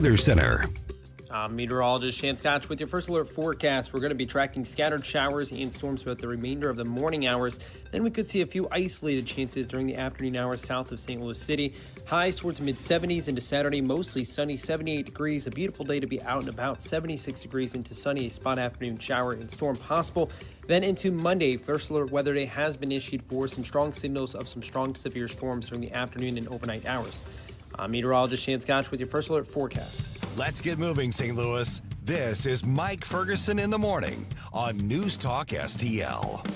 Weather Center. I'm meteorologist Shan Scotch with your first alert forecast. We're going to be tracking scattered showers and storms throughout the remainder of the morning hours. Then we could see a few isolated chances during the afternoon hours south of St. Louis City. Highs towards mid-70s into Saturday, mostly sunny, 78 degrees. A beautiful day to be out and about, 76 degrees into sunny, a spot afternoon shower and storm possible. Then into Monday, first alert weather day has been issued for some strong signals of some strong to severe storms during the afternoon and overnight hours. I'm meteorologist Shan Scotch with your first alert forecast. Let's get moving, St. Louis. This is Mike Ferguson in the morning on NewsTalkSTL.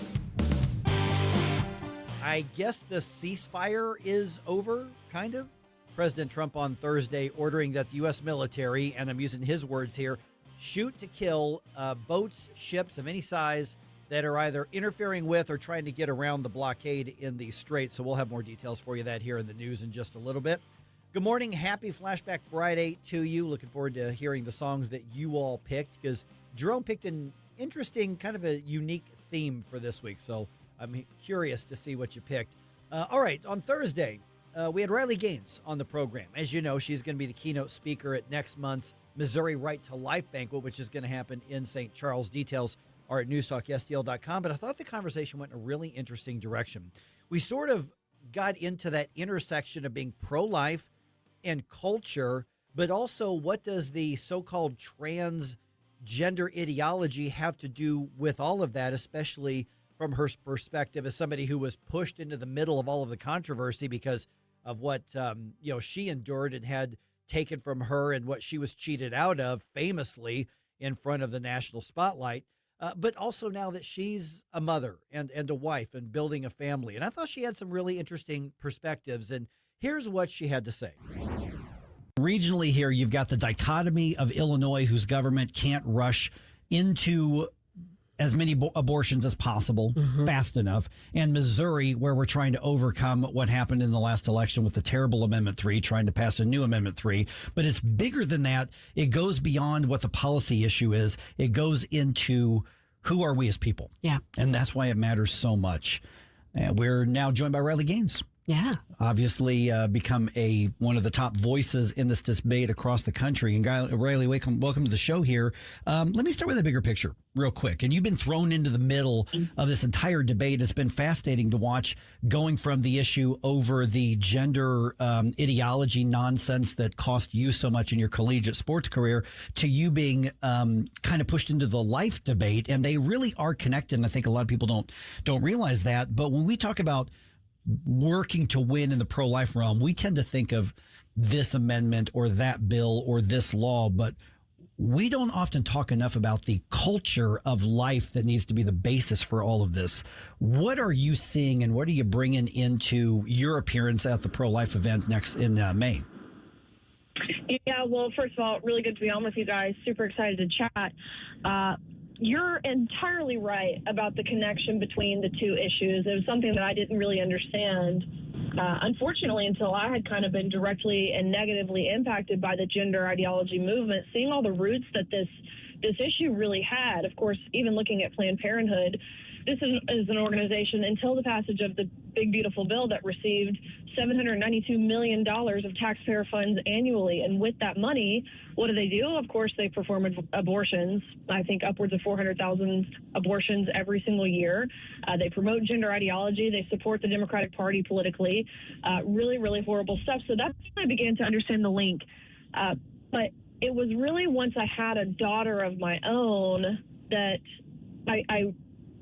I guess the ceasefire is over, kind of. President Trump on Thursday ordering that the U.S. military, and I'm using his words here, shoot to kill boats, ships of any size that are either interfering with or trying to get around the blockade in the strait. So we'll have more details for you that here in the news in just a little bit. Good morning. Happy Flashback Friday to you. Looking forward to hearing the songs that you all picked because Jerome picked an interesting, kind of a unique theme for this week. So I'm curious to see what you picked. All right. On Thursday, we had Riley Gaines on the program. As you know, she's going to be the keynote speaker at next month's Missouri Right to Life banquet, which is going to happen in St. Charles. Details are at NewsTalkSTL.com. But I thought the conversation went in a really interesting direction. We sort of got into that intersection of being pro-life and culture, but also what does the so-called transgender ideology have to do with all of that, especially from her perspective as somebody who was pushed into the middle of all of the controversy because of what she endured and had taken from her and what she was cheated out of famously in front of the national spotlight. But also now that she's a mother and a wife and building a family. And I thought she had some really interesting perspectives. And here's what she had to say. Regionally here, you've got the dichotomy of Illinois, whose government can't rush into as many abortions as possible fast enough, and Missouri, where we're trying to overcome what happened in the last election with the terrible Amendment 3, trying to pass a new Amendment 3. But it's bigger than that. It goes beyond what the policy issue is. It goes into who are we as people. Yeah. And that's why it matters so much. And we're now joined by Riley Gaines. Yeah. Obviously become one of the top voices in this debate across the country. And Riley, welcome to the show here. Let me start with the bigger picture real quick. And you've been thrown into the middle of this entire debate. It's been fascinating to watch going from the issue over the gender ideology nonsense that cost you so much in your collegiate sports career to you being kind of pushed into the life debate. And they really are connected. And I think a lot of people don't realize that. But when we talk about working to win in the pro-life realm, we tend to think of this amendment or that bill or this law, but we don't often talk enough about the culture of life that needs to be the basis for all of this. What are you seeing and what are you bringing into your appearance at the pro-life event next in May? Yeah, well, first of all, really good to be on with you guys. Super excited to chat. You're entirely right about the connection between the two issues. It was something that I didn't really understand, unfortunately, until I had kind of been directly and negatively impacted by the gender ideology movement, seeing all the roots that this issue really had. Of course, even looking at Planned Parenthood, this is an organization, until the passage of the big, beautiful bill, that received $792 million of taxpayer funds annually. And with that money, what do? Of course, they perform abortions. I think upwards of 400,000 abortions every single year. They promote gender ideology. They support the Democratic Party politically. Really, really horrible stuff. So that's when I began to understand the link. But it was really once I had a daughter of my own that I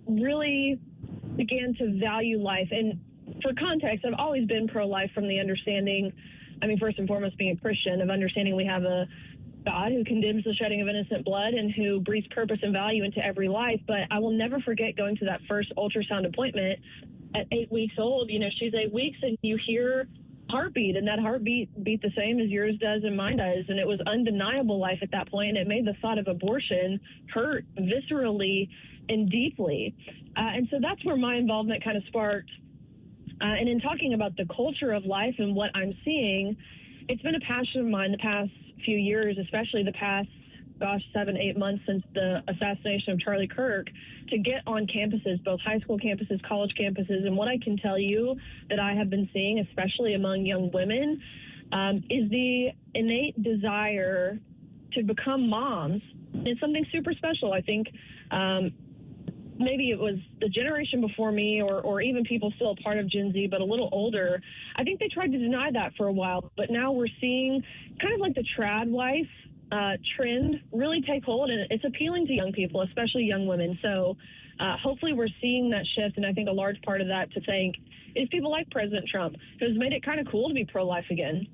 really began to value life. And for context, I've always been pro-life from the understanding, first and foremost, being a Christian, of understanding we have a God who condemns the shedding of innocent blood and who breathes purpose and value into every life. But I will never forget going to that first ultrasound appointment at 8 weeks old. She's 8 weeks and you hear heartbeat, and that heartbeat beat the same as yours does and mine does. And it was undeniable life at that point. And it made the thought of abortion hurt viscerally and deeply. And so that's where my involvement kind of sparked. And in talking about the culture of life and what I'm seeing, it's been a passion of mine the past few years, especially the past 7-8 months since the assassination of Charlie Kirk, to get on campuses, both high school campuses, college campuses. And what I can tell you that I have been seeing, especially among young women, is the innate desire to become moms. It's something super special. I think maybe it was the generation before me or even people still a part of Gen Z, but a little older. I think they tried to deny that for a while, but now we're seeing kind of like the trad wife trend really take hold, and it's appealing to young people, especially young women. So hopefully we're seeing that shift, and I think a large part of that to thank is people like President Trump, who's made it kind of cool to be pro-life again.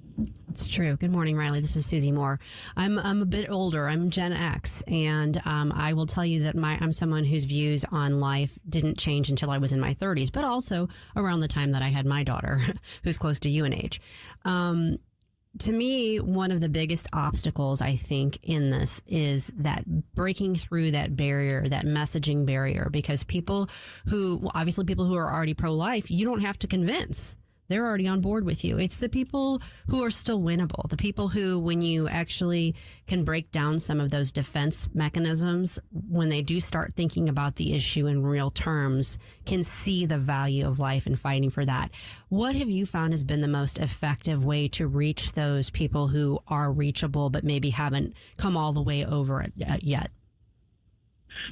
It's true. Good morning, Riley. This is Susie Moore. I'm a bit older. I'm Gen X, and I will tell you that I'm someone whose views on life didn't change until I was in my 30s, but also around the time that I had my daughter, who's close to you in age. To me, one of the biggest obstacles, I think, in this is that breaking through that barrier, that messaging barrier, because people who are already pro-life, you don't have to convince. They're already on board with you. It's the people who are still winnable, the people who, when you actually can break down some of those defense mechanisms, when they do start thinking about the issue in real terms, can see the value of life and fighting for that. What have you found has been the most effective way to reach those people who are reachable but maybe haven't come all the way over it yet?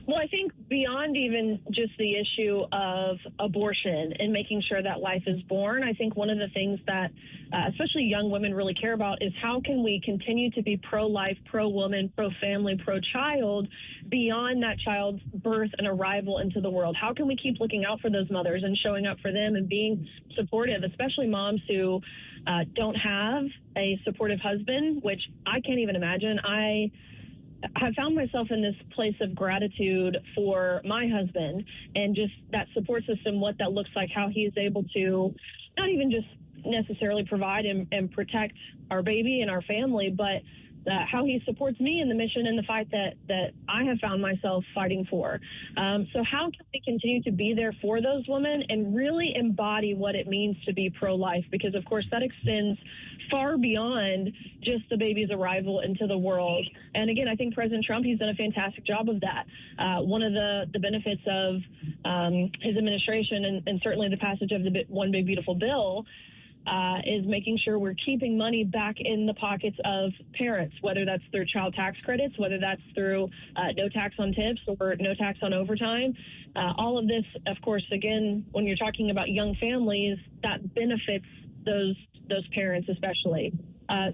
Well, I think beyond even just the issue of abortion and making sure that life is born, I think one of the things that especially young women really care about is how can we continue to be pro-life, pro-woman, pro-family, pro-child beyond that child's birth and arrival into the world? How can we keep looking out for those mothers and showing up for them and being supportive, especially moms who don't have a supportive husband, which I can't even imagine. I have found myself in this place of gratitude for my husband and just that support system, what that looks like, how he is able to not even just necessarily provide and protect our baby and our family, but how he supports me in the mission and the fight that I have found myself fighting for. So how can we continue to be there for those women and really embody what it means to be pro-life? Because, of course, that extends far beyond just the baby's arrival into the world. And again, I think President Trump, he's done a fantastic job of that. One of the benefits of his administration and certainly the passage of the One Big Beautiful Bill is making sure we're keeping money back in the pockets of parents, whether that's through child tax credits, whether that's through no tax on tips or no tax on overtime. All of this, of course, again, when you're talking about young families, that benefits those parents especially.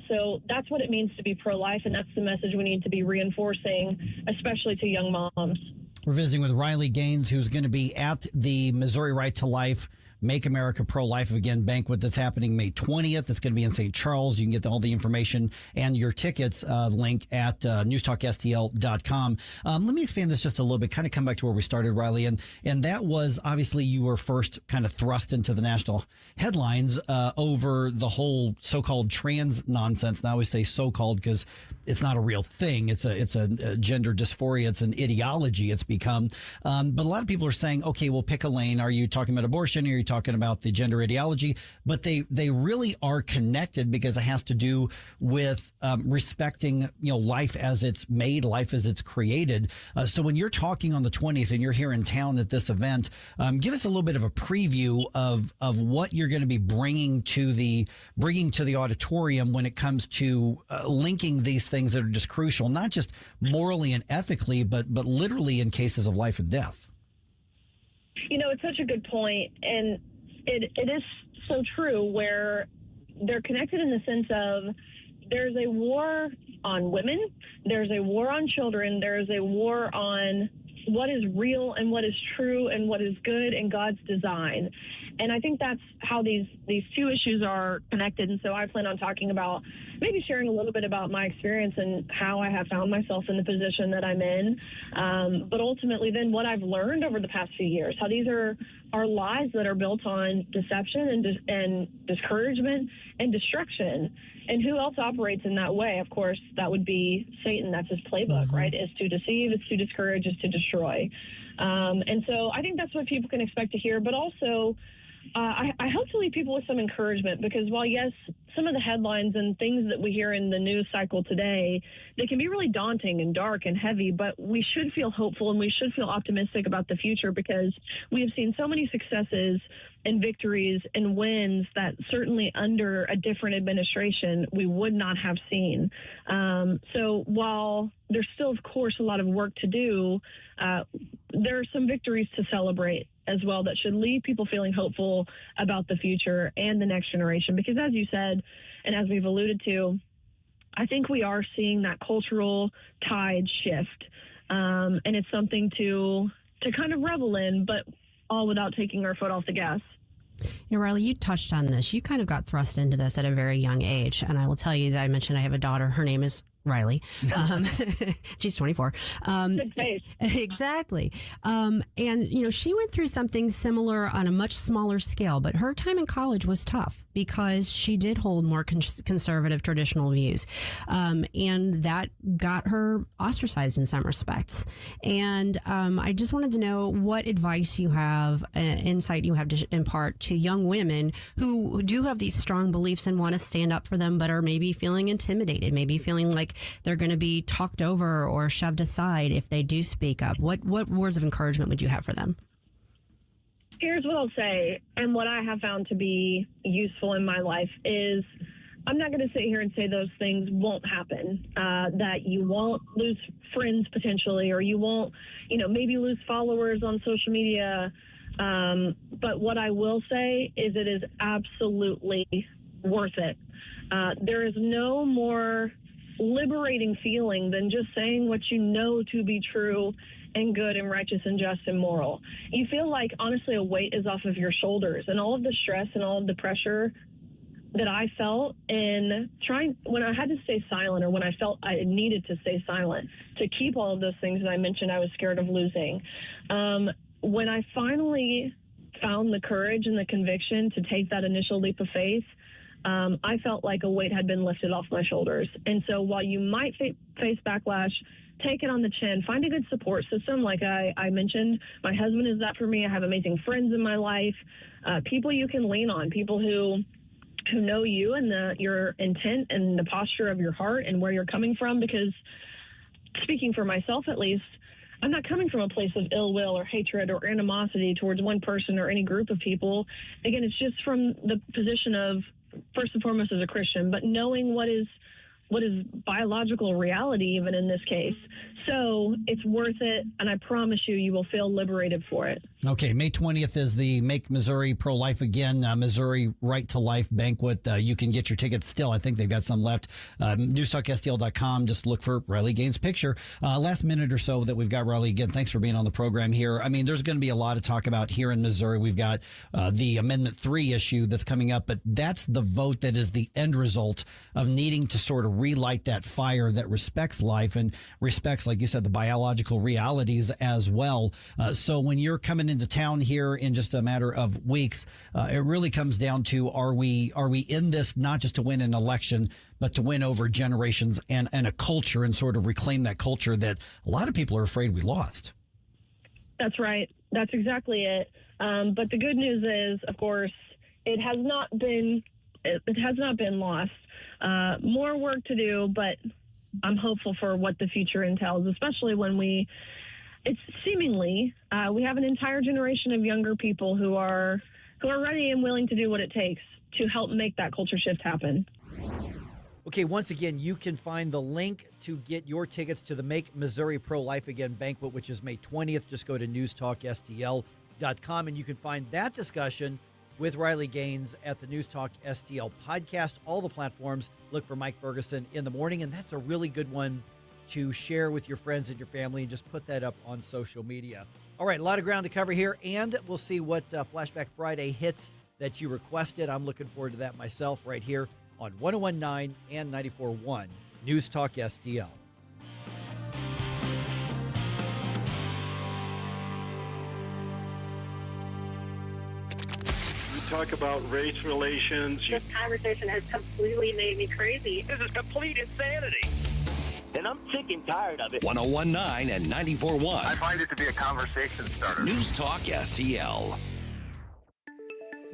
So that's what it means to be pro-life, and that's the message we need to be reinforcing, especially to young moms. We're visiting with Riley Gaines, who's going to be at the Missouri Right to Life Make America Pro-Life Again banquet that's happening May 20th. It's going to be in St. Charles. You can get all the information and your tickets link at NewsTalkSTL.com. Let me expand this just a little bit, kind of come back to where we started, Riley. And that was obviously you were first kind of thrust into the national headlines over the whole so-called trans nonsense. And I always say so-called because it's not a real thing. It's a gender dysphoria. It's an ideology it's become. But a lot of people are saying, okay, we'll pick a lane. Are you talking about abortion? Are you talking about the gender ideology? But they really are connected because it has to do with respecting, life as it's made, life as it's created. So when you're talking on the 20th and you're here in town at this event, give us a little bit of a preview of what you're going to be bringing to the auditorium when it comes to linking these things that are just crucial, not just morally and ethically, but literally in cases of life and death. It's such a good point, and it is so true where they're connected in the sense of there's a war on women, there's a war on children, there's a war on what is real and what is true and what is good in God's design. And I think that's how these two issues are connected. And so I plan on talking about maybe sharing a little bit about my experience and how I have found myself in the position that I'm in. But ultimately then what I've learned over the past few years, how these are lies that are built on deception and discouragement and destruction. And who else operates in that way? Of course, that would be Satan. That's his playbook, right? Is to deceive, is to discourage, is to destroy. And so I think that's what people can expect to hear. But also, I hope to leave people with some encouragement, because while, yes, some of the headlines and things that we hear in the news cycle today, they can be really daunting and dark and heavy, but we should feel hopeful and we should feel optimistic about the future, because we have seen so many successes and victories and wins that certainly under a different administration we would not have seen. So while there's still, of course, a lot of work to do, there are some victories to celebrate as well that should leave people feeling hopeful about the future and the next generation. Because as you said, and as we've alluded to, I think we are seeing that cultural tide shift. And it's something to kind of revel in, but all without taking our foot off the gas. You know, Riley, you touched on this. You kind of got thrust into this at a very young age. And I will tell you that I mentioned I have a daughter. Her name is Riley. She's 24. Good face. Exactly. And, you know, she went through something similar on a much smaller scale, but her time in college was tough because she did hold more conservative traditional views. And that got her ostracized in some respects. And I just wanted to know what advice you have, insight you have to impart to young women who do have these strong beliefs and want to stand up for them, but are maybe feeling intimidated, maybe feeling like they're going to be talked over or shoved aside if they do speak up. What words of encouragement would you have for them? Here's what I'll say, and what I have found to be useful in my life is I'm not going to sit here and say those things won't happen, that you won't lose friends potentially, or you won't, maybe lose followers on social media. But what I will say is it is absolutely worth it. There is no more liberating feeling than just saying what you know to be true and good and righteous and just and moral. You feel like, honestly, a weight is off of your shoulders, and all of the stress and all of the pressure that I felt in when I had to stay silent, or when I felt I needed to stay silent to keep all of those things that I mentioned I was scared of losing. When I finally found the courage and the conviction to take that initial leap of faith, I felt like a weight had been lifted off my shoulders. And so while you might face backlash, take it on the chin. Find a good support system. Like I mentioned, my husband is that for me. I have amazing friends in my life, people you can lean on, people who know you and your intent and the posture of your heart and where you're coming from. Because speaking for myself, at least, I'm not coming from a place of ill will or hatred or animosity towards one person or any group of people. Again, it's just from the position of, first and foremost, as a Christian, but knowing what is biological reality, even in this case. So it's worth it, and I promise you will feel liberated for it. Okay, May 20th is the Make Missouri Pro-Life Again, Missouri Right to Life banquet. You can get your tickets still. I think they've got some left. NewsTalkSTL.com. Just look for Riley Gaines' picture. Last minute or so that we've got, Riley, again, thanks for being on the program here. I mean, there's going to be a lot to talk about here in Missouri. We've got the Amendment 3 issue that's coming up, but that's the vote that is the end result of needing to sort of relight that fire that respects life and respects, like you said, the biological realities as well. So when you're coming into town here in just a matter of weeks, it really comes down to, are we in this not just to win an election, but to win over generations and a culture, and sort of reclaim that culture that a lot of people are afraid we lost. That's right. That's exactly it. But the good news is, of course, it has not been lost. More work to do, but I'm hopeful for what the future entails, especially when we have an entire generation of younger people who are ready and willing to do what it takes to help make that culture shift happen. Okay, once again, you can find the link to get your tickets to the Make Missouri Pro-Life Again banquet, which is May 20th. Just go to NewsTalkSTL.com, and you can find that discussion with Riley Gaines at the News Talk STL podcast, all the platforms. Look for Mike Ferguson in the morning, and that's a really good one to share with your friends and your family, and just put that up on social media. All right, a lot of ground to cover here, and we'll see what Flashback Friday hits that you requested. I'm looking forward to that myself right here on 101.9 and 94.1 News Talk STL. Talk about race relations. This conversation has completely made me crazy. This is complete insanity. And I'm sick and tired of it. 101.9 and 94.1. I find it to be a conversation starter. News Talk STL.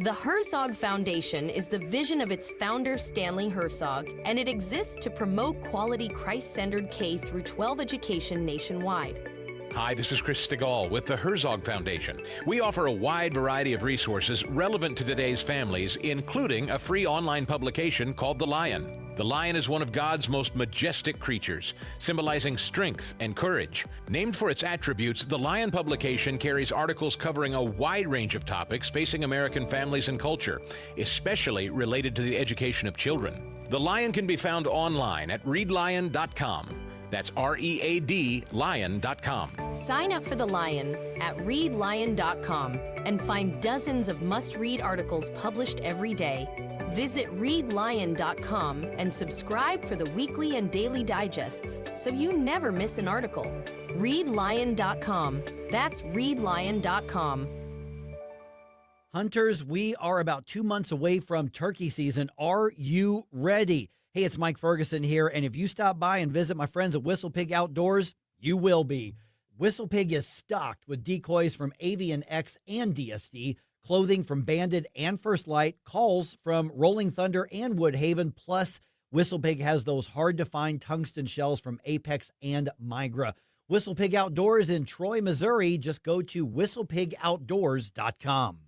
The Herzog Foundation is the vision of its founder, Stanley Herzog, and it exists to promote quality Christ-centered K-12 education nationwide. Hi, this is Chris Stegall with the Herzog Foundation. We offer a wide variety of resources relevant to today's families, including a free online publication called The Lion. The lion is one of God's most majestic creatures, symbolizing strength and courage. Named for its attributes, the Lion publication carries articles covering a wide range of topics facing American families and culture, especially related to the education of children. The Lion can be found online at readlion.com. That's READ lion.com. Sign up for The Lion at readlion.com and find dozens of must-read articles published every day. Visit readlion.com and subscribe for the weekly and daily digests so you never miss an article. Readlion.com. That's readlion.com. Hunters, we are about 2 months away from turkey season. Are you ready? Hey, it's Mike Ferguson here, and if you stop by and visit my friends at Whistle Pig Outdoors, you will be. Whistle Pig is stocked with decoys from Avian X and DSD, clothing from Banded and First Light, calls from Rolling Thunder and Woodhaven, plus Whistle Pig has those hard-to-find tungsten shells from Apex and Migra. Whistle Pig Outdoors in Troy, Missouri. Just go to whistlepigoutdoors.com.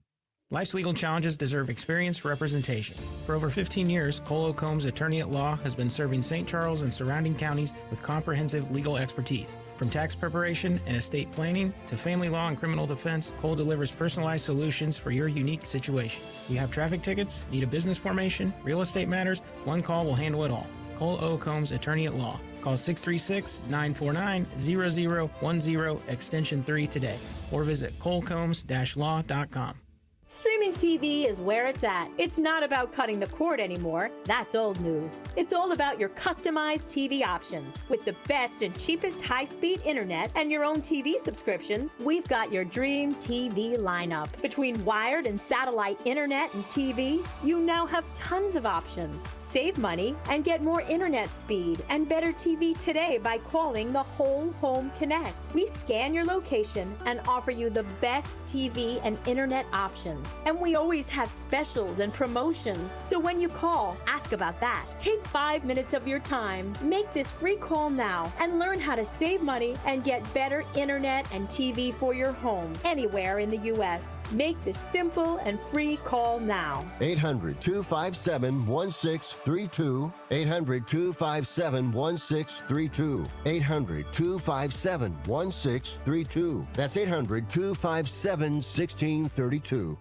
Life's legal challenges deserve experienced representation. For over 15 years, Cole Combs Attorney at Law has been serving St. Charles and surrounding counties with comprehensive legal expertise. From tax preparation and estate planning to family law and criminal defense, Cole delivers personalized solutions for your unique situation. You have traffic tickets, need a business formation, real estate matters, one call will handle it all. Cole O. Combs Attorney at Law. Call 636-949-0010 extension 3 today or visit colecombs-law.com. Streaming TV is where it's at. It's not about cutting the cord anymore. That's old news. It's all about your customized TV options. With the best and cheapest high-speed internet and your own TV subscriptions, we've got your dream TV lineup. Between wired and satellite internet and TV, you now have tons of options. Save money and get more internet speed and better TV today by calling the Whole Home Connect. We scan your location and offer you the best TV and internet options. And we always have specials and promotions. So when you call, ask about that. Take 5 minutes of your time, make this free call now, and learn how to save money and get better internet and TV for your home anywhere in the U.S. Make this simple and free call now. 800-257-1632. 800-257-1632. 800-257-1632. That's 800-257-1632.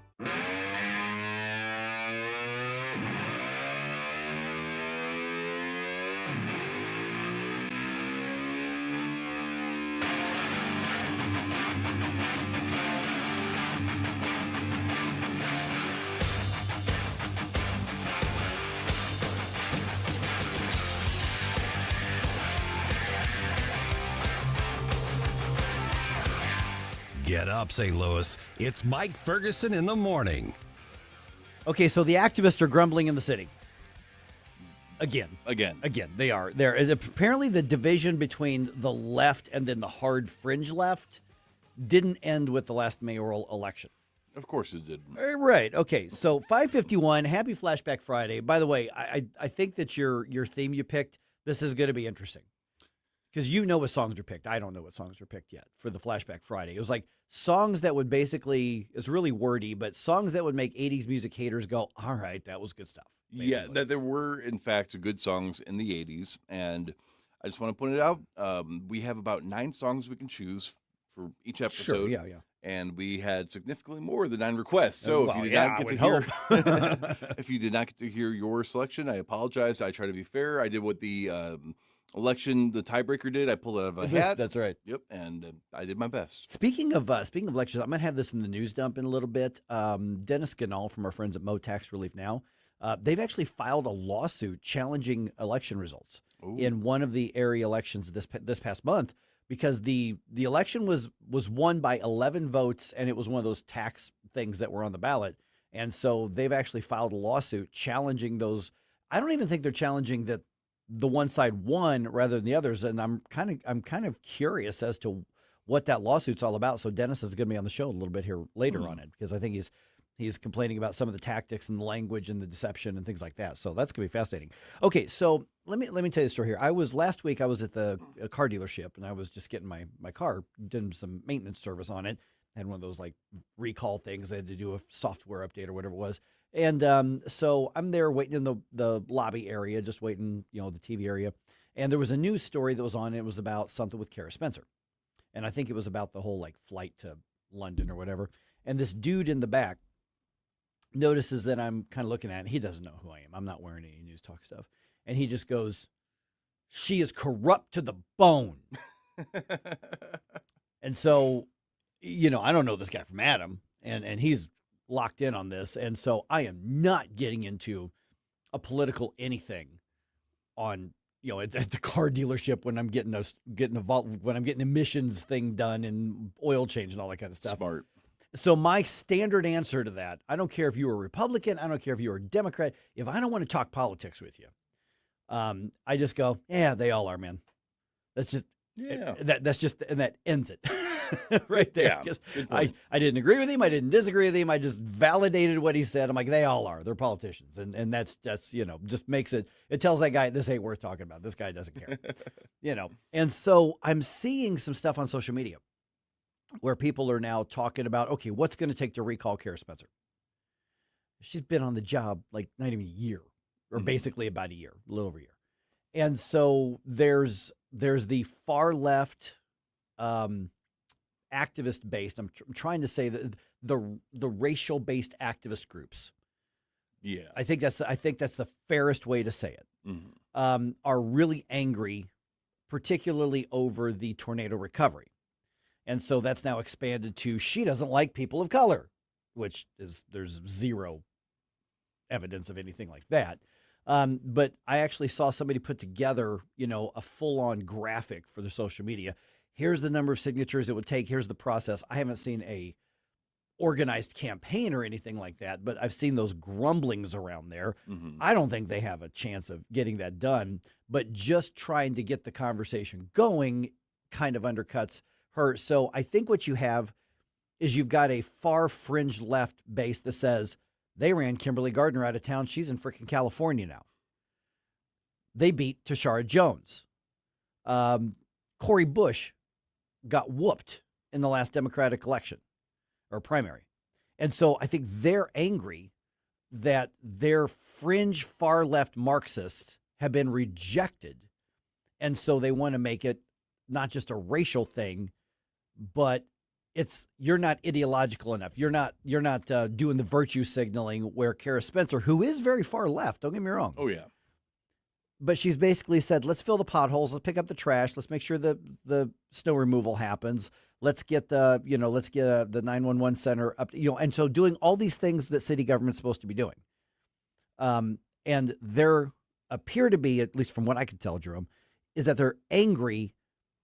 Get up, St. Louis. It's Mike Ferguson in the morning. Okay, so the activists are grumbling in the city. Again, they are. Apparently the division between the left and then the hard fringe left didn't end with the last mayoral election. Of course it didn't. Right. Okay, so 5:51, happy Flashback Friday. By the way, I think that your theme you picked, this is going to be interesting. Because you know what songs are picked. I don't know what songs are picked yet for the Flashback Friday. It was like songs that would basically, it's really wordy, but songs that would make 80s music haters go, all right, that was good stuff. Basically. Yeah, that there were, in fact, good songs in the 80s. And I just want to point it out. We have about 9 songs we can choose for each episode. Sure, yeah. And we had significantly more than 9 requests. So well, if you did yeah, not I get to would hear, if you did not get to hear your selection, I apologize. I try to be fair. I did what the election, the tiebreaker did. I pulled it out of a hat. That's right. Yep, and I did my best. Speaking of elections, I'm going to have this in the news dump in a little bit. Dennis Ganahl from our friends at Mo Tax Relief Now, they've actually filed a lawsuit challenging election results in one of the area elections this past month because the election was won by 11 votes, and it was one of those tax things that were on the ballot. And so they've actually filed a lawsuit challenging those. I don't even think they're challenging that the one side won rather than the others, and I'm kind of curious as to what that lawsuit's all about. So Dennis is going to be on the show a little bit here later on it because I think He's complaining about some of the tactics and the language and the deception and things like that. So that's going to be fascinating. Okay, so let me tell you a story here. Last week I was at the car dealership, and I was just getting my car, doing some maintenance service on it. I had one of those like recall things. They had to do a software update or whatever it was. And so I'm there waiting in the lobby area, just waiting, the TV area. And there was a news story that was on. It was about something with Kara Spencer. And I think it was about the whole like flight to London or whatever. And this dude in the back notices that I'm kind of looking at it. He doesn't know who I am. I'm not wearing any News Talk stuff. And he just goes, "She is corrupt to the bone." And so, I don't know this guy from Adam, and he's locked in on this. And so I am not getting into a political anything on, at the car dealership when I'm getting involved, when I'm getting emissions thing done and oil change and all that kind of stuff. Smart. So my standard answer to that, I don't care if you're a Republican, I don't care if you're a Democrat, if I don't want to talk politics with you, I just go, yeah, they all are, man. That's just, and that ends it right there. Yeah, I didn't agree with him. I didn't disagree with him. I just validated what he said. I'm like, they all are. They're politicians. And that's, just makes it tells that guy, this ain't worth talking about. This guy doesn't care, And so I'm seeing some stuff on social media where people are now talking about, okay, what's going to take to recall Kara Spencer? She's been on the job like not even a year, or basically about a year, a little over a year. And so there's the far left activist based, I'm trying to say that the racial based activist groups. Yeah. I think that's the fairest way to say it. Are really angry, particularly over the tornado recovery. And so that's now expanded to, she doesn't like people of color, which is, there's zero evidence of anything like that. But I actually saw somebody put together, a full-on graphic for their social media. Here's the number of signatures it would take. Here's the process. I haven't seen a organized campaign or anything like that, but I've seen those grumblings around there. I don't think they have a chance of getting that done, but just trying to get the conversation going kind of undercuts her. So I think what you have is you've got a far fringe left base that says they ran Kimberly Gardner out of town. She's in freaking California now. They beat Tashara Jones. Cori Bush got whooped in the last Democratic election or primary. And so I think they're angry that their fringe far left Marxists have been rejected. And so they want to make it not just a racial thing, but you're not ideological enough. You're not doing the virtue signaling where Kara Spencer, who is very far left, don't get me wrong. Oh yeah. But she's basically said, let's fill the potholes, let's pick up the trash, let's make sure the snow removal happens. Let's get the 911 center up, and so doing all these things that city government's supposed to be doing. And there appear to be, at least from what I could tell, Jerome, is that they're angry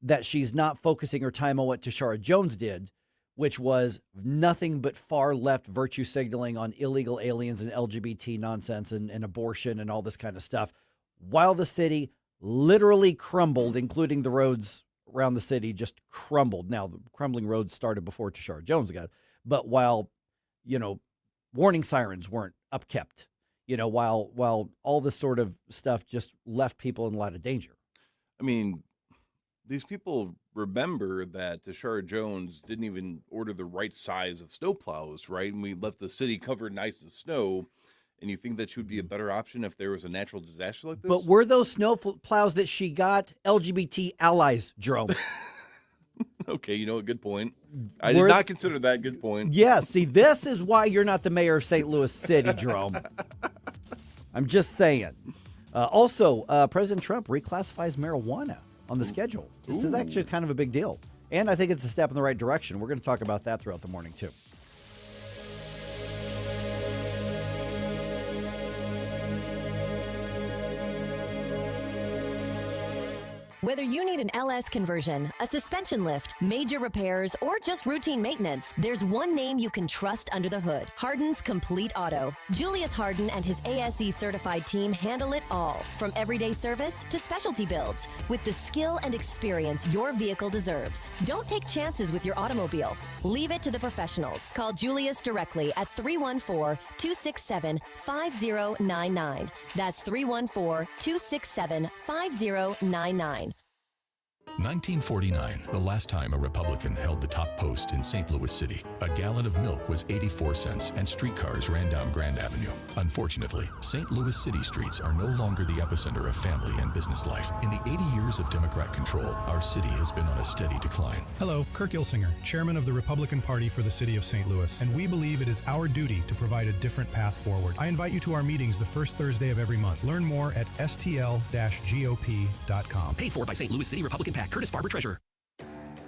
that she's not focusing her time on what Tashara Jones did, which was nothing but far left virtue signaling on illegal aliens and LGBT nonsense and abortion and all this kind of stuff, while the city literally crumbled, including the roads around the city just crumbled. Now, the crumbling roads started before Tashara Jones got, but while, warning sirens weren't upkept, while all this sort of stuff just left people in a lot of danger. I mean, these people remember that Tashara Jones didn't even order the right size of snowplows, right? And we left the city covered nice in snow. And you think that she would be a better option if there was a natural disaster like this? But were those snow plows that she got LGBT allies, Jerome? Okay, a good point. I did not consider that. Good point. Yeah, see, this is why you're not the mayor of St. Louis City, Jerome. I'm just saying. Also, President Trump reclassifies marijuana on the schedule. This is actually kind of a big deal. And I think it's a step in the right direction. We're going to talk about that throughout the morning, too. Whether you need an LS conversion, a suspension lift, major repairs, or just routine maintenance, there's one name you can trust under the hood. Hardin's Complete Auto. Julius Hardin and his ASE certified team handle it all, from everyday service to specialty builds, with the skill and experience your vehicle deserves. Don't take chances with your automobile. Leave it to the professionals. Call Julius directly at 314-267-5099. That's 314-267-5099. 1949, the last time a Republican held the top post in St. Louis City. A gallon of milk was 84 cents and streetcars ran down Grand Avenue. Unfortunately, St. Louis City streets are no longer the epicenter of family and business life. In the 80 years of Democrat control, our city has been on a steady decline. Hello, Kirk Hilzinger, chairman of the Republican Party for the city of St. Louis, and we believe it is our duty to provide a different path forward. I invite you to our meetings the first Thursday of every month. Learn more at stl-gop.com. Paid for by St. Louis City Republican PAC. Curtis Farber, Treasurer.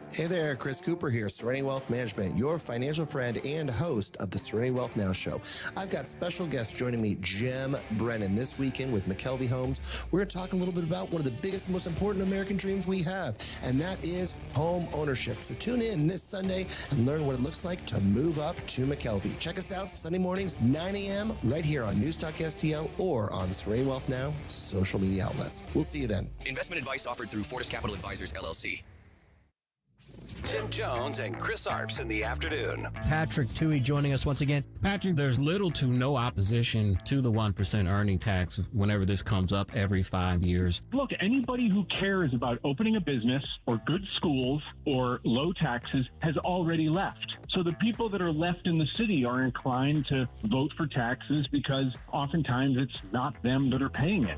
Hey there, Chris Cooper here, Serenity Wealth Management, your financial friend and host of the Serenity Wealth Now Show. I've got special guests joining me, Jim Brennan, this weekend with McKelvey Homes. We're going to talk a little bit about one of the biggest, most important American dreams we have, and that is home ownership. So tune in this Sunday and learn what it looks like to move up to McKelvey. Check us out Sunday mornings, 9 a.m., right here on NewsTalkSTL or on Serenity Wealth Now social media outlets. We'll see you then. Investment advice offered through Fortis Capital Advisors, LLC. Tim Jones and Chris Arps in the afternoon. Patrick Toohey joining us once again. Patrick, there's little to no opposition to the 1% earning tax whenever this comes up every 5 years. Look, anybody who cares about opening a business or good schools or low taxes has already left. So the people that are left in the city are inclined to vote for taxes because oftentimes it's not them that are paying it.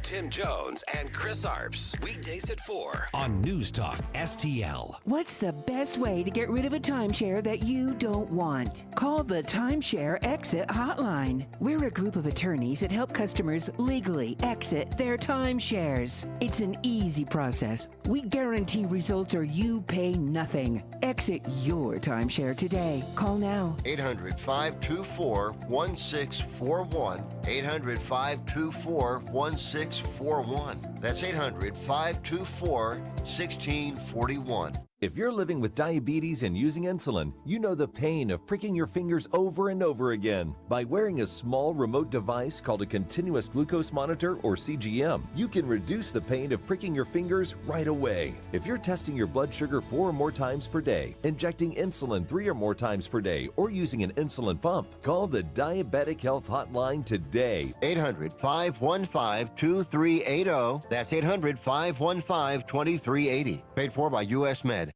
Tim Jones and Chris Arps, weekdays at 4 on News Talk STL. What's the best way to get rid of a timeshare that you don't want? Call the Timeshare Exit Hotline. We're a group of attorneys that help customers legally exit their timeshares. It's an easy process. We guarantee results or you pay nothing. Exit your timeshare today. Call now. 800-524-1641. 800-524-1641. That's 800-524-1641. If you're living with diabetes and using insulin, you know the pain of pricking your fingers over and over again. By wearing a small remote device called a continuous glucose monitor, or CGM, you can reduce the pain of pricking your fingers right away. If you're testing your blood sugar 4 or more times per day, injecting insulin 3 or more times per day, or using an insulin pump, call the Diabetic Health Hotline today. 800-515-2380. That's 800-515-2380. Paid for by U.S. Med.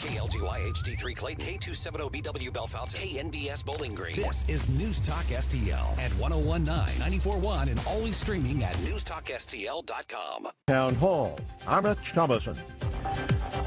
KLGY HD3 Clayton, K270BW Bellefonte, KNBS Bowling Green. This is News Talk STL at 1019, 94.1, and always streaming at NewsTalkSTL.com. Town Hall. I'm Rich Thomason.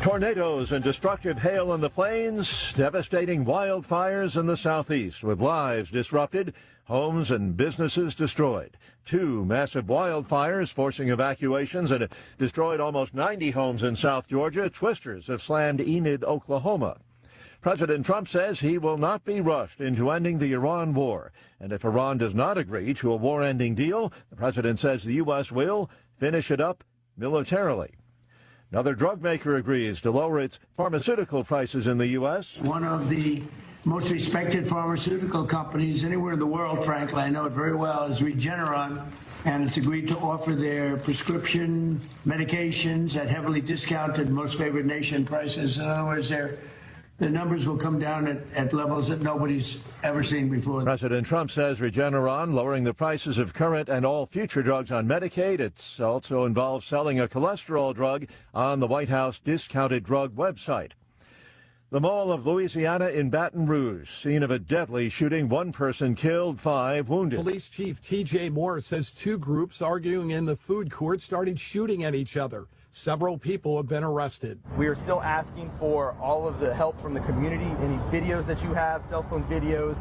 Tornadoes and destructive hail in the plains, devastating wildfires in the southeast, with lives disrupted, homes and businesses destroyed. 2 massive wildfires forcing evacuations and destroyed almost 90 homes in South Georgia. Twisters have slammed Enid, Oklahoma. President Trump says he will not be rushed into ending the Iran war. And if Iran does not agree to a war-ending deal, the president says the U.S. will finish it up militarily. Another drug maker agrees to lower its pharmaceutical prices in the U.S. One of the most respected pharmaceutical companies anywhere in the world, frankly, I know it very well, is Regeneron, and it's agreed to offer their prescription medications at heavily discounted, most favored nation prices. In other words, the numbers will come down at levels that nobody's ever seen before. President Trump says Regeneron lowering the prices of current and all future drugs on Medicaid. It also involves selling a cholesterol drug on the White House discounted drug website. The Mall of Louisiana in Baton Rouge, scene of a deadly shooting. 1 person killed, 5 wounded. Police Chief T.J. Moore says 2 groups arguing in the food court started shooting at each other. Several people have been arrested. We are still asking for all of the help from the community. Any videos that you have, cell phone videos.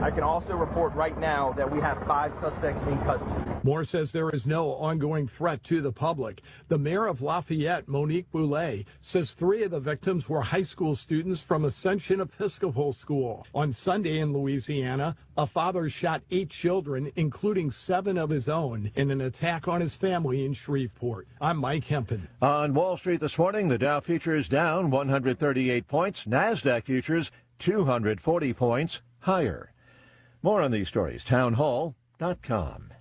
I can also report right now that we have 5 suspects in custody. Moore says there is no ongoing threat to the public. The mayor of Lafayette, Monique Boulay, says 3 of the victims were high school students from Ascension Episcopal School. On Sunday in Louisiana, a father shot 8 children, including 7 of his own, in an attack on his family in Shreveport. I'm Mike Hempen. On Wall Street this morning, the Dow futures down 138 points. NASDAQ futures 240 points higher. More on these stories, townhall.com.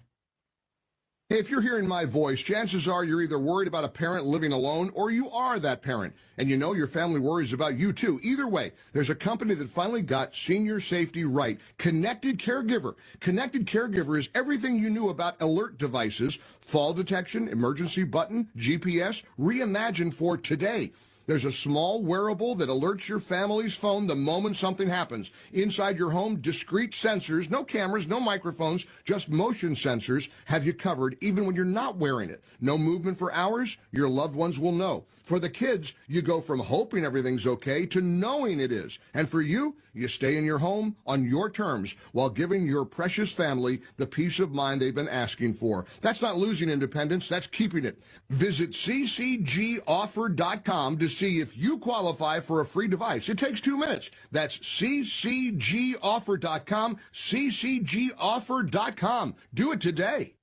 If you're hearing my voice, chances are you're either worried about a parent living alone or you are that parent. And you know your family worries about you too. Either way, there's a company that finally got senior safety right. Connected Caregiver. Connected Caregiver is everything you knew about alert devices, fall detection, emergency button, GPS, reimagined for today. There's a small wearable that alerts your family's phone the moment something happens. Inside your home, discrete sensors, no cameras, no microphones, just motion sensors have you covered even when you're not wearing it. No movement for hours, your loved ones will know. For the kids, you go from hoping everything's okay to knowing it is. And for you, you stay in your home on your terms while giving your precious family the peace of mind they've been asking for. That's not losing independence, that's keeping it. Visit ccgoffer.com to see if you qualify for a free device. It takes 2 minutes. That's ccgoffer.com, ccgoffer.com. Do it today.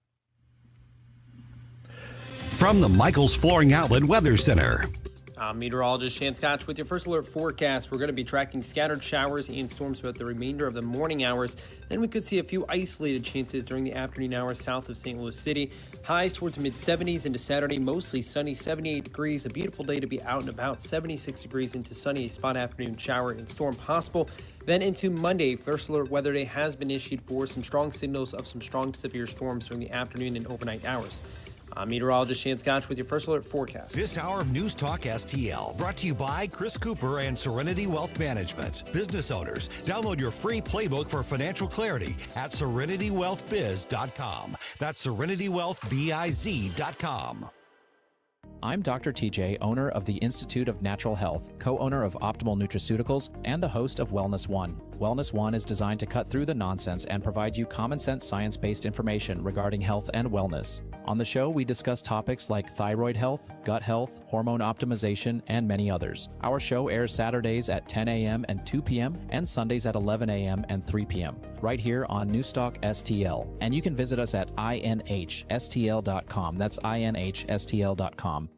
From the Michaels Flooring Outlet Weather Center. I'm meteorologist Shan Scotch with your first alert forecast. We're going to be tracking scattered showers and storms throughout the remainder of the morning hours. Then we could see a few isolated chances during the afternoon hours south of St. Louis City. Highs towards mid-70s into Saturday, mostly sunny, 78 degrees. A beautiful day to be out and about, 76 degrees into sunny, a spot afternoon shower and storm possible. Then into Monday, first alert weather day has been issued for some strong signals of some strong to severe storms during the afternoon and overnight hours. I'm meteorologist Shan Scotch with your first alert forecast. This hour of News Talk STL brought to you by Chris Cooper and Serenity Wealth Management. Business owners, download your free playbook for financial clarity at SerenityWealthBiz.com. That's SerenityWealthBiz.com. I'm Dr. TJ, owner of the Institute of Natural Health, co-owner of Optimal Nutraceuticals, and the host of Wellness One. Wellness One is designed to cut through the nonsense and provide you common sense science-based information regarding health and wellness. On the show, we discuss topics like thyroid health, gut health, hormone optimization, and many others. Our show airs Saturdays at 10 a.m. and 2 p.m. and Sundays at 11 a.m. and 3 p.m. right here on NewsTalkSTL. And you can visit us at inhstl.com. That's inhstl.com.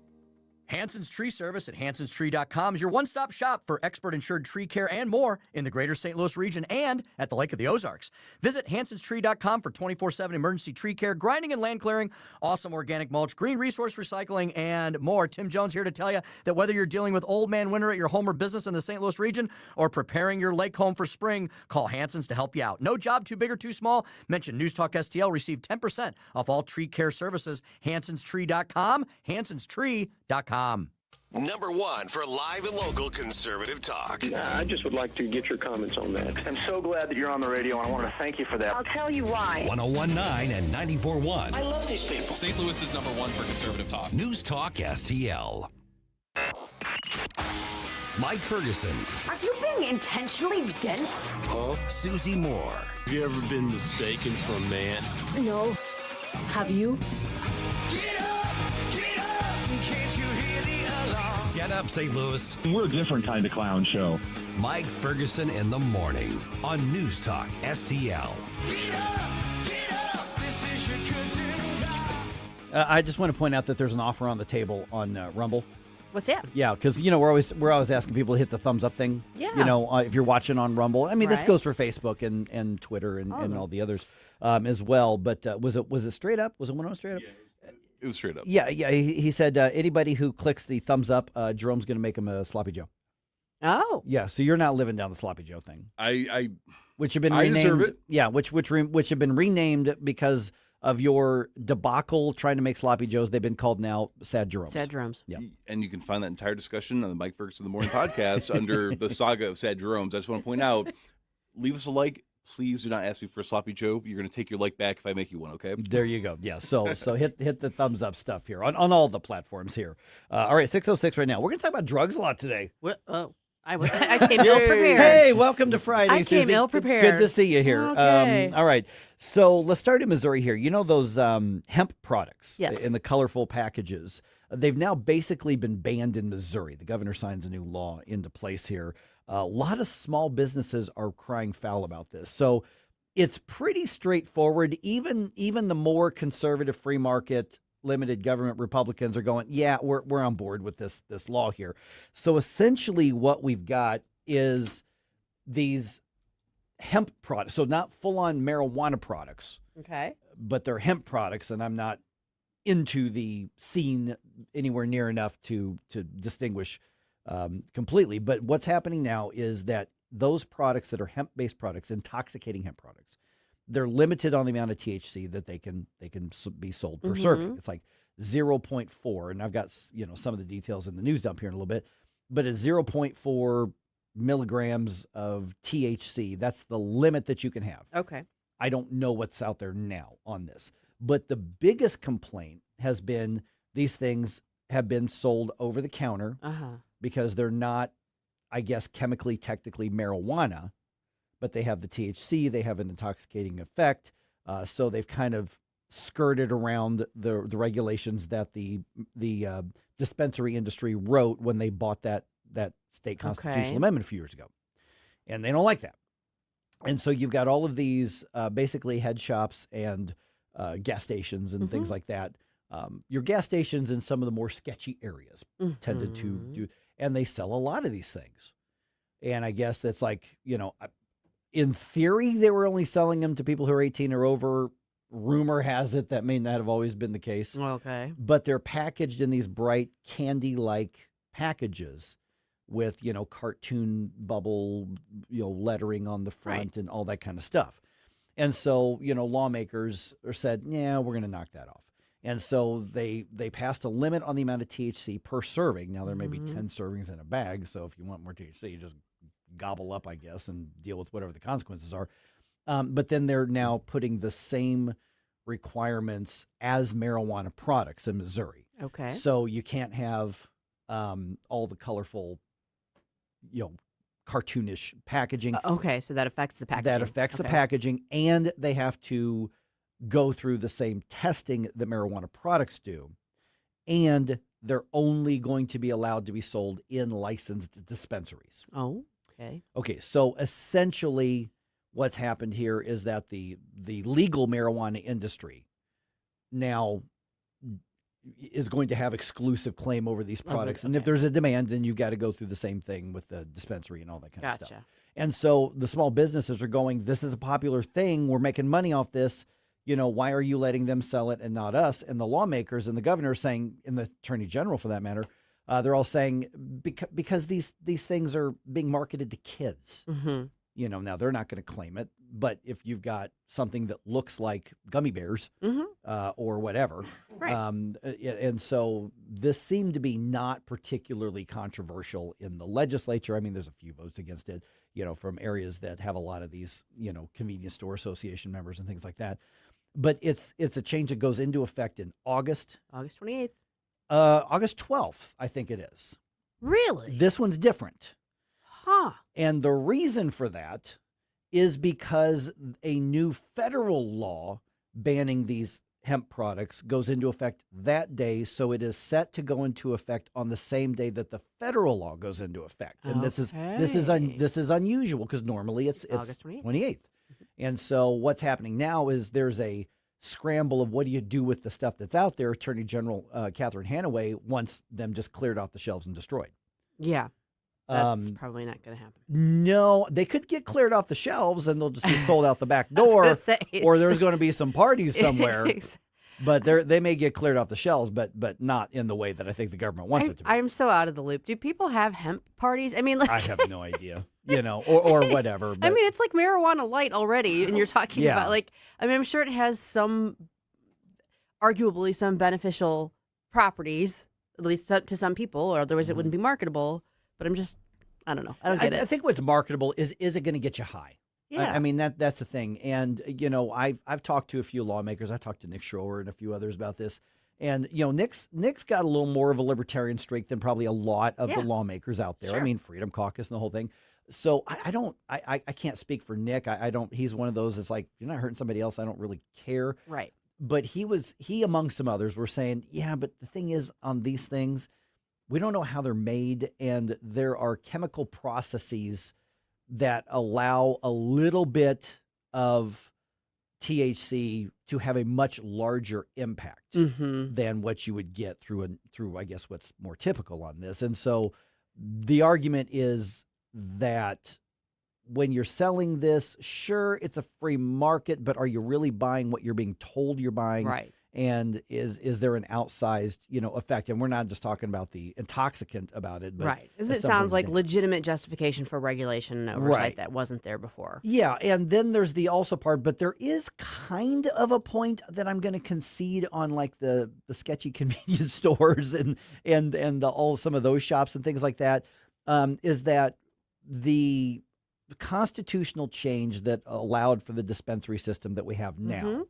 Hanson's Tree Service at hansonstree.com is your one-stop shop for expert insured tree care and more in the greater St. Louis region and at the Lake of the Ozarks. Visit hansonstree.com for 24/7 emergency tree care, grinding and land clearing, awesome organic mulch, green resource recycling, and more. Tim Jones here to tell you that whether you're dealing with old man winter at your home or business in the St. Louis region or preparing your lake home for spring, call Hanson's to help you out. No job too big or too small. Mention News Talk STL. Receive 10% off all tree care services. hansonstree.com, hansonstree.com. Number one for live and local conservative talk. I just would like to get your comments on that. I'm so glad that you're on the radio, and I want to thank you for that. I'll tell you why. 1019 and 94.1. I love these people. St. Louis is number one for conservative talk. News Talk STL. Mike Ferguson. Are you being intentionally dense? Susie Moore. Have you ever been mistaken for a man? No. Have you? Get up, St. Louis. We're a different kind of clown show. Mike Ferguson in the morning on News Talk STL. I just want to point out that there's an offer on the table on Rumble. What's that? Yeah, because we're always asking people to hit the thumbs up thing. Yeah. If you're watching on Rumble. I mean, this Right. goes for Facebook and Twitter and all the others as well. But was it straight up? Was it one straight up? It was straight up. Yeah. He said anybody who clicks the thumbs up, Jerome's going to make him a Sloppy Joe. Oh. Yeah. So you're not living down the Sloppy Joe thing. Which have been I renamed. deserve it. Yeah. Which have been renamed because of your debacle trying to make Sloppy Joes. They've been called now Sad Jeromes. Sad Jeromes. Yeah. And you can find that entire discussion on the Mike Ferguson in the Morning podcast under the saga of Sad Jeromes. I just want to point out, leave us a like. Please do not ask me for a Sloppy Joe. You're going to take your like back if I make you one, okay? There you go. Yeah, so hit the thumbs up stuff here on all the platforms here. All right, 6:06 right now. We're going to talk about drugs a lot today. What? Oh. I came ill prepared. Hey, welcome to Friday, I came Susie. ill prepared. Good to see you here. Okay. All right. So let's start in Missouri here. You know those hemp products Yes. in the colorful packages? They've now basically been banned in Missouri. The governor signs a new law into place here. A lot of small businesses are crying foul about this. So it's pretty straightforward. Even the more conservative free market limited government Republicans are going, yeah, we're on board with this law here. So essentially what we've got is these hemp products. So not full-on marijuana products. Okay. But they're hemp products, and I'm not into the scene anywhere near enough to distinguish completely. But what's happening now is that those products that are hemp-based products, intoxicating hemp products, they're limited on the amount of THC that they can be sold per serving. It's like 0.4, and I've got some of the details in the news dump here in a little bit, but it's 0.4 milligrams of THC. That's the limit that you can have. Okay. I don't know what's out there now on this, but the biggest complaint has been these things have been sold over the counter because they're not, I guess, chemically, technically marijuana, but they have the THC, they have an intoxicating effect. So they've kind of skirted around the regulations that the dispensary industry wrote when they bought that state constitutional amendment a few years ago. And they don't like that. And so you've got all of these basically head shops and gas stations and things like that. Your gas stations in some of the more sketchy areas tended to do, and they sell a lot of these things. And I guess that's like, in theory, they were only selling them to people who are 18 or over. Rumor has it that may not have always been the case. Okay. But they're packaged in these bright candy-like packages with, cartoon bubble, lettering on the front and all that kind of stuff. And so, lawmakers said, yeah, we're going to knock that off. And so they passed a limit on the amount of THC per serving. Now, there may be 10 servings in a bag, so if you want more THC, you just gobble up, I guess, and deal with whatever the consequences are. But then they're now putting the same requirements as marijuana products in Missouri. Okay. So you can't have all the colorful, cartoonish packaging. Okay, so that affects the packaging. That affects the packaging, and they have to go through the same testing that marijuana products do. And they're only going to be allowed to be sold in licensed dispensaries. Oh, okay. Okay, so essentially what's happened here is that the legal marijuana industry now is going to have exclusive claim over these products. And if there's a demand, then you've got to go through the same thing with the dispensary and all that kind of stuff. And so the small businesses are going, this is a popular thing. We're making money off this. Why are you letting them sell it and not us? And the lawmakers and the governor are saying, and the attorney general for that matter, they're all saying because these things are being marketed to kids. Now they're not going to claim it, but if you've got something that looks like gummy bears or whatever, and so this seemed to be not particularly controversial in the legislature. I mean, there's a few votes against it, from areas that have a lot of these, convenience store association members and things like that. But it's a change that goes into effect in August. August 28th. August 12th, I think it is. Really? This one's different. Huh. And the reason for that is because a new federal law banning these hemp products goes into effect that day. So it is set to go into effect on the same day that the federal law goes into effect. And this is unusual because normally it's August 28th. 28th. And so what's happening now is there's a scramble of what do you do with the stuff that's out there. Attorney General Catherine Hanaway wants them just cleared off the shelves and destroyed. Yeah. That's probably not going to happen. No, they could get cleared off the shelves and they'll just be sold out the back door, or there's going to be some parties somewhere. But they may get cleared off the shelves, but not in the way that I think the government wants it to be. I'm so out of the loop. Do people have hemp parties? I mean, I have no idea, or whatever. But, I mean, it's like marijuana light already, and you're talking about I'm sure it has arguably some beneficial properties, at least to some people, or otherwise it wouldn't be marketable. But I don't know. I don't get it. I think what's marketable is it going to get you high? Yeah. I mean, that's the thing. And, I've talked to a few lawmakers. I talked to Nick Schroer and a few others about this. And, Nick's got a little more of a libertarian streak than probably a lot of the lawmakers out there. Sure. I mean, Freedom Caucus and the whole thing. So I can't speak for Nick. I don't, he's one of those that's like, you're not hurting somebody else. I don't really care. Right. But he among some others were saying, yeah, but the thing is on these things, we don't know how they're made. And there are chemical processes that allow a little bit of THC to have a much larger impact than what you would get through, I guess, what's more typical on this. And so the argument is that when you're selling this, sure, it's a free market, but are you really buying what you're being told you're buying? Right. And is there an outsized, effect? And we're not just talking about the intoxicant about it, but right. Because it sounds like legitimate justification for regulation and oversight that wasn't there before. Yeah, and then there's the also part, but there is kind of a point that I'm going to concede on, like the sketchy convenience stores and some of those shops and things like that, is that the constitutional change that allowed for the dispensary system that we have now,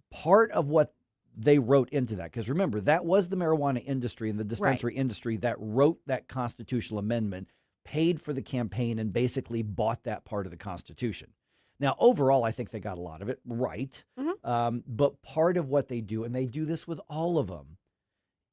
part of what they wrote into that, because remember, that was the marijuana industry and the dispensary industry that wrote that constitutional amendment, paid for the campaign, and basically bought that part of the Constitution. Now, overall, I think they got a lot of it right. But part of what they do, and they do this with all of them,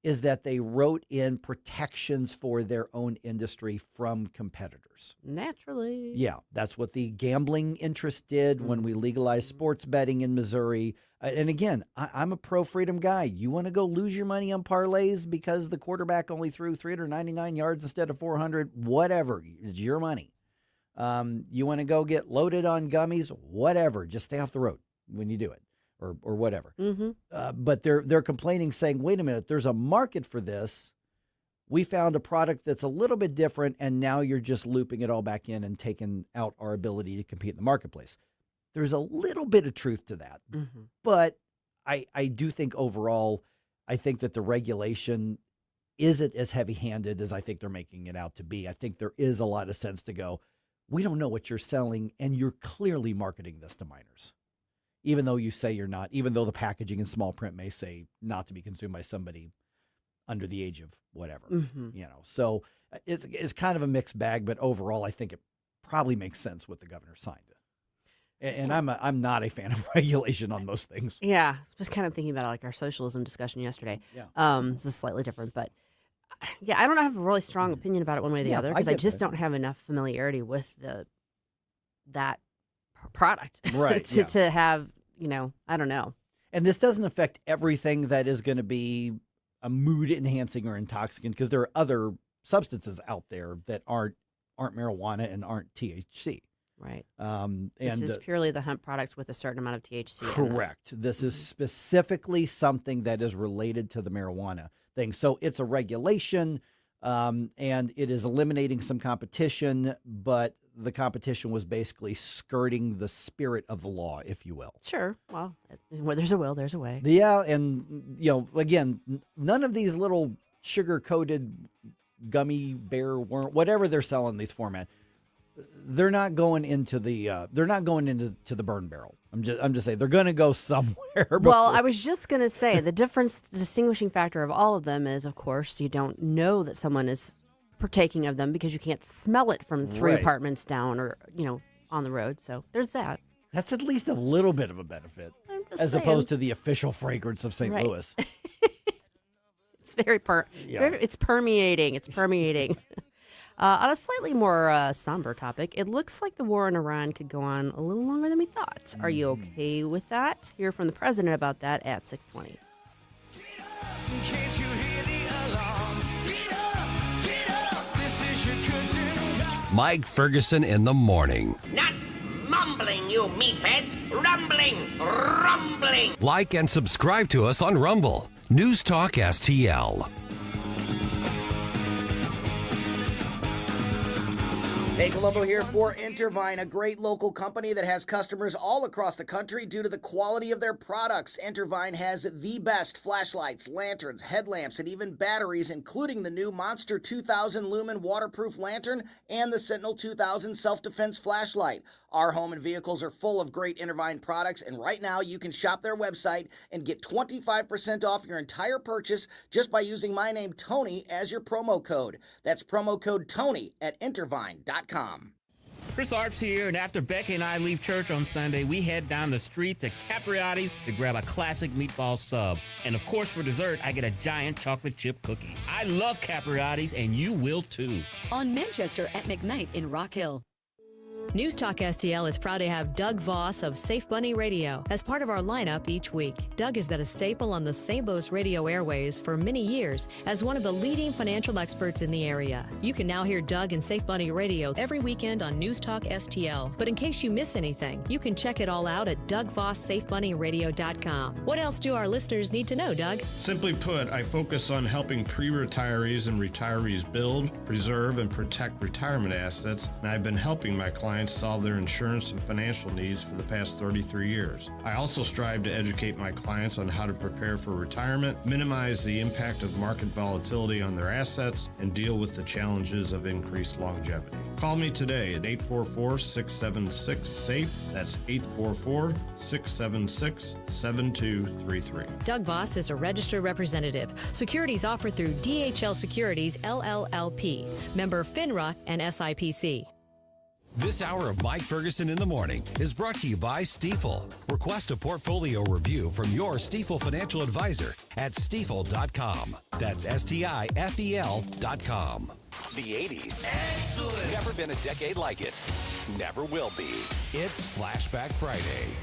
is that they wrote in protections for their own industry from competitors. Naturally. Yeah, that's what the gambling interest did when we legalized sports betting in Missouri. And again, I'm a pro-freedom guy. You want to go lose your money on parlays because the quarterback only threw 399 yards instead of 400, whatever. It's your money. You want to go get loaded on gummies, whatever. Just stay off the road when you do it. Or whatever. But they're complaining, saying, wait a minute, there's a market for this. We found a product that's a little bit different, and now you're just looping it all back in and taking out our ability to compete in the marketplace. There's a little bit of truth to that. But I do think overall, I think that the regulation isn't as heavy-handed as I think they're making it out to be. I think there is a lot of sense to go, we don't know what you're selling, and you're clearly marketing this to minors. Even though you say you're not, even though the packaging in small print may say not to be consumed by somebody under the age of whatever, So it's kind of a mixed bag, but overall, I think it probably makes sense what the governor signed. And I'm not a fan of regulation on most things. Yeah, I was kind of thinking about like our socialism discussion yesterday. This is slightly different, but yeah, I don't have a really strong opinion about it one way or the other because I just don't have enough familiarity with that product to have, I don't know. And this doesn't affect everything that is going to be a mood enhancing or intoxicant, because there are other substances out there that aren't marijuana and aren't THC. Right. And this is purely the hemp products with a certain amount of THC. Correct. This is specifically something that is related to the marijuana thing. So it's a regulation, and it is eliminating some competition, but the competition was basically skirting the spirit of the law, if you will. Sure. Well, where there's a will, there's a way. Yeah. And, again, none of these little sugar-coated gummy bear worm, whatever they're selling these formats, they're not going into the burn barrel. I'm just saying they're going to go somewhere. Well, I was just going to say the distinguishing factor of all of them is, of course, you don't know that someone is partaking of them because you can't smell it from three apartments down or on the road. So there's that. That's at least a little bit of a benefit as opposed to the official fragrance of St. Louis. It's it's permeating. It's permeating. On a slightly more somber topic, it looks like the war in Iran could go on a little longer than we thought. Are you okay with that? Hear from the president about that at 6:20. Mike Ferguson in the morning. Not mumbling, you meatheads. Rumbling, rumbling. Like and subscribe to us on Rumble. News Talk STL. Hey, Colombo here for Intervine, a great local company that has customers all across the country due to the quality of their products. Intervine has the best flashlights, lanterns, headlamps, and even batteries, including the new Monster 2000 Lumen waterproof lantern and the Sentinel 2000 self-defense flashlight. Our home and vehicles are full of great Intervine products, and right now you can shop their website and get 25% off your entire purchase just by using my name, Tony, as your promo code. That's promo code Tony at Intervine.com. Chris Arps here, and after Becky and I leave church on Sunday, we head down the street to Capriotti's to grab a classic meatball sub. And of course, for dessert, I get a giant chocolate chip cookie. I love Capriotti's, and you will too. On Manchester at McKnight in Rock Hill. News Talk STL is proud to have Doug Voss of Safe Bunny Radio as part of our lineup each week. Doug has been a staple on the St. Louis radio airways for many years as one of the leading financial experts in the area. You can now hear Doug and Safe Bunny Radio every weekend on News Talk STL. But in case you miss anything, you can check it all out at DougVossSafeBunnyRadio.com. What else do our listeners need to know, Doug? Simply put, I focus on helping pre-retirees and retirees build, preserve, and protect retirement assets, and I've been helping my clients solve their insurance and financial needs for the past 33 years. I also strive to educate my clients on how to prepare for retirement, minimize the impact of market volatility on their assets, and deal with the challenges of increased longevity. Call me today at 844-676-SAFE. That's 844-676-7233. Doug Voss is a registered representative. Securities offered through DHL Securities, LLLP. Member FINRA and SIPC. This hour of Mike Ferguson in the Morning is brought to you by Stifel. Request a portfolio review from your Stifel financial advisor at stifel.com. That's STIFEL.com. The 80s. Excellent. Never been a decade like it. Never will be. It's Flashback Friday.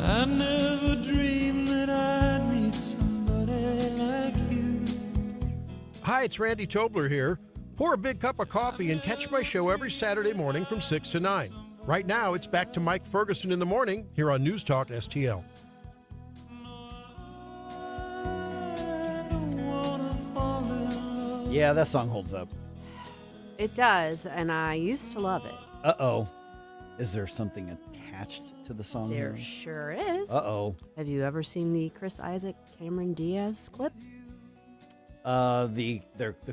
I never dreamed that I'd meet somebody like you. Hi, it's Randy Tobler here. Pour a big cup of coffee and catch my show every Saturday morning from 6 to 9. Right now, it's back to Mike Ferguson in the Morning here on News Talk STL. Yeah, that song holds up. It does, and I used to love it. Uh-oh. Is there something attached to the song? There sure is. Uh-oh. Have you ever seen the Chris Isaac, Cameron Diaz clip? The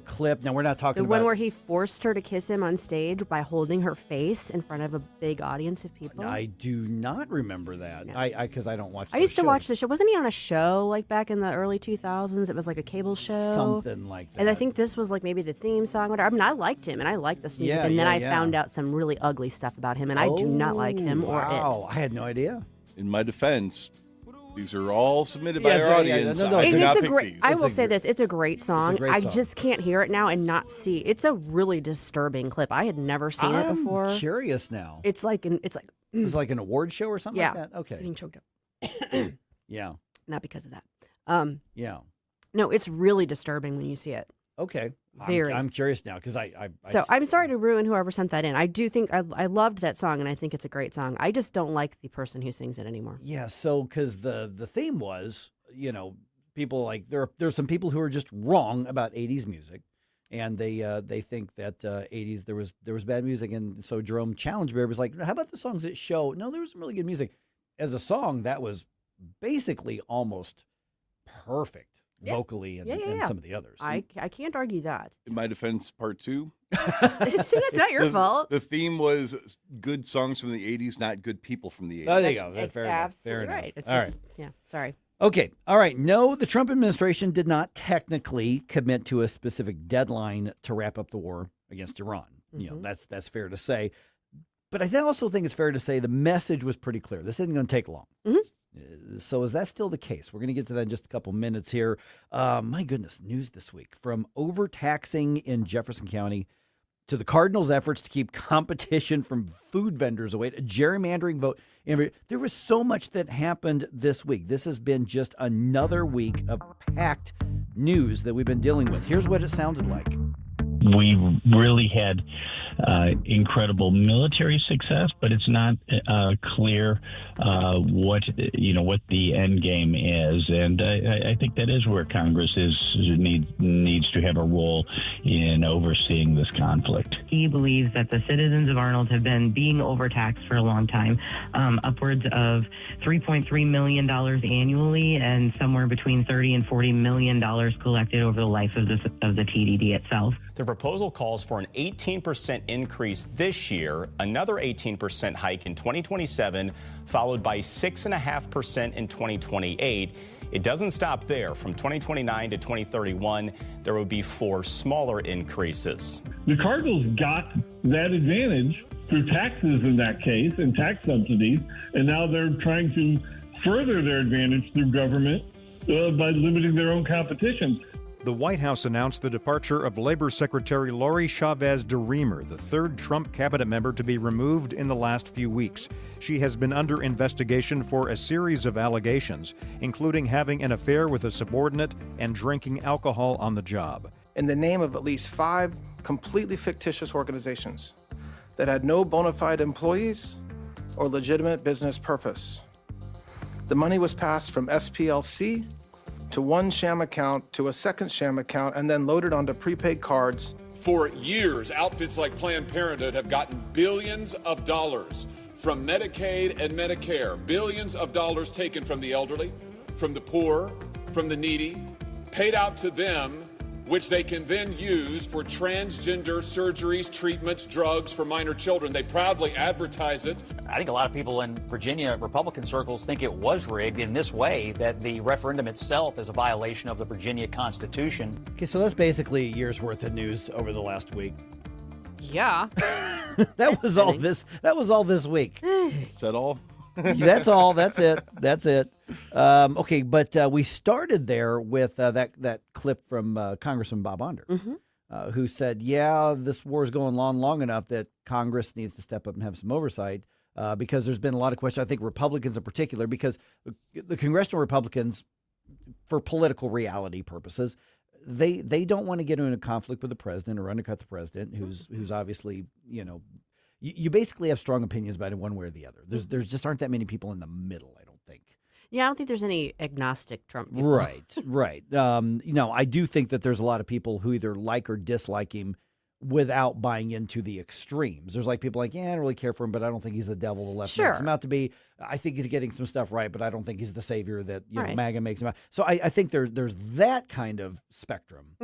clip. Now, we're not talking the about... one where he forced her to kiss him on stage by holding her face in front of a big audience of people. I do not remember that. No. Because I don't watch I used to watch the show. Wasn't he on a show like back in the early 2000s? It was like a cable show. Something like that. And I think this was like maybe the theme song. Whatever. I mean, I liked him and I liked this music. And then I found out some really ugly stuff about him, and I do not like him or it. Wow, I had no idea. In my defense, these are all submitted by our audience. I will say this: it's a great song. I song. just can't hear it now and not see. It's a really disturbing clip. I had never seen it before. I'm curious now. It's like it's like an award show or something like that. Okay, getting choked up. Yeah, not because of that. Yeah, no, it's really disturbing when you see it. Okay, very. I'm curious now because So I'm sorry to ruin whoever sent that in. I do think I loved that song and I think it's a great song. I just don't like the person who sings it anymore. Yeah, so because the theme was, people like there's some people who are just wrong about 80s music, and they think that 80s there was bad music, and so Jerome challenged me. It was like, how about the songs that show? No, there was some really good music. As a song, that was basically almost perfect. Vocally and some of the others. I can't argue that. In my defense, part two. It's not your fault. The theme was good songs from the 80s, not good people from the 80s. Oh, there you go. Fair enough. Absolutely right. It's all just, right. Yeah, sorry. Okay. All right. No, the Trump administration did not technically commit to a specific deadline to wrap up the war against Iran. Mm-hmm. That's fair to say. But I also think it's fair to say the message was pretty clear. This isn't going to take long. Mm-hmm. So is that still the case? We're going to get to that in just a couple minutes here. My goodness, news this week from overtaxing in Jefferson County to the Cardinals' efforts to keep competition from food vendors away, a gerrymandering vote. There was so much that happened this week. This has been just another week of packed news that we've been dealing with. Here's what it sounded like. We really had incredible military success, but it's not clear what the end game is, and I think that is where Congress needs to have a role in overseeing this conflict. He believes that the citizens of Arnold have been being overtaxed for a long time, upwards of $3.3 million annually, and somewhere between $30 and $40 million collected over the life of the TDD itself. The proposal calls for an 18% increase this year, another 18% hike in 2027, followed by 6.5% in 2028. It doesn't stop there. From 2029 to 2031, there will be 4 smaller increases. The Cardinals got that advantage through taxes in that case and tax subsidies, and now they're trying to further their advantage through government by limiting their own competition. The White House announced the departure of Labor Secretary Lori Chavez DeRemer, the third Trump cabinet member to be removed in the last few weeks. She has been under investigation for a series of allegations, including having an affair with a subordinate and drinking alcohol on the job. In the name of at least 5 completely fictitious organizations that had no bona fide employees or legitimate business purpose. The money was passed from SPLC to one sham account to a second sham account and then loaded onto prepaid cards. For years, outfits like Planned Parenthood have gotten billions of dollars from Medicaid and Medicare, billions of dollars taken from the elderly, from the poor, from the needy, paid out to them, which they can then use for transgender surgeries, treatments, drugs for minor children. They proudly advertise it. I think a lot of people in Virginia Republican circles think it was rigged in this way, that the referendum itself is a violation of the Virginia Constitution. Okay, so that's basically a year's worth of news over the last week. Yeah. That was all this. That was all this week. Is that all? That's all. That's it. That's it. Okay, but we started there with that clip from Congressman Bob Onder, who said, "Yeah, this war is going on long enough that Congress needs to step up and have some oversight because there's been a lot of questions. I think Republicans in particular, because the congressional Republicans, for political reality purposes, they don't want to get into a conflict with the president or undercut the president, who's obviously, you basically have strong opinions about it one way or the other. There's just aren't that many people in the middle, I don't think. Yeah, I don't think there's any agnostic Trump people. Right. I do think that there's a lot of people who either like or dislike him without buying into the extremes. There's like people like, I don't really care for him, but I don't think he's the devil the left makes him out to be. I think he's getting some stuff right, but I don't think he's the savior that MAGA makes him out. So I think there's that kind of spectrum.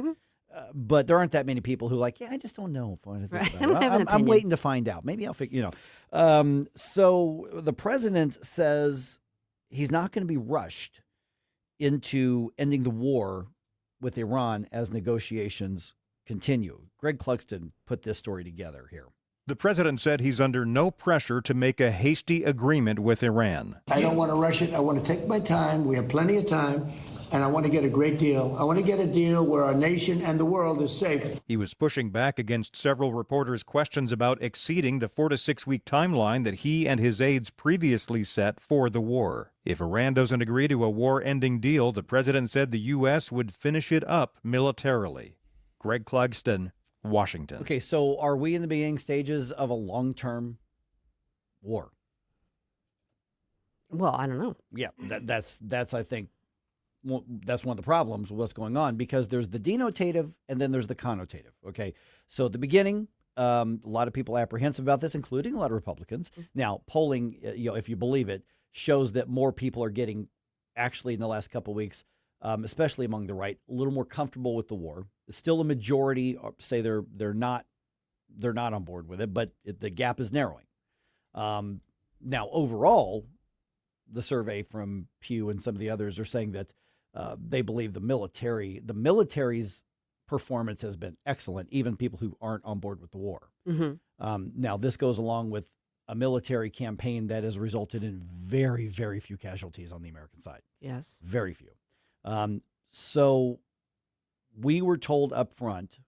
But there aren't that many people who I just don't know if I want to think about it. I'm waiting to find out. Maybe I'll figure, So the president says he's not going to be rushed into ending the war with Iran as negotiations continue. Greg Clugston put this story together here. The president said he's under no pressure to make a hasty agreement with Iran. I don't want to rush it. I want to take my time. We have plenty of time. And I want to get a great deal. I want to get a deal where our nation and the world is safe. He was pushing back against several reporters' questions about exceeding the 4 to 6 week timeline that he and his aides previously set for the war. If Iran doesn't agree to a war-ending deal, the president said the U.S. would finish it up militarily. Greg Clugston, Washington. Okay, so are we in the beginning stages of a long-term war? Well, I don't know. Yeah, that's I think, that's one of the problems with what's going on, because there's the denotative and then there's the connotative. Okay, so at the beginning, a lot of people apprehensive about this, including a lot of Republicans. Now, polling, if you believe it, shows that more people are getting, actually in the last couple of weeks, especially among the right, a little more comfortable with the war. Still, a majority say they're not on board with it, but the gap is narrowing. Now, overall, the survey from Pew and some of the others are saying that they believe the military's performance has been excellent, even people who aren't on board with the war. Now, this goes along with a military campaign that has resulted in very, very few casualties on the American side. Yes. Very few. So we were told up front,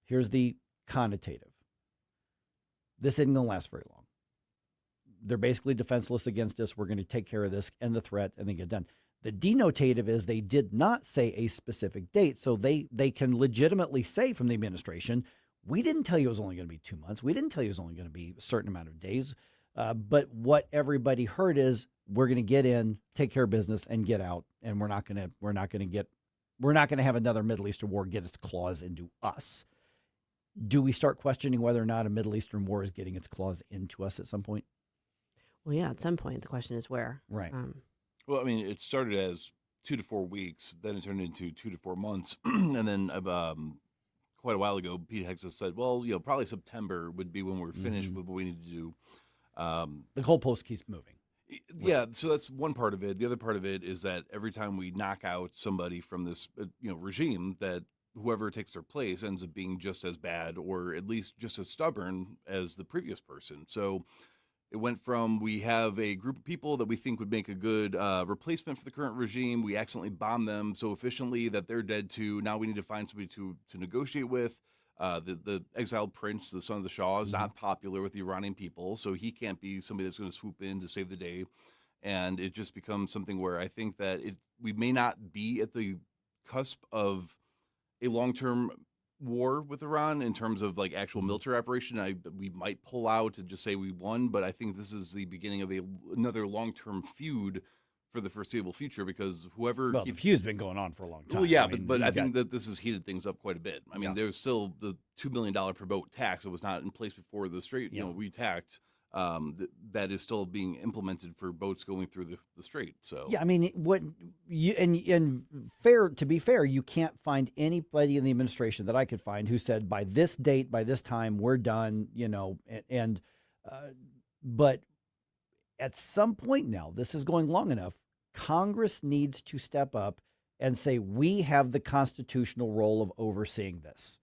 here's the connotative. This isn't going to last very long. They're basically defenseless against us. We're going to take care of this and the threat and then get done. The denotative is they did not say a specific date, so they can legitimately say from the administration, we didn't tell you it was only going to be 2 months. We didn't tell you it was only going to be a certain amount of days. But what everybody heard is we're going to get in, take care of business, and get out, and we're not going to have another Middle Eastern war get its claws into us. Do we start questioning whether or not a Middle Eastern war is getting its claws into us at some point? Well, yeah, at some point. The question is where. Right. Well, I mean, it started as 2 to 4 weeks, then it turned into 2 to 4 months, and then quite a while ago, Pete Hegseth said, well, probably September would be when we're finished with what we need to do. The goalpost keeps moving. Yeah, so that's one part of it. The other part of it is that every time we knock out somebody from this regime, that whoever takes their place ends up being just as bad or at least just as stubborn as the previous person. So it went from we have a group of people that we think would make a good replacement for the current regime. We accidentally bomb them so efficiently that they're dead too. Now we need to find somebody to negotiate with. The exiled prince, the son of the Shah, is not popular with the Iranian people, so he can't be somebody that's going to swoop in to save the day. And it just becomes something where I think that we may not be at the cusp of a long-term war with Iran in terms of like actual military operation. We might pull out and just say we won, but I think this is the beginning of another long-term feud for the foreseeable future, because whoever the feud's been going on for a long time. Well, yeah, but I think that this has heated things up quite a bit. I mean, there's still the $2 million per boat tax that was not in place before the strait, re-taxed. That is still being implemented for boats going through the strait. So yeah, I mean, what you and fair to be fair, you can't find anybody in the administration that I could find who said by this date, by this time, we're done. But at some point now, this is going long enough. Congress needs to step up and say we have the constitutional role of overseeing this,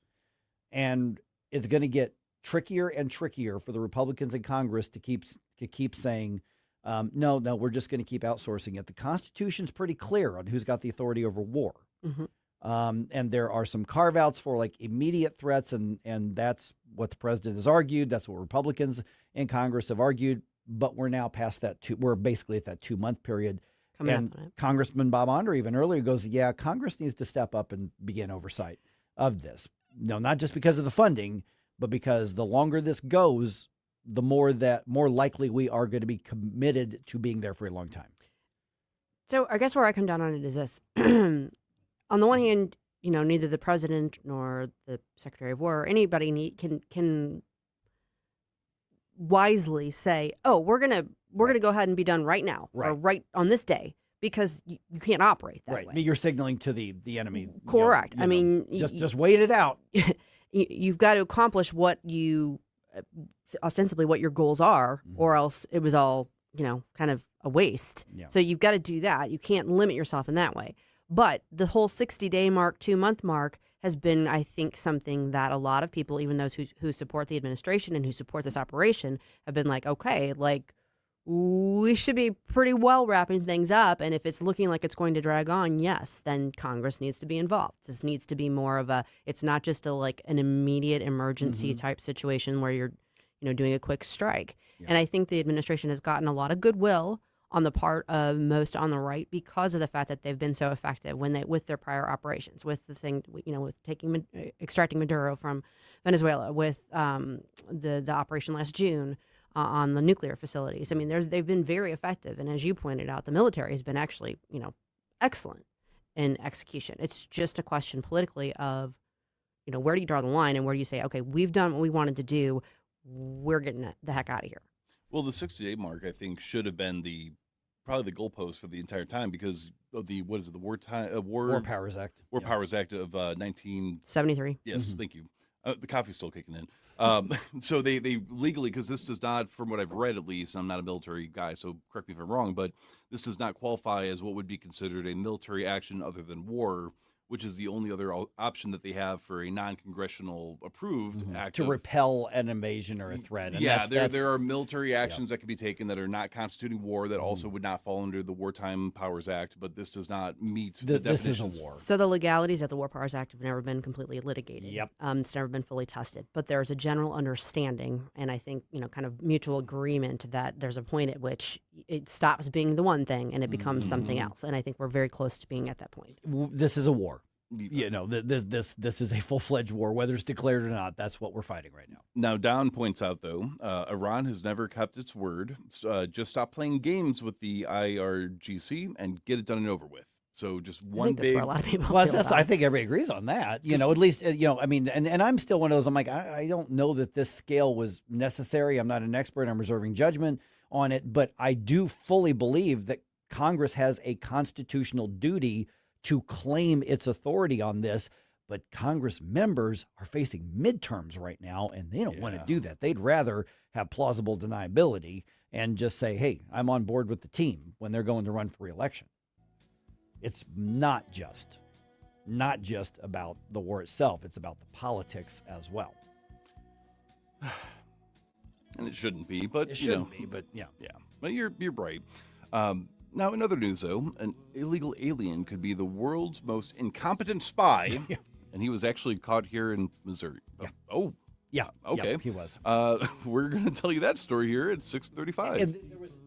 and it's going to get trickier and trickier for the Republicans in Congress to keep saying, no, we're just going to keep outsourcing it. The Constitution's pretty clear on who's got the authority over war. Mm-hmm. And there are some carve-outs for like immediate threats, and that's what the president has argued. That's what Republicans in Congress have argued. But we're now past that. We're basically at that 2-month period. And Congressman Bob Onder even earlier goes, yeah, Congress needs to step up and begin oversight of this. No, not just because of the funding, but because the longer this goes, the more likely we are going to be committed to being there for a long time. So I guess where I come down on it is this. On the one hand, neither the president nor the Secretary of War or anybody can wisely say, oh, we're gonna go ahead and be done right now or right on this day, because you can't operate that way. But you're signaling to the enemy. Correct. I mean, just wait it out. You've got to accomplish what you ostensibly what your goals are, or else it was all kind of a waste. Yeah. So you've got to do that. You can't limit yourself in that way. But the whole 60-day mark, 2-month mark has been, I think, something that a lot of people, even those who support the administration and who support this operation, have been like, okay, like we should be pretty well wrapping things up. And if it's looking like it's going to drag on, yes, then Congress needs to be involved. This needs to be more of it's not just an immediate emergency type situation where you're, doing a quick strike. Yeah. And I think the administration has gotten a lot of goodwill on the part of most on the right because of the fact that they've been so effective with their prior operations, with the thing, with extracting Maduro from Venezuela, with the operation last June on the nuclear facilities. I mean, they've been very effective, and as you pointed out, the military has been actually excellent in execution. It's just a question politically of where do you draw the line, and where do you say, okay, we've done what we wanted to do, we're getting the heck out of here. Well, the 60-day mark, I think, should have been probably the goalpost for the entire time because of the War Powers Act. Powers Act of 1973. Yes, thank you. The coffee's still kicking in. So they legally, because this does not, from what I've read at least, I'm not a military guy, so correct me if I'm wrong, but this does not qualify as what would be considered a military action other than war, which is the only other option that they have for a non-congressional approved act to repel an invasion or a threat. And yeah, there are military actions that can be taken that are not constituting war that Mm-hmm. also would not fall under the Wartime Powers Act, but this does not meet the This definition. is a war. So the legalities of the War Powers Act have never been completely litigated. Yep. It's never been fully tested. But there's a general understanding, and I think, kind of mutual agreement that there's a point at which it stops being the one thing and it becomes something else. And I think we're very close to being at that point. This is a war. This is a full-fledged war, whether it's declared or not. That's what we're fighting right now. Now, Don points out, though, Iran has never kept its word. Just stop playing games with the IRGC and get it done and over with. So just one that's where a lot of people Well, feel about I it. think everybody agrees on that. At least, I mean, and I'm still one of those, I'm like, I don't know that this scale was necessary. I'm not an expert. I'm reserving judgment on it. But I do fully believe that Congress has a constitutional duty to claim its authority on this. But Congress members are facing midterms right now, and they don't want to do that. They'd rather have plausible deniability and just say, hey, I'm on board with the team when they're going to run for re-election. It's not just about the war itself. It's about the politics as well. And it shouldn't be, but It shouldn't be, but yeah. But you're right. Now, in other news, though, an illegal alien could be the world's most incompetent spy, and he was actually caught here in Missouri. Yeah. Oh, yeah. Okay, Yeah, he was. We're going to tell you that story here at 6:35.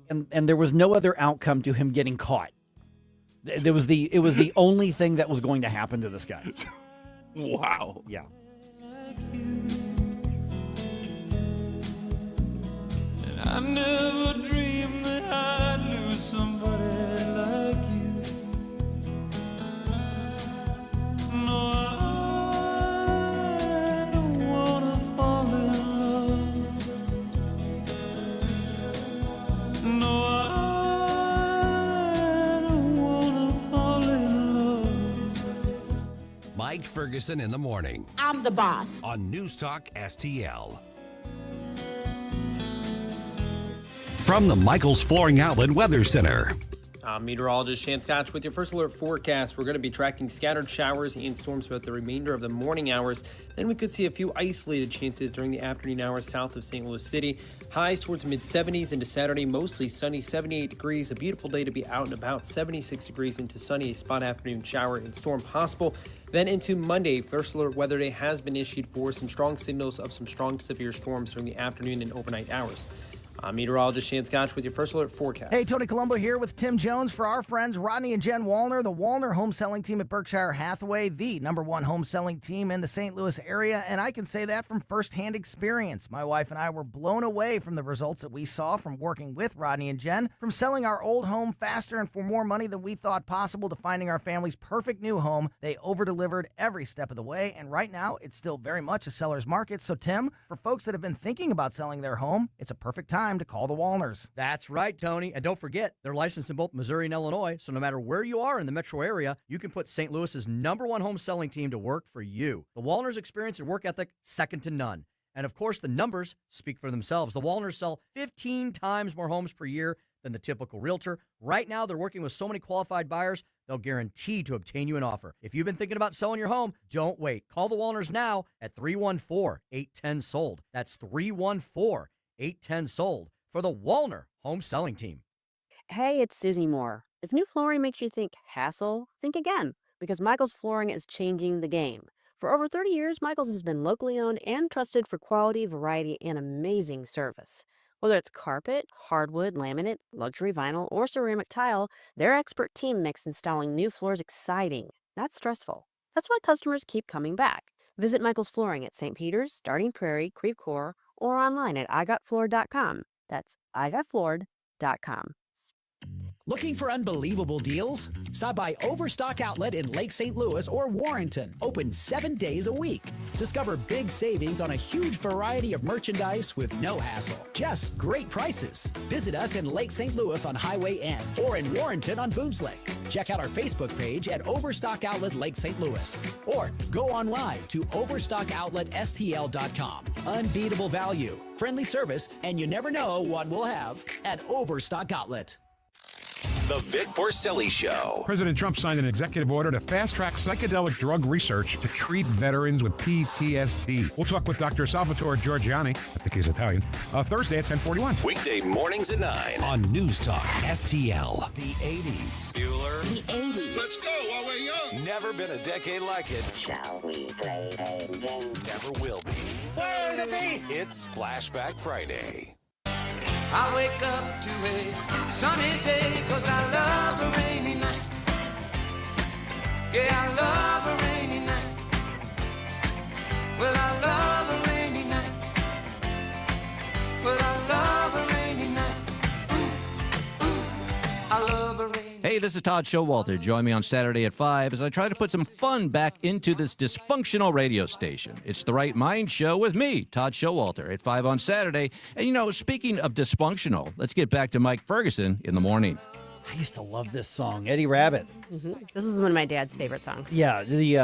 And there was no other outcome to him getting caught. It was the only thing that was going to happen to this guy. Wow. Yeah. And I never dreamed that I'd lose somebody like you. No, I don't wanna fall in love. No, I don't wanna fall in love. Mike Ferguson in the morning I'm the boss. on Newstalk STL. From the Michaels Flooring Outlet Weather Center. I'm meteorologist Shan Scotch with your first alert forecast. We're going to be tracking scattered showers and storms throughout the remainder of the morning hours. Then we could see a few isolated chances during the afternoon hours south of St. Louis City. Highs towards mid-70s into Saturday, mostly sunny, 78 degrees. A beautiful day to be out and about, 76 degrees into sunny, a spot afternoon shower and storm possible. Then into Monday, first alert weather day has been issued for some strong signals of some strong severe storms during the afternoon and overnight hours. I'm meteorologist Shan Scotch with your first alert forecast. Hey, Tony Colombo here with Tim Jones for our friends Rodney and Jen Wallner, the Wallner home selling team at Berkshire Hathaway, the #1 home selling team in the St. Louis area, and I can say that from firsthand experience. My wife and I were blown away from the results that we saw from working with Rodney and Jen, from selling our old home faster and for more money than we thought possible to finding our family's perfect new home. They over-delivered every step of the way, and right now it's still very much a seller's market. So, Tim, for folks that have been thinking about selling their home, it's a perfect time to call the Wallners. That's right, Tony. And don't forget, they're licensed in both Missouri and Illinois, so no matter where you are in the metro area, you can put St. Louis's #1 home selling team to work for you. The Wallners' experience and work ethic, second to none. And of course, the numbers speak for themselves. The Wallners sell 15 times more homes per year than the typical realtor. Right now, they're working with so many qualified buyers, they'll guarantee to obtain you an offer. If you've been thinking about selling your home, don't wait. Call the Wallners now at 314-810-SOLD. That's 314-810-SOLD. For the Wallner home selling team. Hey, it's Susie Moore. If new flooring makes you think hassle, think again, because Michael's Flooring is changing the game. For over 30 years, Michael's has been locally owned and trusted for quality, variety, and amazing service. Whether it's carpet, hardwood, laminate, luxury vinyl, or ceramic tile, their expert team makes installing new floors exciting, not stressful. That's why customers keep coming back. Visit Michael's Flooring at St. Peter's, Starting Prairie, Creve Coeur, or online at igotfloored.com. That's igotfloored.com. Looking for unbelievable deals? Stop by Overstock Outlet in Lake St. Louis or Warrenton. Open 7 days a week. Discover big savings on a huge variety of merchandise with no hassle. Just great prices. Visit us in Lake St. Louis on Highway N or in Warrenton on Boones Lake. Check out our Facebook page at Overstock Outlet Lake St. Louis or go online to overstockoutletstl.com. Unbeatable value, friendly service, and you never know what we'll have at Overstock Outlet. The Vic Porcelli Show. President Trump signed an executive order to fast-track psychedelic drug research to treat veterans with PTSD. We'll talk with Dr. Salvatore Giorgiani, I think he's Italian, Thursday at 10:41. Weekday mornings at 9 on News Talk STL. The 80s. Bueller. The 80s. Let's go while we're young. Never been a decade like it. Shall we play a game? Never will be. Where the beat? It's Flashback Friday. I wake up to a sunny day 'cause I love a rainy night. Yeah, I love a rainy night. Well, I love a rainy night. Well, I love a rainy night. Ooh, ooh, I love a rainy night. Hey, this is Todd Showalter. Join me on Saturday at 5 as I try to put some fun back into this dysfunctional radio station. It's the Right Mind Show with me, Todd Showalter, at 5 on Saturday. And, you know, speaking of dysfunctional, let's get back to Mike Ferguson in the morning. I used to love this song, Eddie Rabbit. Mm-hmm. This is one of my dad's favorite songs. Yeah, the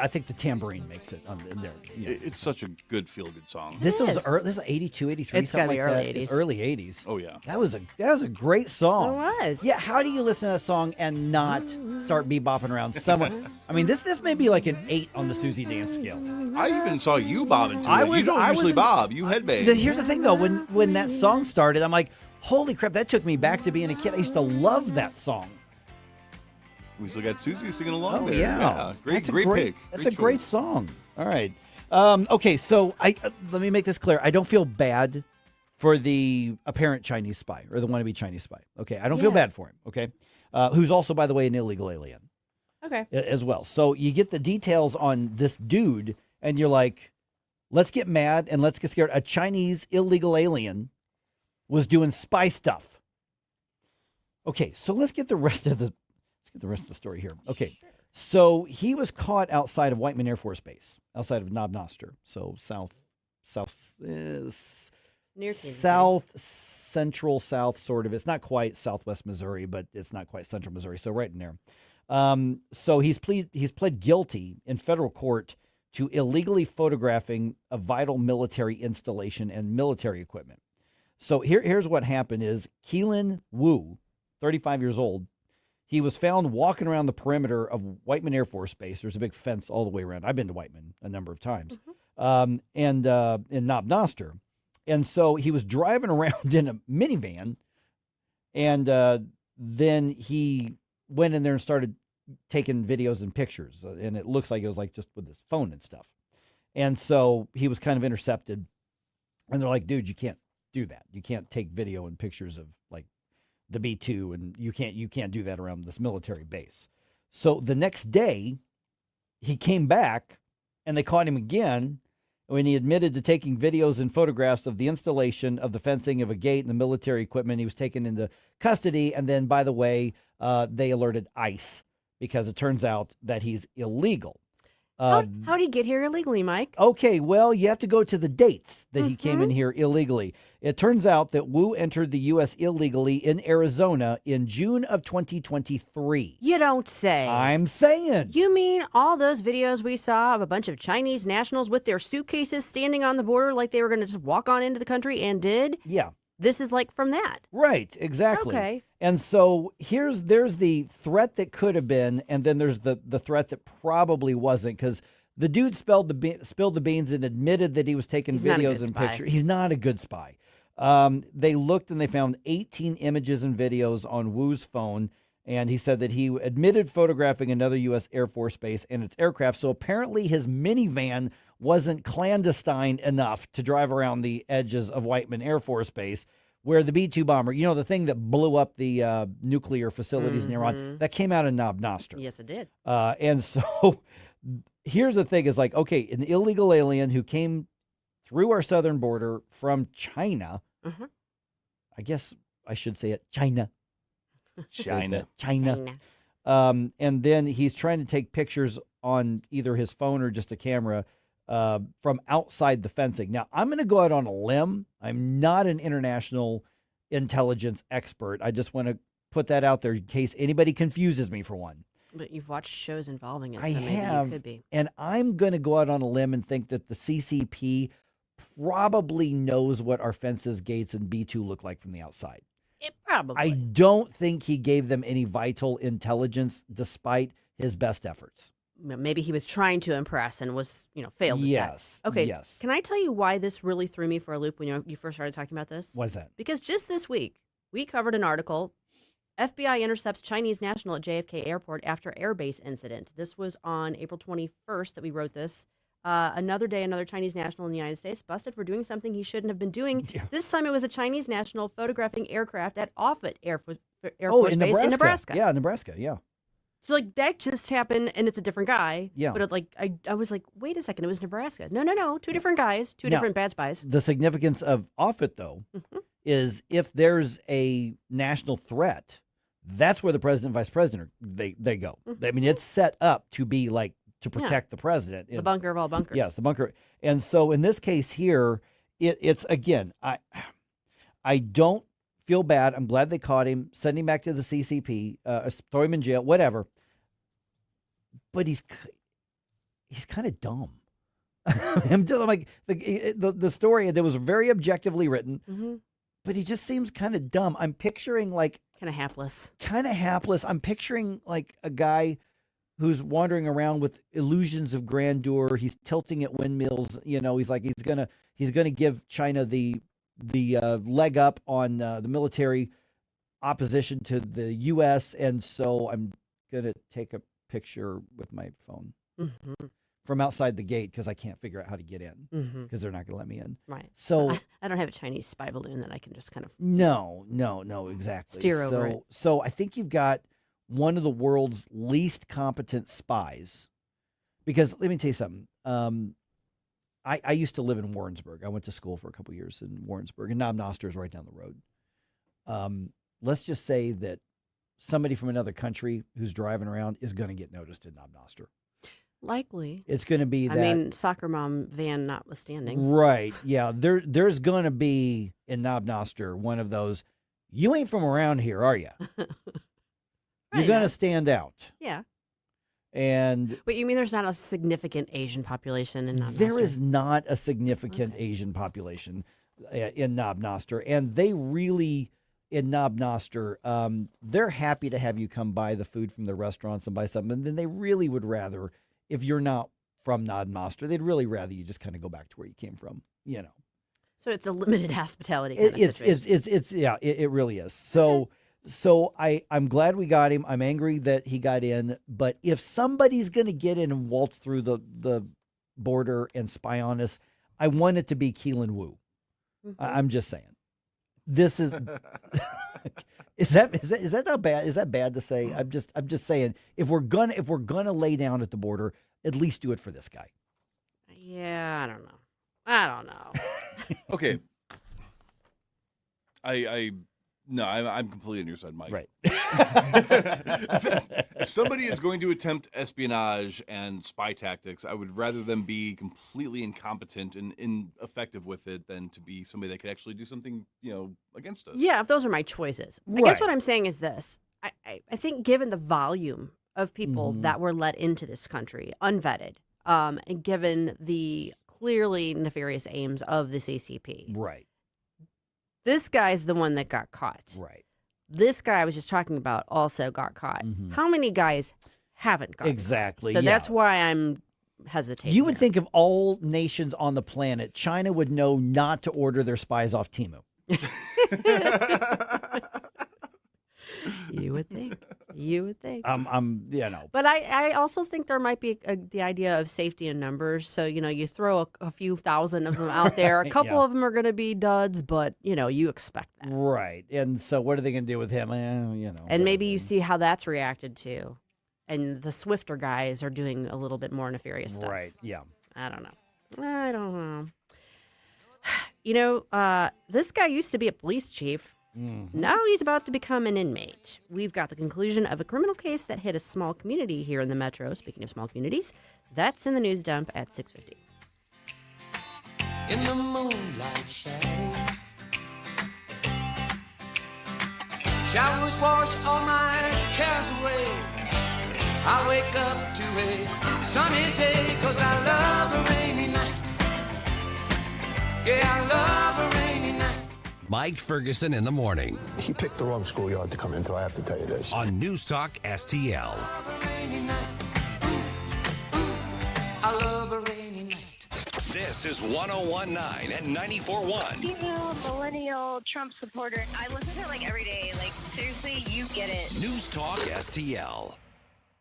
I think the tambourine makes it in there. Yeah. It's such a good feel-good song. This was early, this is 82, 83, It's something gotta be like early that. 80s. It's early 80s. Oh, yeah. That was a great song. It was. Yeah, how do you listen to that song and not start bebopping around somewhere? I mean, this may be like an 8 on the Susie dance scale. I even saw you bobbing to I it. was- You don't I usually was- bob. You headbang. Here's the thing, though. When that song started, I'm like, holy crap, that took me back to being a kid. I used to love that song. We still got Susie singing along Oh, there. yeah. Great That's a pick. That's a great song. All right. Okay, so let me make this clear. I don't feel bad for the apparent Chinese spy or the wannabe Chinese spy. Okay, I don't feel bad for him. Okay, who's also, by the way, an illegal alien. Okay. As well. So you get the details on this dude, and you're like, let's get mad and let's get scared. A Chinese illegal alien was doing spy stuff. Okay, so let's get the rest of the story here. Okay, so he was caught outside of Whiteman Air Force Base, outside of Knob Noster, so Near Kansas City. central south, sort of. It's not quite southwest Missouri, but it's not quite central Missouri, so right in there. So he's pled guilty in federal court to illegally photographing a vital military installation and military equipment. So here's what happened is Keelan Wu, 35 years old, he was found walking around the perimeter of Whiteman Air Force Base. There's a big fence all the way around. I've been to Whiteman a number of times, and in Knob Noster. And so he was driving around in a minivan, and then he went in there and started taking videos and pictures. And it looks like it was like just with his phone and stuff. And so he was kind of intercepted. And they're like, dude, you can't do that. You can't take video and pictures of like the B-2, and you can't do that around this military base. So the next day, he came back, and they caught him again when he admitted to taking videos and photographs of the installation of the fencing of a gate and the military equipment. He was taken into custody, and then, by the way, they alerted ICE because it turns out that he's illegal. How'd he get here illegally, Mike? Okay, well, you have to go to the dates that he came in here illegally. It turns out that Wu entered the U.S. illegally in Arizona in June of 2023. You don't say. I'm saying. You mean all those videos we saw of a bunch of Chinese nationals with their suitcases standing on the border like they were going to just walk on into the country and did? Yeah. This is like from that. Right, exactly. Okay. And so there's the threat that could have been, and then there's the threat that probably wasn't, because the dude spilled the beans and admitted that he was taking videos and pictures. He's not a good spy. They looked and they found 18 images and videos on Wu's phone, and he said that he admitted photographing another U.S. Air Force base and its aircraft. So apparently his minivan wasn't clandestine enough to drive around the edges of Whiteman Air Force Base, where the B-2 bomber, you know, the thing that blew up the nuclear facilities in Iran, that came out of Knob Noster. Yes, it did. And so here's the thing is like, okay, an illegal alien who came through our southern border from China, I guess I should say it, China. China. And then he's trying to take pictures on either his phone or just a camera from outside the fencing. Now, I'm going to go out on a limb. I'm not an international intelligence expert. I just want to put that out there in case anybody confuses me for one. But you've watched shows involving it, so I maybe have, you could be. and I'm going to go out on a limb and think that the CCP probably knows what our fences, gates, and B-2 look like from the outside. Probably. I don't think he gave them any vital intelligence despite his best efforts. Maybe he was trying to impress and was, failed. Yes. At that. Okay. Yes. Can I tell you why this really threw me for a loop when you first started talking about this? Why's that? Because just this week, we covered an article, FBI intercepts Chinese national at JFK Airport after airbase incident. This was on April 21st that we wrote this. Another day, another Chinese national in the United States busted for doing something he shouldn't have been doing. Yeah. This time it was a Chinese national photographing aircraft at Offutt Air Force Base in Nebraska. Yeah, Nebraska, yeah. So, that just happened, and it's a different guy. Yeah. But, I was like, wait a second, it was Nebraska. No. Two different guys, two different bad spies. The significance of Offutt, though, is if there's a national threat, that's where the president and vice president, they go. I mean, it's set up to be to protect the president. The bunker of all bunkers. Yes, the bunker. And so in this case here, it's again, I don't feel bad. I'm glad they caught him, send him back to the CCP, throw him in jail, whatever. But he's kind of dumb. I'm like the story that was very objectively written, but he just seems kind of dumb. I'm picturing kind of hapless. I'm picturing a guy who's wandering around with illusions of grandeur. He's tilting at windmills. He's gonna give China the leg up on the military opposition to the U.S. And so I'm gonna take a picture with my phone from outside the gate because I can't figure out how to get in because they're not gonna let me in. Right. So I don't have a Chinese spy balloon that I can just kind of no, exactly. Steer over it. So I think you've got one of the world's least competent spies, because let me tell you something. I used to live in Warrensburg. I went to school for a couple of years in Warrensburg, and Knob Noster is right down the road. Let's just say that somebody from another country who's driving around is going to get noticed in Knob Noster. Likely. It's going to be that. I mean, soccer mom van notwithstanding. Right. Yeah. There's going to be in Knob Noster one of those, you ain't from around here, are you? You're going to stand out. Yeah. And but you mean there's not a significant Asian population in Knob Noster? There is not a significant Asian population in Knob Noster. And they really, in Knob Noster, they're happy to have you come buy the food from the restaurants and buy something. And then they really would rather, if you're not from Knob Noster, they'd really rather you just kind of go back to where you came from, So it's a limited hospitality kind of situation. It really is. So I'm glad we got him. I'm angry that he got in. But if somebody's going to get in and waltz through the border and spy on us, I want it to be Keelan Wu. I'm just saying. This is is that not bad? Is that bad to say? I'm just saying if we're gonna lay down at the border, at least do it for this guy. Yeah, I don't know. Okay. I'm completely on your side, Mike. Right. If somebody is going to attempt espionage and spy tactics, I would rather them be completely incompetent and ineffective with it than to be somebody that could actually do something, against us. Yeah, if those are my choices. I guess what I'm saying is this. I think given the volume of people that were let into this country, unvetted, and given the clearly nefarious aims of the CCP. Right. This guy's the one that got caught. Right. This guy I was just talking about also got caught. How many guys haven't got exactly? Caught? So that's why I'm hesitating. You would think of all nations on the planet, China would know not to order their spies off Temu. You would think. But I also think there might be the idea of safety in numbers. So, you throw a few thousand of them out there. A couple of them are going to be duds, but, you expect that. Right. And so what are they going to do with him? And maybe you see how that's reacted to. And the swifter guys are doing a little bit more nefarious stuff. Right. Yeah. I don't know. This guy used to be a police chief. Now he's about to become an inmate. We've got the conclusion of a criminal case that hit a small community here in the metro. Speaking of small communities, that's in the news dump at 6:50. In the moonlight shadows, showers wash all my cares away. I wake up to a sunny day 'cause I love a rainy night. Yeah, I love a rainy night. Mike Ferguson in the morning. He picked the wrong schoolyard to come into, I have to tell you this. On News Talk STL. I love a rainy night. This is 101.9 and 94.1. Female millennial Trump supporter. I listen to it like every day. Like, seriously, you get it. News Talk STL.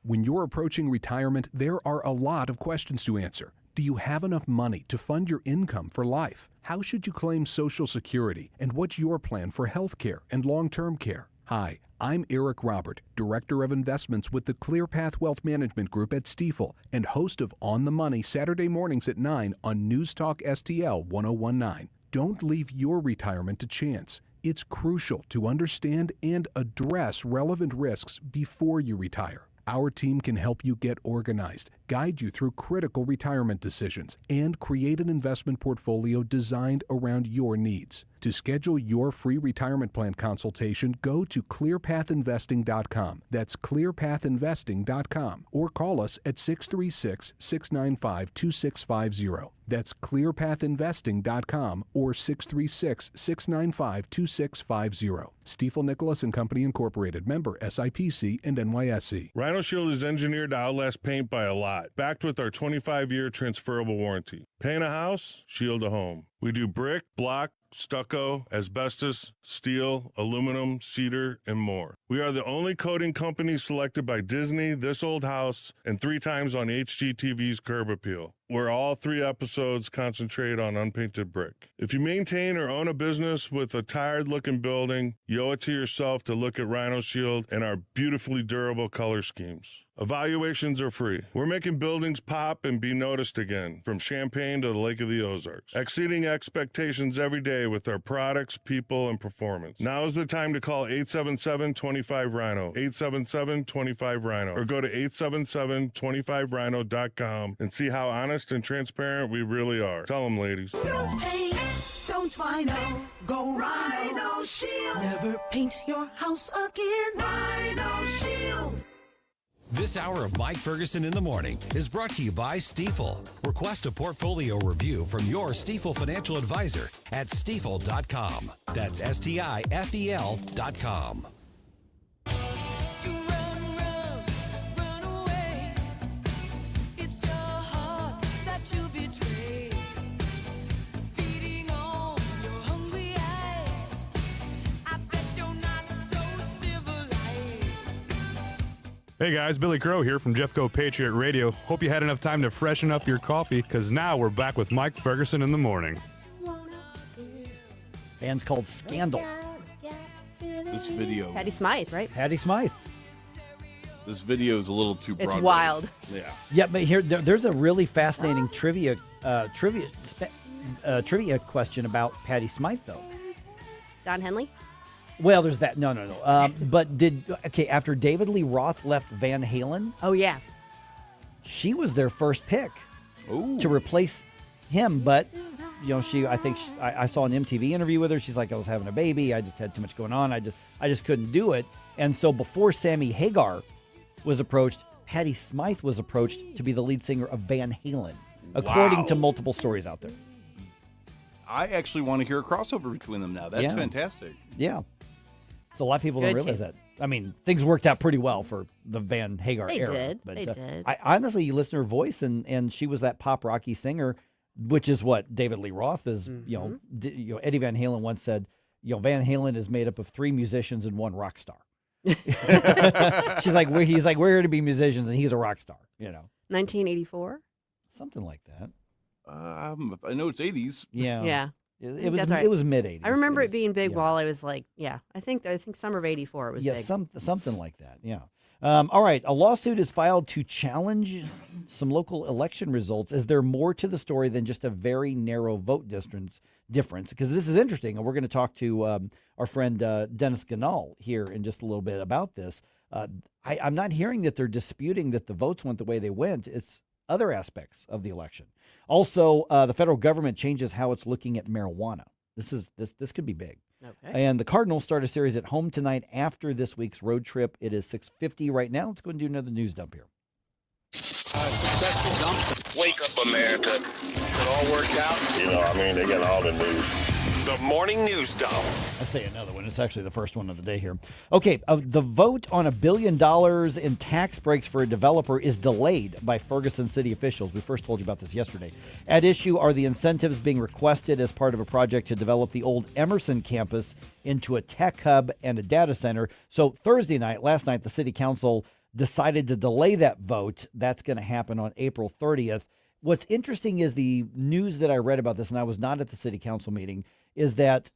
When you're approaching retirement, there are a lot of questions to answer. Do you have enough money to fund your income for life? How should you claim Social Security? And what's your plan for health care and long-term care? Hi, I'm Eric Robert, Director of Investments with the ClearPath Wealth Management Group at Stifel and host of On the Money Saturday mornings at 9 on News Talk STL 1019. Don't leave your retirement to chance. It's crucial to understand and address relevant risks before you retire. Our team can help you get organized, guide you through critical retirement decisions, and create an investment portfolio designed around your needs. To schedule your free retirement plan consultation, go to clearpathinvesting.com. That's clearpathinvesting.com. Or call us at 636-695-2650. That's clearpathinvesting.com or 636-695-2650. Stifel Nicholas and Company Incorporated, member SIPC and NYSE. Rhino Shield is engineered to outlast paint by a lot, backed with our 25-year transferable warranty. Paint a house, shield a home. We do brick, block, stucco, asbestos, steel, aluminum, cedar, and more. We are the only coating company selected by Disney, This Old House, and 3 times on HGTV's Curb Appeal, where all 3 episodes concentrate on unpainted brick. If you maintain or own a business with a tired-looking building, you owe it to yourself to look at Rhino Shield and our beautifully durable color schemes. Evaluations are free. We're making buildings pop and be noticed again, from Champaign to the Lake of the Ozarks, exceeding expectations every day with our products, people, and performance. Now is the time to call 877-25-RHINO, 877-25-RHINO, or go to 877-25rhino.com and see how honest and transparent we really are. Tell them, ladies. Don't paint, don't vinyl, go Rhino Shield. Never paint your house again. Rhino Shield. This hour of Mike Ferguson in the morning is brought to you by Stifel. Request a portfolio review from your Stifel financial advisor at stifel.com. That's STIFEL.com. Hey guys, Billy Crow here from Jeffco Patriot Radio. Hope you had enough time to freshen up your coffee, because now we're back with Mike Ferguson in the morning. Band's called Scandal. This video. Patty Smythe, right? Patty Smythe. This video is a little too broad. It's wild. Yeah. Yeah, but there's a really fascinating trivia question about Patty Smythe, though. Don Henley? Well, there's that. No. But after David Lee Roth left Van Halen. Oh, yeah. She was their first pick to replace him. But, I saw an MTV interview with her. She's like, I was having a baby. I just had too much going on. I just couldn't do it. And so before Sammy Hagar was approached, Patty Smythe was approached to be the lead singer of Van Halen, according to multiple stories out there. I actually want to hear a crossover between them now. That's fantastic. Yeah. So a lot of people don't realize that. I mean, things worked out pretty well for the Van Hagar era. They did. I honestly, you listen to her voice, and she was that pop rocky singer, which is what David Lee Roth is. Mm-hmm. Eddie Van Halen once said, Van Halen is made up of 3 musicians and 1 rock star. He's like, we're here to be musicians, and he's a rock star. 1984, something like that. I know it's 80s. Yeah. It was mid 80s. I remember it being big while I was I think summer of 84 it was big. Something like that. Yeah. All right. A lawsuit is filed to challenge some local election results. Is there more to the story than just a very narrow vote difference? Because this is interesting, and we're going to talk to our friend Dennis Ganahl here in just a little bit about this. I'm not hearing that they're disputing that the votes went the way they went. It's other aspects of the election. Also, the federal government changes how it's looking at marijuana. This could be big. Okay. And the Cardinals start a series at home tonight after this week's road trip. It is 6:50 right now. Let's go and do another news dump here. Successful dump. Wake up, America. It all worked out. They got all the news. The morning news dump. I'll say another one. It's actually the first one of the day here. Okay, the vote on $1 billion in tax breaks for a developer is delayed by Ferguson city officials. We first told you about this yesterday. At issue are the incentives being requested as part of a project to develop the old Emerson campus into a tech hub and a data center. So last night, the city council decided to delay that vote. That's going to happen on April 30th. What's interesting is the news that I read about this, and I was not at the city council meeting, is that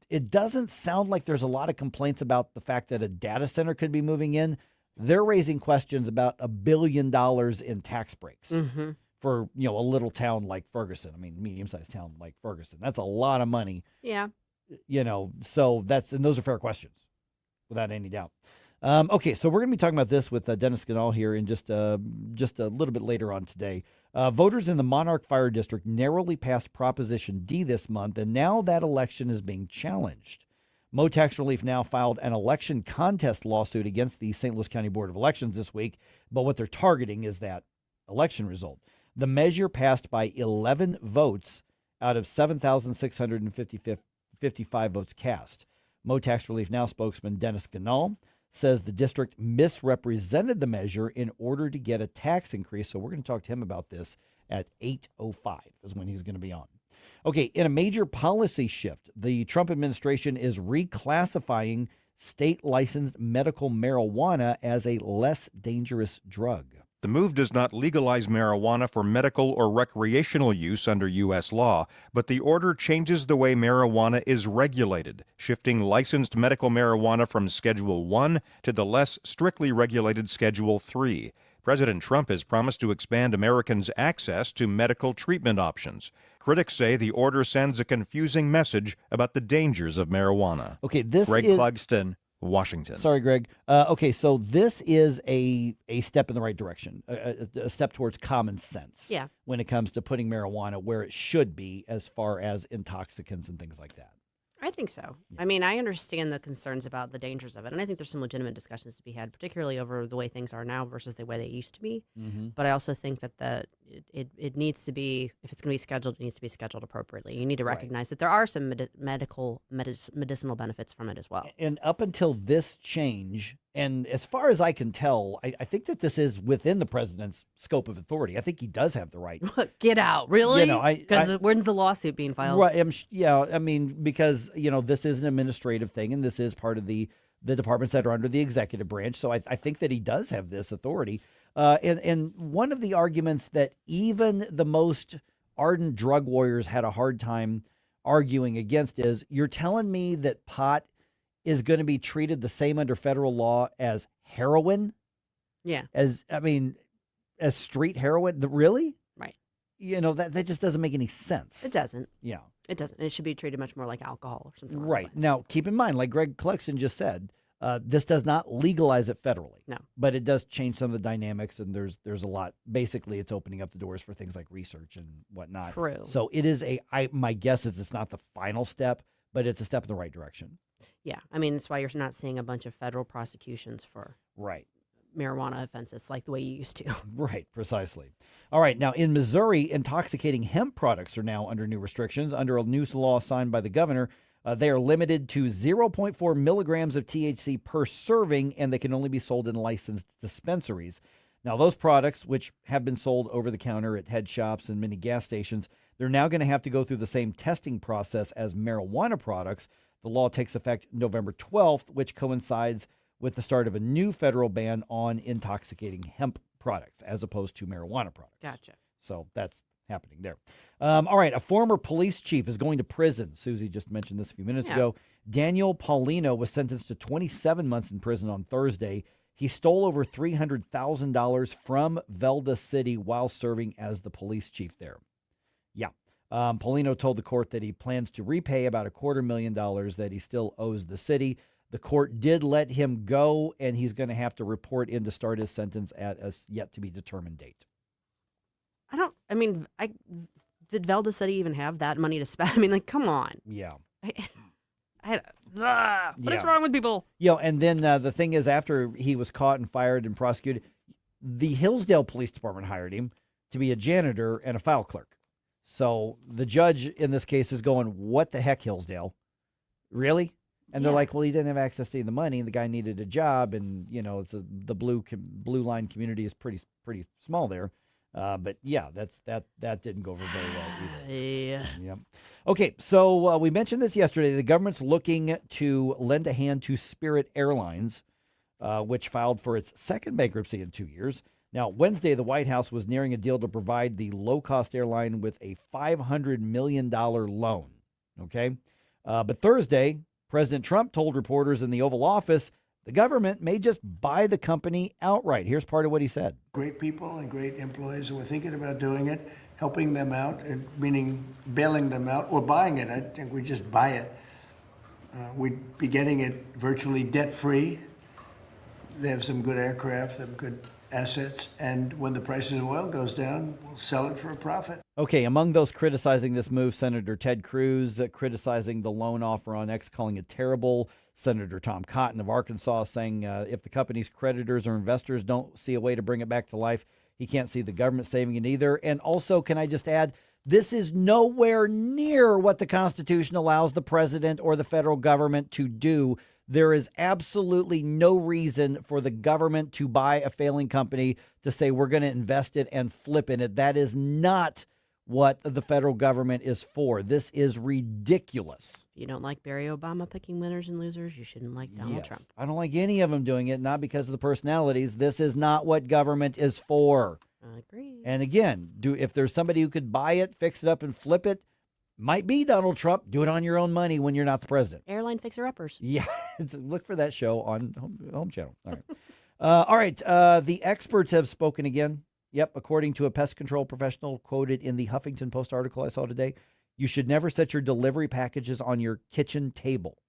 it doesn't sound like there's a lot of complaints about the fact that a data center could be moving in. They're raising questions about $1 billion in tax breaks for, a little town like Ferguson. I mean, medium-sized town like Ferguson. That's a lot of money. Yeah. So and those are fair questions without any doubt. Okay, so we're going to be talking about this with Dennis Ganahl here in just a little bit later on today. Voters in the Monarch Fire District narrowly passed Proposition D this month, and now that election is being challenged. Tax Relief now filed an election contest lawsuit against the St. Louis County Board of Elections this week, but what they're targeting is that election result. The measure passed by 11 votes out of 7,655 votes cast. Tax Relief Now spokesman Dennis Ganahl says the district misrepresented the measure in order to get a tax increase. So we're going to talk to him about this at 8:05 is when he's going to be on. Okay, in a major policy shift, the Trump administration is reclassifying state-licensed medical marijuana as a less dangerous drug. The move does not legalize marijuana for medical or recreational use under U.S. law, but the order changes the way marijuana is regulated, shifting licensed medical marijuana from Schedule 1 to the less strictly regulated Schedule 3. President Trump has promised to expand Americans' access to medical treatment options. Critics say the order sends a confusing message about the dangers of marijuana. Okay, this Greg is... Clugston, Washington. Sorry, Greg. Okay, so this is a step in the right direction, a step towards common sense when it comes to putting marijuana where it should be as far as intoxicants and things like that. I think so. Yeah. I mean, I understand the concerns about the dangers of it, and I think there's some legitimate discussions to be had, particularly over the way things are now versus the way they used to be. But I also think that it needs to be, if it's going to be scheduled, it needs to be scheduled appropriately. You need to recognize that there are some medicinal benefits from it as well. And up until this change, and as far as I can tell, I think that this is within the president's scope of authority. I think he does have the right. Get out, really? Because when's the lawsuit being filed? Right. I mean, because, this is an administrative thing, and this is part of the departments that are under the executive branch. So I think that he does have this authority. And one of the arguments that even the most ardent drug warriors had a hard time arguing against is, you're telling me that pot is going to be treated the same under federal law as heroin? Yeah. As street heroin? Really? Right. That just doesn't make any sense. It doesn't. Yeah. It doesn't. It should be treated much more like alcohol or something like that. Right. Now, keep in mind, like Greg Clugston just said, this does not legalize it federally. No. But it does change some of the dynamics, and there's a lot. Basically, it's opening up the doors for things like research and whatnot. True. So it is my guess is it's not the final step, but it's a step in the right direction. Yeah. I mean, that's why you're not seeing a bunch of federal prosecutions for marijuana offenses like the way you used to. Right, precisely. All right, now in Missouri, intoxicating hemp products are now under new restrictions. Under a new law signed by the governor, they are limited to 0.4 milligrams of THC per serving, and they can only be sold in licensed dispensaries. Now, those products, which have been sold over the counter at head shops and many gas stations, they're now going to have to go through the same testing process as marijuana products. The law takes effect November 12th, which coincides with the start of a new federal ban on intoxicating hemp products as opposed to marijuana products. Gotcha. So that's happening there. All right, a former police chief is going to prison. Susie just mentioned this a few minutes ago. Daniel Paulino was sentenced to 27 months in prison on Thursday. He stole over $300,000 from Velda City while serving as the police chief there. Yeah. Paulino told the court that he plans to repay about $250,000 that he still owes the city. The court did let him go, and he's going to have to report in to start his sentence at a yet-to-be-determined date. Did Velda City even have that money to spend? I mean, like, come on. Yeah. What is wrong with people? And then the thing is, after he was caught and fired and prosecuted, the Hillsdale Police Department hired him to be a janitor and a file clerk. So the judge in this case is going, what the heck, Hillsdale? Really? And they're like, well, he didn't have access to any of the money, and the guy needed a job, and the blue line community is pretty small there. But yeah, that didn't go over very well either. Yeah. Yep. Okay, so we mentioned this yesterday. The government's looking to lend a hand to Spirit Airlines, which filed for its second bankruptcy in 2 years. Now, Wednesday, the White House was nearing a deal to provide the low-cost airline with a $500 million loan. Okay, but Thursday, President Trump told reporters in the Oval Office the government may just buy the company outright. Here's part of what he said. Great people and great employees who are thinking about doing it, helping them out, and meaning bailing them out or buying it. I think we just buy it. We'd be getting it virtually debt-free. They have some good aircraft, some good assets, and when the price of oil goes down, we'll sell it for a profit. Okay, among those criticizing this move, Senator Ted Cruz criticizing the loan offer on X, calling it terrible. Senator Tom Cotton of Arkansas saying if the company's creditors or investors don't see a way to bring it back to life, he can't see the government saving it either. And also, can I just add, this is nowhere near what the Constitution allows the president or the federal government to do. There is absolutely no reason for the government to buy a failing company to say we're going to invest it and flip in it. That is not what the federal government is for. This is ridiculous. If you don't like Barry Obama picking winners and losers, you shouldn't like Donald Trump. I don't like any of them doing it, not because of the personalities. This is not what government is for. I agree. And again, if there's somebody who could buy it, fix it up, and flip it, might be Donald Trump. Do it on your own money when you're not the president. Airline fixer-uppers. Yeah, look for that show on Home Channel. All right. The experts have spoken again. Yep, according to a pest control professional quoted in the Huffington Post article I saw today, you should never set your delivery packages on your kitchen table.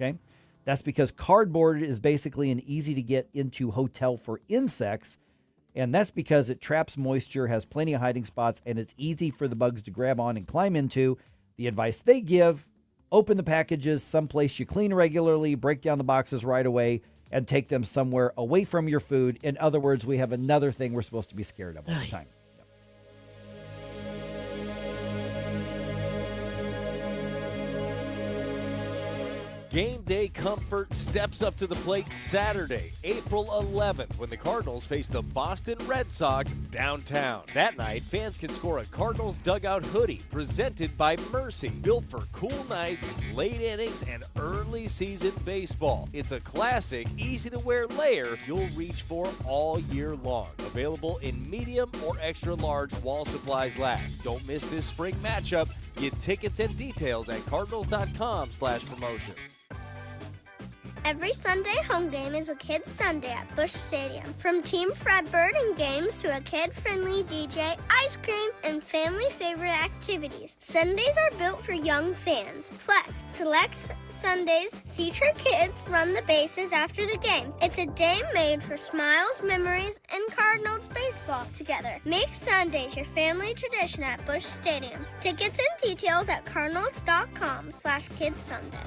Okay? That's because cardboard is basically an easy-to-get-into hotel for insects, and that's because it traps moisture, has plenty of hiding spots, and it's easy for the bugs to grab on and climb into. The advice they give, open the packages someplace you clean regularly, break down the boxes right away, and take them somewhere away from your food. In other words, we have another thing we're supposed to be scared of all the time. Game day comfort steps up to the plate Saturday, April 11th, when the Cardinals face the Boston Red Sox downtown. That night, fans can score a Cardinals dugout hoodie presented by Mercy, built for cool nights, late innings, and early season baseball. It's a classic, easy-to-wear layer you'll reach for all year long. Available in medium or extra large while supplies last. Don't miss this spring matchup. Get tickets and details at cardinals.com/promotions. Every Sunday home game is a Kids Sunday at Busch Stadium. From Team Fred Birding games to a kid-friendly DJ, ice cream, and family favorite activities. Sundays are built for young fans. Plus, select Sundays feature kids run the bases after the game. It's a day made for smiles, memories, and Cardinals baseball together. Make Sundays your family tradition at Busch Stadium. Tickets and details at cardinals.com/KidsSunday.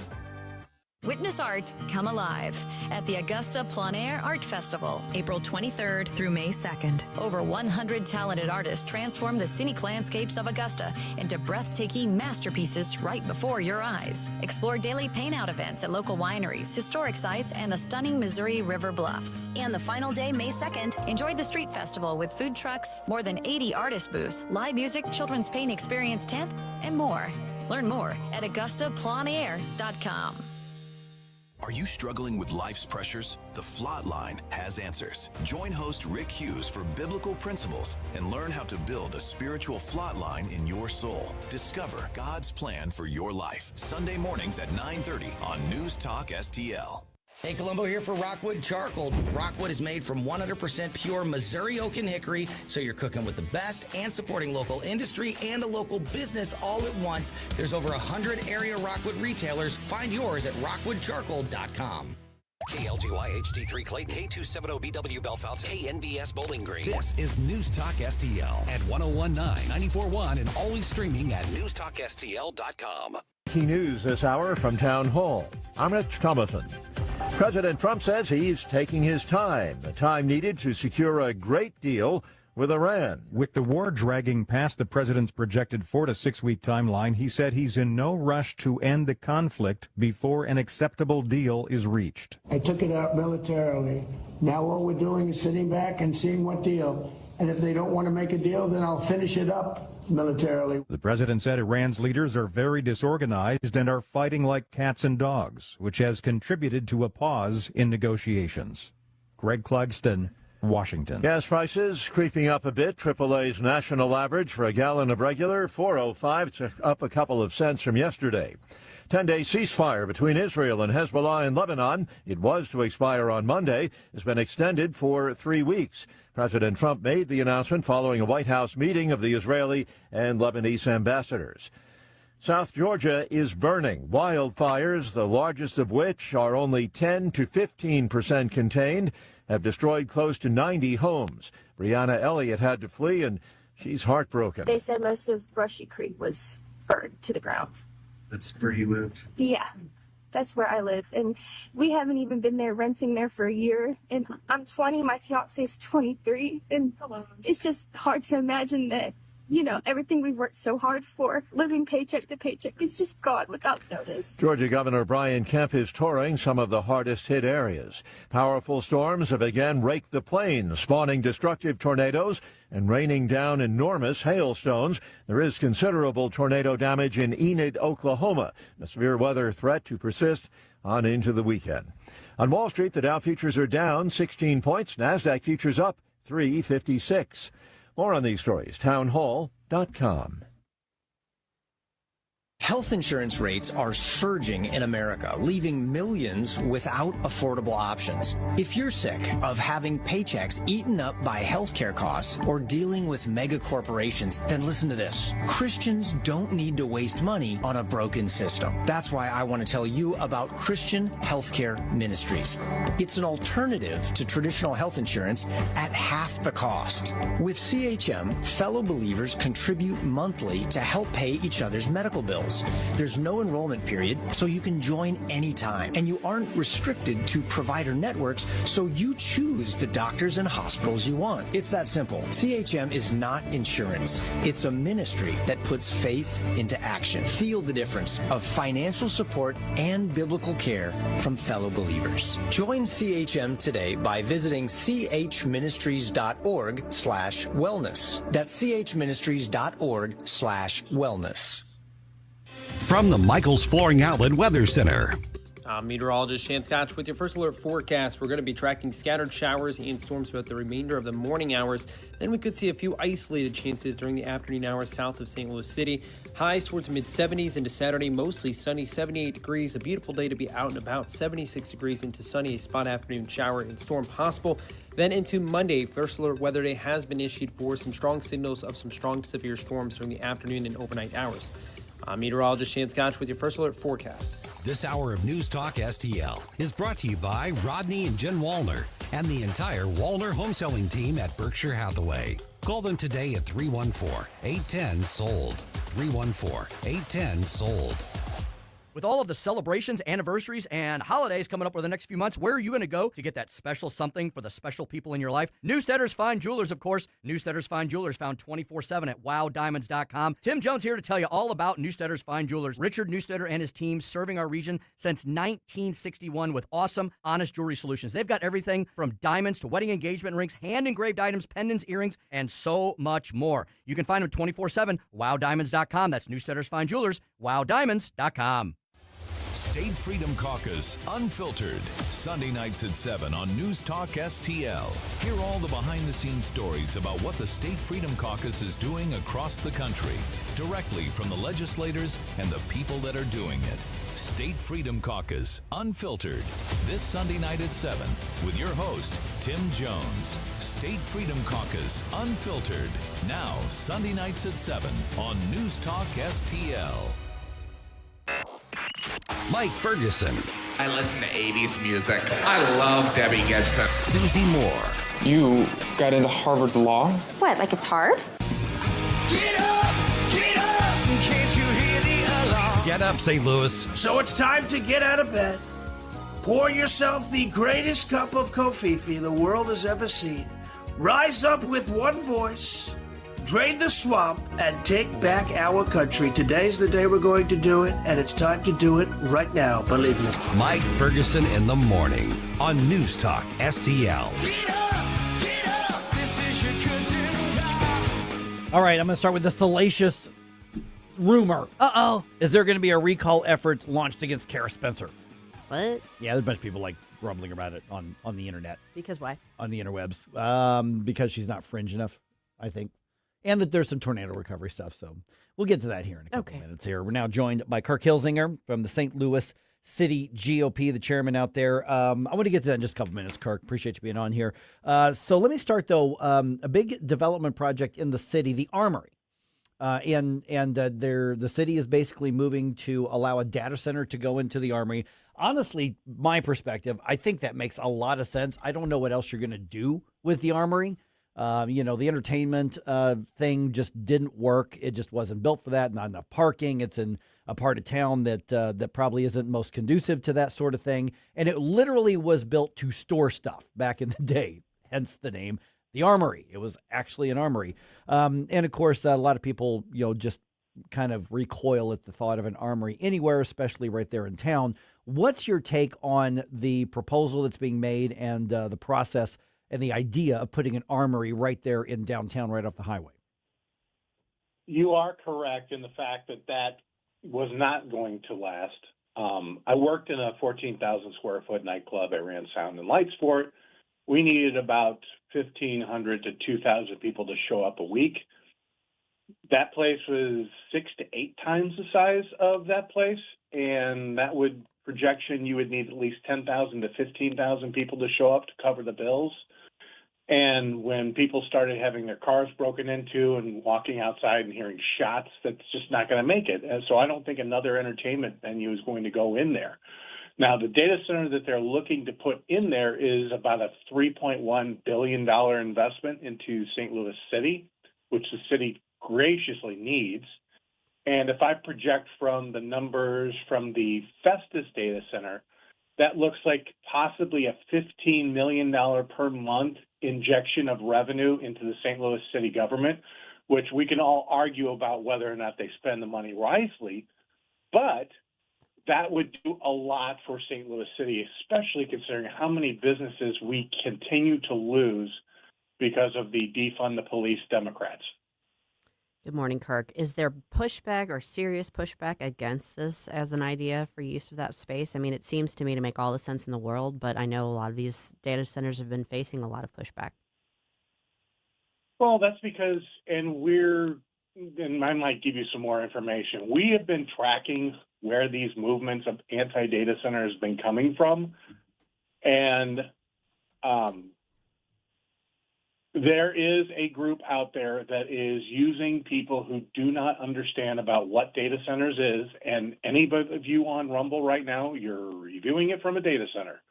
Witness art come alive at the Augusta Plein Air Art Festival, April 23rd through May 2nd. Over 100 talented artists transform the scenic landscapes of Augusta into breathtaking masterpieces right before your eyes. Explore daily paint-out events at local wineries, historic sites, and the stunning Missouri River Bluffs. And the final day, May 2nd, enjoy the street festival with food trucks, more than 80 artist booths, live music, children's paint experience tent, and more. Learn more at AugustaPleinair.com. Are you struggling with life's pressures? The Flot Line has answers. Join host Rick Hughes for biblical principles and learn how to build a spiritual flot line in your soul. Discover God's plan for your life. Sunday mornings at 9:30 on News Talk STL. Hey, Columbo here for Rockwood Charcoal. Rockwood is made from 100% pure Missouri oak and hickory, so you're cooking with the best and supporting local industry and a local business all at once. There's over 100 area Rockwood retailers. Find yours at rockwoodcharcoal.com. KLGY HD3 Clayton, K270BW Bellefontaine, KNBS Bowling Green. This is News Talk STL at 1019, 94.1, and always streaming at NewsTalkSTL.com. Key news this hour from Town Hall. I'm Rich Thomason. President Trump says he's taking his time, the time needed to secure a great deal with Iran. With the war dragging past the president's projected 4 to 6 week timeline, he said he's in no rush to end the conflict before an acceptable deal is reached. I took it out militarily. Now all we're doing is sitting back and seeing what deal. And if they don't want to make a deal, then I'll finish it up militarily. The president said Iran's leaders are very disorganized and are fighting like cats and dogs, which has contributed to a pause in negotiations. Greg Clugston, Washington. Gas prices creeping up a bit. AAA's national average for a gallon of regular, $4.05. It's up a couple of cents from yesterday. 10-day ceasefire between Israel and Hezbollah in Lebanon, it was to expire on Monday, has been extended for 3 weeks. President Trump made the announcement following a White House meeting of the Israeli and Lebanese ambassadors. South Georgia is burning. Wildfires, the largest of which are only 10 to 15% contained, have destroyed close to 90 homes. Brianna Elliott had to flee, and she's heartbroken. They said most of Brushy Creek was burned to the ground. That's where you live? Yeah, that's where I live. And we haven't even been there renting there for a year. And I'm 20, my fiance's 23. And it's just hard to imagine that, you know, everything we've worked so hard for, living paycheck to paycheck, is just gone without notice. Georgia Governor Brian Kemp is touring some of the hardest hit areas. Powerful storms have again raked the plains, spawning destructive tornadoes and raining down enormous hailstones. There is considerable tornado damage in Enid, Oklahoma. A severe weather threat to persist on into the weekend. On Wall Street, the Dow futures are down 16 points. NASDAQ futures up 356. More on these stories, townhall.com. Health insurance rates are surging in America, leaving millions without affordable options. If you're sick of having paychecks eaten up by healthcare costs or dealing with mega corporations, then listen to this. Christians don't need to waste money on a broken system. That's why I want to tell you about Christian Healthcare Ministries. It's an alternative to traditional health insurance at half the cost. With CHM, fellow believers contribute monthly to help pay each other's medical bills. There's no enrollment period, so you can join anytime. And you aren't restricted to provider networks, so you choose the doctors and hospitals you want. It's that simple. CHM is not insurance. It's a ministry that puts faith into action. Feel the difference of financial support and biblical care from fellow believers. Join CHM today by visiting chministries.org/wellness. That's chministries.org/wellness. From the Michaels Flooring Outlet Weather Center. I'm meteorologist Shan Scotch with your first alert forecast. We're going to be tracking scattered showers and storms throughout the remainder of the morning hours. Then we could see a few isolated chances during the afternoon hours south of St. Louis City. Highs towards mid-70s into Saturday, mostly sunny, 78 degrees. A beautiful day to be out and about, 76 degrees into sunny, a spot afternoon shower and storm possible. Then into Monday, first alert weather day has been issued for some strong signals of some strong to severe storms during the afternoon and overnight hours. I'm meteorologist Shan Scotch with your first alert forecast. This hour of News Talk STL is brought to you by Rodney and Jen Wallner and the entire Wallner home selling team at Berkshire Hathaway. Call them today at 314-810-SOLD. 314-810-SOLD. With all of the celebrations, anniversaries, and holidays coming up over the next few months, where are you going to go to get that special something for the special people in your life? Newsteaders Fine Jewelers, of course. Newsteaders Fine Jewelers found 24/7 at wowdiamonds.com. Tim Jones here to tell you all about Newsteaders Fine Jewelers. Richard Newsteader and his team serving our region since 1961 with awesome, honest jewelry solutions. They've got everything from diamonds to wedding engagement rings, hand-engraved items, pendants, earrings, and so much more. You can find them 24/7, wowdiamonds.com. That's Newsteaders Fine Jewelers, wowdiamonds.com. State Freedom Caucus Unfiltered, Sunday nights at 7 on News Talk STL. Hear all the behind-the-scenes stories about what the State Freedom Caucus is doing across the country, directly from the legislators and the people that are doing it. State Freedom Caucus Unfiltered, this Sunday night at 7 with your host, Tim Jones. State Freedom Caucus Unfiltered, now Sunday nights at 7 on News Talk STL. Mike Ferguson. I listen to 80s music. I love Debbie Gibson. Susie Moore. You got into Harvard Law? What, like it's hard? Get up, can't you hear the alarm? Get up, St. Louis. So it's time to get out of bed. Pour yourself the greatest cup of Kofifi the world has ever seen. rise up with one voice, drain the swamp, and take back our country. Today's the day we're going to do it, and it's time to do it right now, believe me. Mike Ferguson in the morning on News Talk STL. All right, I'm going to start with the salacious rumor. Uh-oh. Is there going to be a recall effort launched against Kara Spencer? What? Yeah, there's a bunch of people like grumbling about it on the internet. Because why? On the interwebs. Because she's not fringe enough, I think. And that there's some tornado recovery stuff. So we'll get to that here in a couple minutes here. We're now joined by Kirk Hilzinger from the St. Louis City GOP, the chairman out there. I want to get to that in just a couple minutes, Kirk. Appreciate you being on here. So let me start, though. A big development project in the city, the Armory. The city is basically moving to allow a data center to go into the Armory. Honestly, my perspective, I think that makes a lot of sense. I don't know what else you're going to do with the Armory. The entertainment thing just didn't work. It just wasn't built for that. Not enough parking. It's in a part of town that probably isn't most conducive to that sort of thing. And it literally was built to store stuff back in the day, hence the name, the Armory. It was actually an armory. And of course, a lot of people, just kind of recoil at the thought of an armory anywhere, especially right there in town. What's your take on the proposal that's being made and the process and the idea of putting an armory right there in downtown, right off the highway? You are correct in the fact that was not going to last. I worked in a 14,000 square foot nightclub. I ran sound and lights for it. We needed about 1,500 to 2,000 people to show up a week. That place was 6 to 8 times the size of that place, and that would projection you would need at least 10,000 to 15,000 people to show up to cover the bills. And when people started having their cars broken into and walking outside and hearing shots, that's just not going to make it. And so I don't think another entertainment venue is going to go in there. Now, the data center that they're looking to put in there is about a $3.1 billion investment into St. Louis City, which the city graciously needs. And if I project from the numbers from the Festus data center, that looks like possibly a $15 million per month injection of revenue into the St. Louis city government, which we can all argue about whether or not they spend the money wisely. But that would do a lot for St. Louis City, especially considering how many businesses we continue to lose because of the defund the police Democrats. Good morning, Kirk. Is there pushback or serious pushback against this as an idea for use of that space? I mean, it seems to me to make all the sense in the world, but I know a lot of these data centers have been facing a lot of pushback. Well, that's because, and I might give you some more information. We have been tracking where these movements of anti-data centers have been coming from, and there is a group out there that is using people who do not understand about what data centers is, and any of you on Rumble right now, you're reviewing it from a data center.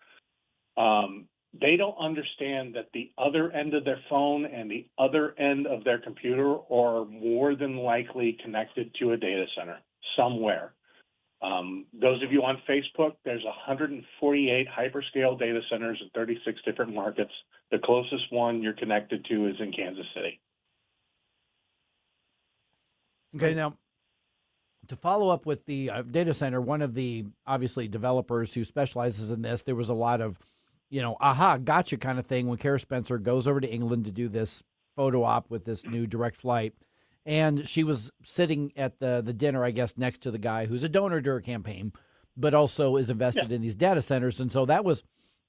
They don't understand that the other end of their phone and the other end of their computer are more than likely connected to a data center somewhere. Those of you on Facebook, there's 148 hyperscale data centers in 36 different markets. The closest one you're connected to is in Kansas City. Okay, now, to follow up with the data center, one of the, obviously, developers who specializes in this, there was a lot of, aha, gotcha kind of thing when Kara Spencer goes over to England to do this photo op with this new direct flight. And she was sitting at the dinner, I guess, next to the guy who's a donor to her campaign, but also is invested in these data centers. And so that was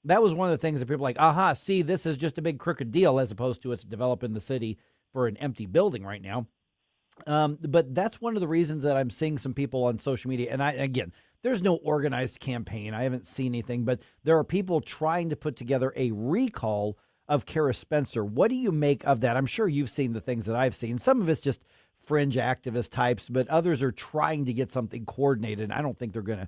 one of the things that people are like, aha, see, this is just a big crooked deal as opposed to it's developing the city for an empty building right now. But that's one of the reasons that I'm seeing some people on social media. And again, there's no organized campaign. I haven't seen anything, but there are people trying to put together a recall of Kara Spencer. What do you make of that? I'm sure you've seen the things that I've seen. Some of it's just fringe activist types, but others are trying to get something coordinated. I don't think they're going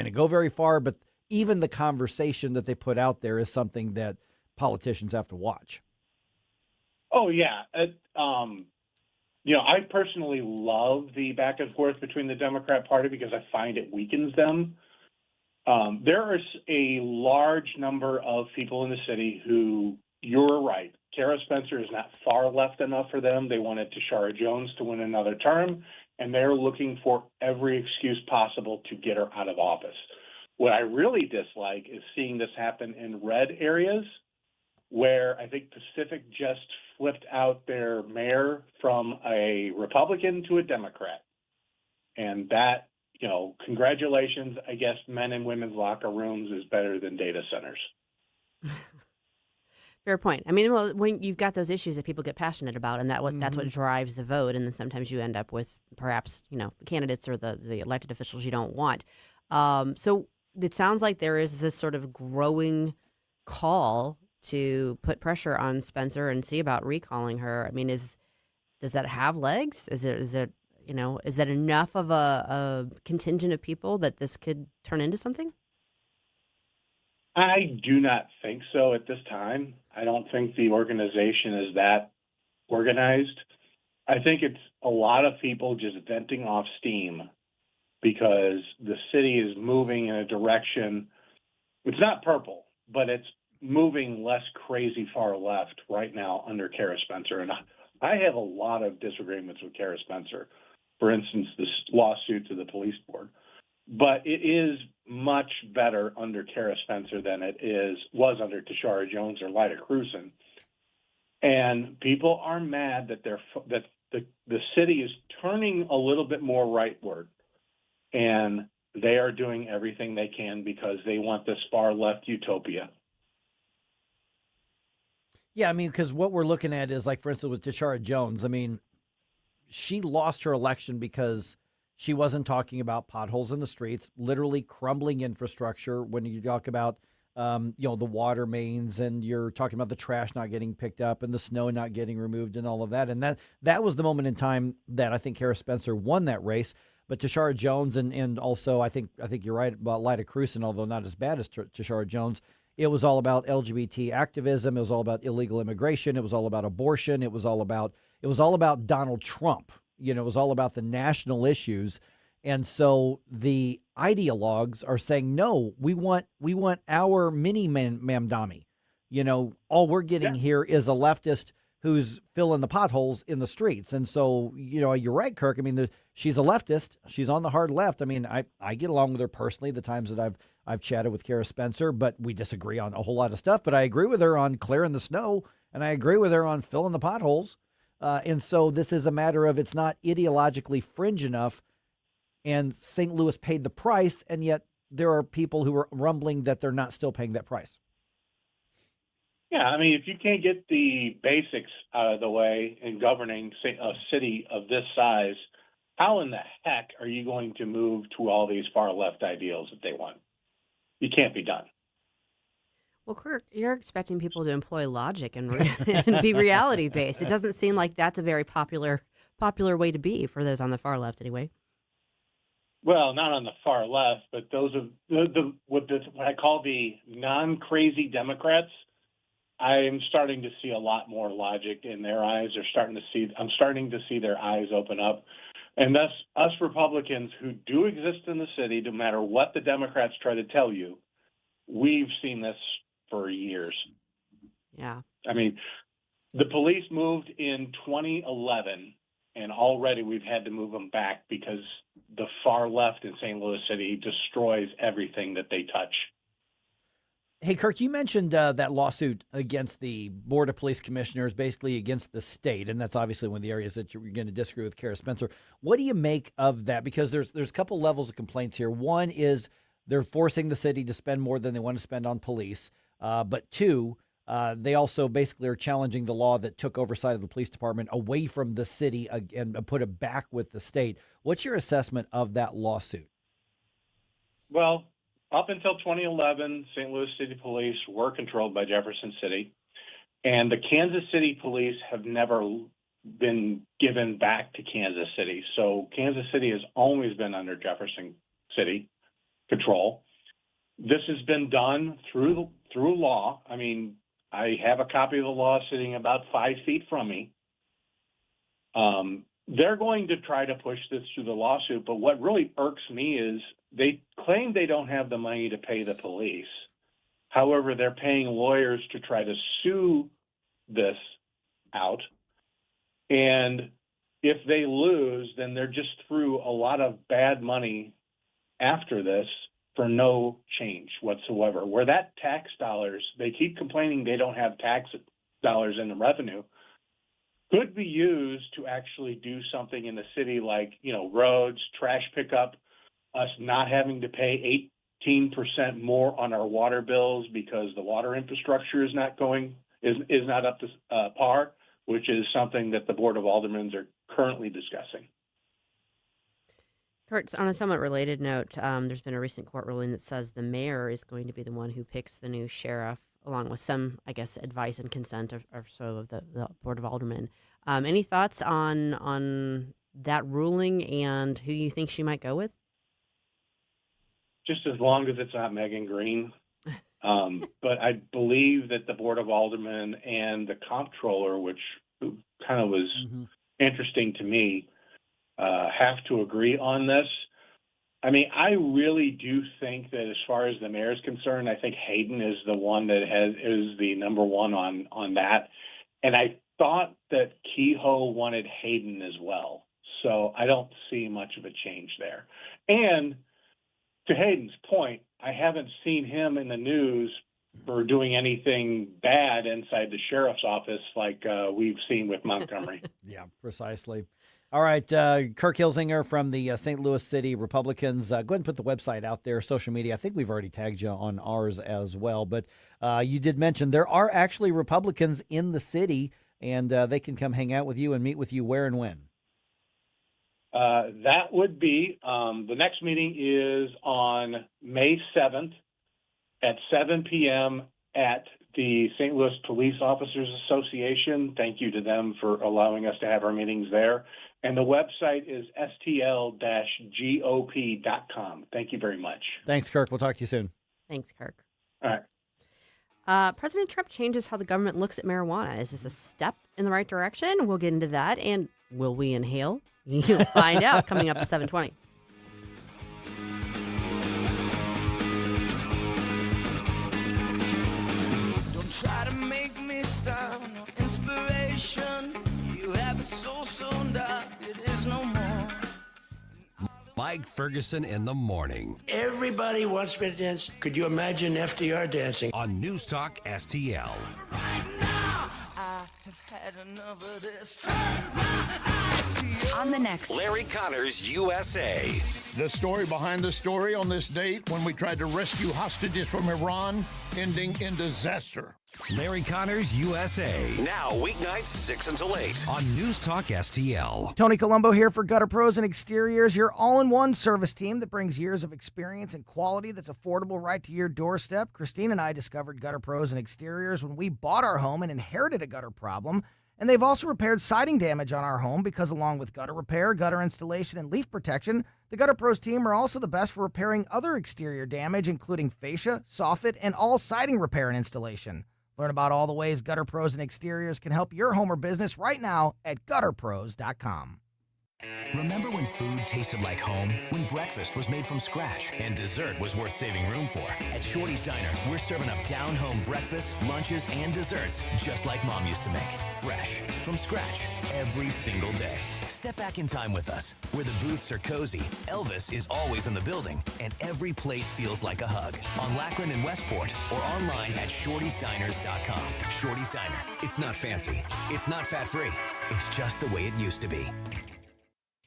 to go very far, but even the conversation that they put out there is something that politicians have to watch. Oh, yeah. I personally love the back and forth between the Democrat Party because I find it weakens them. There is a large number of people in the city who, you're right, Kara Spencer is not far left enough for them. They wanted Tashara Jones to win another term, and they're looking for every excuse possible to get her out of office. What I really dislike is seeing this happen in red areas where I think Pacific just flipped out their mayor from a Republican to a Democrat. And that, congratulations, I guess men and women's locker rooms is better than data centers. Fair point. I mean, well, when you've got those issues that people get passionate about, and that's what drives the vote, and then sometimes you end up with perhaps, candidates or the elected officials you don't want. So it sounds like there is this sort of growing call to put pressure on Spencer and see about recalling her. I mean, does that have legs? Is that enough of a contingent of people that this could turn into something? I do not think so at this time. I don't think the organization is that organized. I think it's a lot of people just venting off steam because the city is moving in a direction. It's not purple, but it's moving less crazy far left right now under Kara Spencer. And I have a lot of disagreements with Kara Spencer. For instance, this lawsuit to the police board. But it is much better under Kara Spencer than it was under Tashara Jones or Lyda Crewson. And people are mad that the city is turning a little bit more rightward, and they are doing everything they can because they want this far left utopia. Yeah, I mean, because what we're looking at is, like, for instance, with Tashara Jones, I mean, she lost her election because she wasn't talking about potholes in the streets, literally crumbling infrastructure. When you talk about, the water mains, and you're talking about the trash not getting picked up and the snow not getting removed and all of that. And that was the moment in time that I think Kara Spencer won that race. But Tashara Jones and also I think you're right about Lyda Crewson, although not as bad as Tashara Jones. It was all about LGBT activism. It was all about illegal immigration. It was all about abortion. It was all about Donald Trump. It was all about the national issues. And so the ideologues are saying, no, we want our mini Mamdani. All we're getting here is a leftist who's filling the potholes in the streets. And so, you're right, Kirk. I mean, she's a leftist. She's on the hard left. I mean, I get along with her personally the times that I've chatted with Kara Spencer, but we disagree on a whole lot of stuff. But I agree with her on clearing the snow, and I agree with her on filling the potholes. And so this is a matter of it's not ideologically fringe enough, and St. Louis paid the price, and yet there are people who are rumbling that they're not still paying that price. Yeah, I mean, if you can't get the basics out of the way in governing a city of this size, how in the heck are you going to move to all these far left ideals that they want? You can't be done. Well, Kirk, you're expecting people to employ logic and be reality based. It doesn't seem like that's a very popular way to be for those on the far left, anyway. Well, not on the far left, but those of what I call the non-crazy Democrats. I'm starting to see a lot more logic in their eyes. I'm starting to see their eyes open up. And thus, us Republicans who do exist in the city, no matter what the Democrats try to tell you, we've seen this for years. Yeah. I mean, the police moved in 2011, and already we've had to move them back because the far left in St. Louis City destroys everything that they touch. Hey, Kirk, you mentioned that lawsuit against the Board of Police Commissioners, basically against the state, and that's obviously one of the areas that you're going to disagree with Kara Spencer. What do you make of that? Because there's a couple levels of complaints here. One is they're forcing the city to spend more than they want to spend on police. But two, they also basically are challenging the law that took oversight of the police department away from the city and put it back with the state. What's your assessment of that lawsuit? Well, up until 2011, St. Louis City Police were controlled by Jefferson City, and the Kansas City Police have never been given back to Kansas City. So Kansas City has always been under Jefferson City control. This has been done through law. I mean, I have a copy of the law sitting about 5 feet from me. They're going to try to push this through the lawsuit, but what really irks me is they claim they don't have the money to pay the police. However, they're paying lawyers to try to sue this out. And if they lose, then they're just through a lot of bad money after this for no change whatsoever. Where that tax dollars, they keep complaining they don't have tax dollars in the revenue, could be used to actually do something in the city like, roads, trash pickup, us not having to pay 18% more on our water bills because the water infrastructure is not up to par, which is something that the Board of Aldermen are currently discussing. Kurt, on a somewhat related note, there's been a recent court ruling that says the mayor is going to be the one who picks the new sheriff, along with some, I guess, advice and consent of the Board of Aldermen. Any thoughts on that ruling and who you think she might go with? Just as long as it's not Megan Green. But I believe that the Board of Aldermen and the comptroller, which kind of was interesting to me, have to agree on this. I mean, I really do think that as far as the mayor is concerned, I think Hayden is the one that is the number one on that. And I thought that Kehoe wanted Hayden as well. So I don't see much of a change there. And to Hayden's point, I haven't seen him in the news for doing anything bad inside the sheriff's office like we've seen with Montgomery. Yeah, precisely. All right, Kirk Hilzinger from the St. Louis City Republicans. Go ahead and put the website out there, social media. I think we've already tagged you on ours as well. But you did mention there are actually Republicans in the city, and they can come hang out with you and meet with you where and when. That would be, the next meeting is on May 7th at 7 p.m. at the St. Louis Police Officers Association. Thank you to them for allowing us to have our meetings there. And the website is stl-gop.com. Thank you very much. Thanks, Kirk. We'll talk to you soon. Thanks, Kirk. All right. President Trump changes how the government looks at marijuana. Is this a step in the right direction? We'll get into that. And will we inhale? You'll find out coming up at 7:20. Don't try to make me stop. No inspiration. You have a soul so dark it is no more. Mike Ferguson in the morning. Everybody wants me to dance. Could you imagine FDR dancing? On News Talk STL. Right now, I have had enough of this. Turn my eyes to you. On the next, Larry Connors, USA. The story behind the story on this date when we tried to rescue hostages from Iran, ending in disaster. Larry Connors, USA. Now, weeknights 6 until 8 on News Talk STL. Tony Colombo here for Gutter Pros and Exteriors, your all-in-one service team that brings years of experience and quality that's affordable right to your doorstep. Christine and I discovered Gutter Pros and Exteriors when we bought our home and inherited a gutter problem. And they've also repaired siding damage on our home because along with gutter repair, gutter installation, and leaf protection, the Gutter Pros team are also the best for repairing other exterior damage, including fascia, soffit, and all siding repair and installation. Learn about all the ways Gutter Pros and Exteriors can help your home or business right now at gutterpros.com. Remember when food tasted like home? When breakfast was made from scratch and dessert was worth saving room for? At Shorty's Diner, we're serving up down-home breakfasts, lunches, and desserts just like Mom used to make. Fresh, from scratch, every single day. Step back in time with us, where the booths are cozy, Elvis is always in the building, and every plate feels like a hug. On Lackland and Westport, or online at shortysdiners.com. Shorty's Diner. It's not fancy. It's not fat-free. It's just the way it used to be.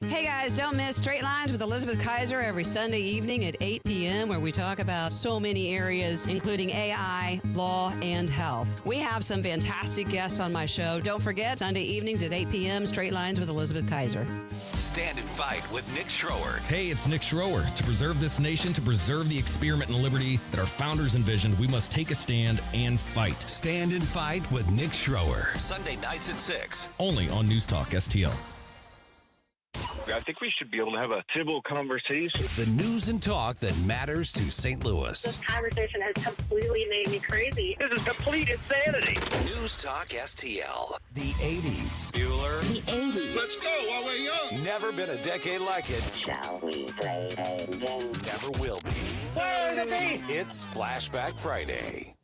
Hey guys, don't miss Straight Lines with Elizabeth Kaiser every Sunday evening at 8 p.m. where we talk about so many areas, including AI, law, and health. We have some fantastic guests on my show. Don't forget, Sunday evenings at 8 p.m., Straight Lines with Elizabeth Kaiser. Stand and Fight with Nick Schroer. Hey, it's Nick Schroer. To preserve this nation, to preserve the experiment in liberty that our founders envisioned, we must take a stand and fight. Stand and Fight with Nick Schroer. Sunday nights at 6. Only on News Talk STL. I think we should be able to have a civil conversation. The news and talk that matters to St. Louis. This conversation has completely made me crazy. This is complete insanity. News Talk STL. The 80s. Bueller. The 80s. Let's go while we're young. Never been a decade like it. Shall we play a game? Never will be. Where to be? It's Flashback Friday.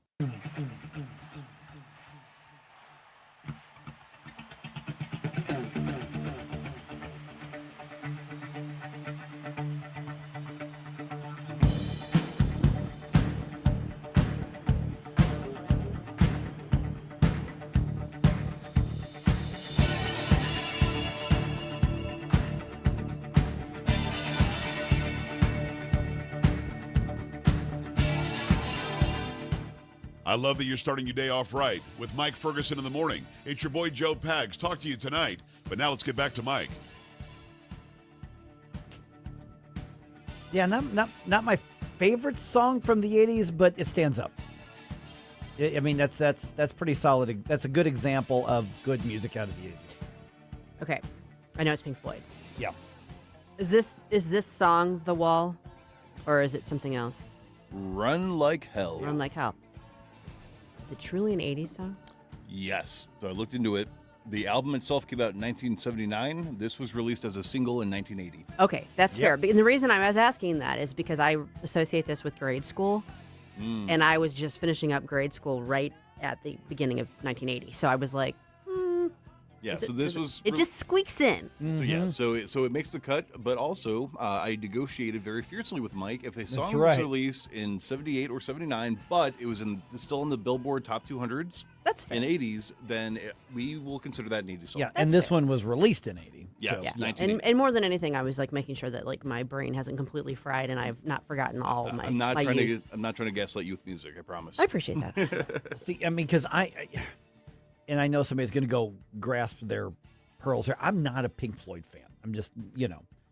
I love that you're starting your day off right with Mike Ferguson in the morning. It's your boy Joe Pags. Talk to you tonight. But now let's get back to Mike. Yeah, not my favorite song from the 80s, but it stands up. I mean, that's pretty solid. That's a good example of good music out of the 80s. Okay. I know it's Pink Floyd. Yeah. Is this song The Wall, or is it something else? Run Like Hell. Run Like Hell. Is it truly an 80s song? Yes. So I looked into it. The album itself came out in 1979. This was released as a single in 1980. Okay, that's fair. And the reason I was asking that is because I associate this with grade school, and I was just finishing up grade school right at the beginning of 1980. So I was like, yeah. So this was it just squeaks in. So yeah, so it makes the cut, but also I negotiated very fiercely with Mike if a song was released in 78 or 79, but it was still in the Billboard Top 200s. That's fair. In 80s, then we will consider that an 80s song. Yeah, and this one was released in 80. Yes, yeah. And more than anything, I was like making sure that like my brain hasn't completely fried and I've not forgotten all my. I'm not my trying youth. to. I'm not trying to gaslight you with music. I promise. I appreciate that. See, I mean, because I know somebody's going to go grasp their pearls here. I'm not a Pink Floyd fan. I'm just,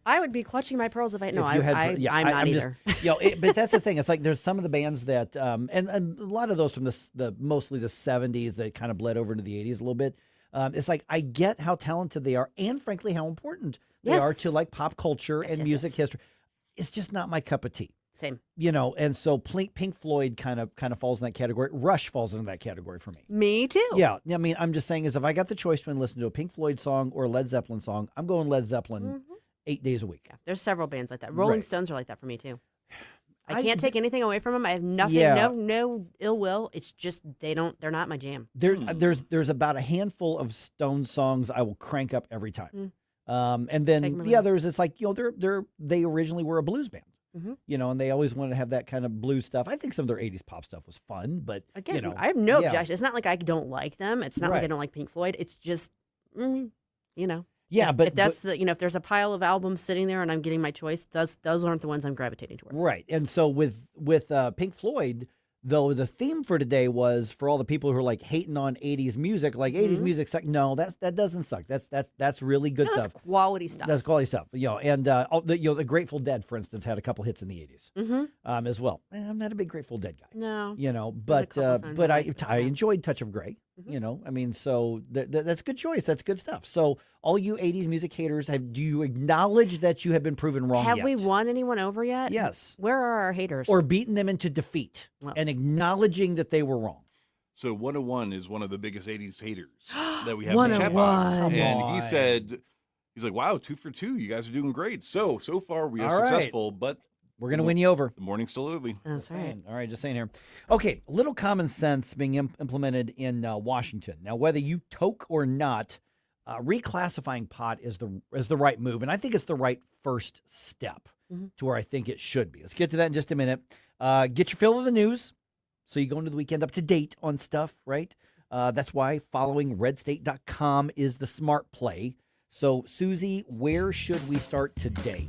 I would be clutching my pearls if I. No, I'm not either. Just, but that's the thing. It's like there's some of the bands that, and a lot of those from the mostly the 70s that kind of bled over into the 80s a little bit. It's like I get how talented they are, and frankly, how important they are to like pop culture and music history. It's just not my cup of tea. Same. And so Pink Floyd kind of falls in that category. Rush falls into that category for me. Me too. Yeah. I mean, I'm just saying is if I got the choice between listen to a Pink Floyd song or a Led Zeppelin song, I'm going Led Zeppelin 8 days a week. Yeah, there's several bands like that. Rolling Stones are like that for me too. I can't take anything away from them. I have nothing, no ill will. It's just they're not my jam. There's about a handful of Stones songs I will crank up every time. And then the others, it's like, they originally were a blues band. And they always wanted to have that kind of blues stuff. I think some of their 80s pop stuff was fun, but again, I have no objection. It's not like I don't like them. It's not like I don't like Pink Floyd. It's just, Yeah, if that's if there's a pile of albums sitting there and I'm getting my choice, those aren't the ones I'm gravitating towards. Right. And so with Pink Floyd, though, the theme for today was for all the people who are like hating on 80s music, like 80s music suck. No, that doesn't suck. That's really good stuff. That's quality stuff. That's quality stuff. And the Grateful Dead, for instance, had a couple hits in the 80s as well. I'm not a big Grateful Dead guy. No. But I enjoyed Touch of Grey. I mean, so that's a good choice. That's good stuff. So all you 80s music haters, do you acknowledge that you have been proven wrong Have yet? we won anyone over yet? Yes. Where are our haters? Or beaten them into defeat and acknowledging that they were wrong. So 101 is one of the biggest 80s haters that we have in the chat box. And he said, he's like, wow, 2 for 2. You guys are doing great. So far we are successful, but we're going to win you over. The morning's still early. That's right. All right, just saying here. Okay, a little common sense being implemented in Washington. Now, whether you toke or not, reclassifying pot is the right move, and I think it's the right first step to where I think it should be. Let's get to that in just a minute. Get your fill of the news, so you go into the weekend up to date on stuff, right? That's why following RedState.com is the smart play. So, Susie, where should we start today?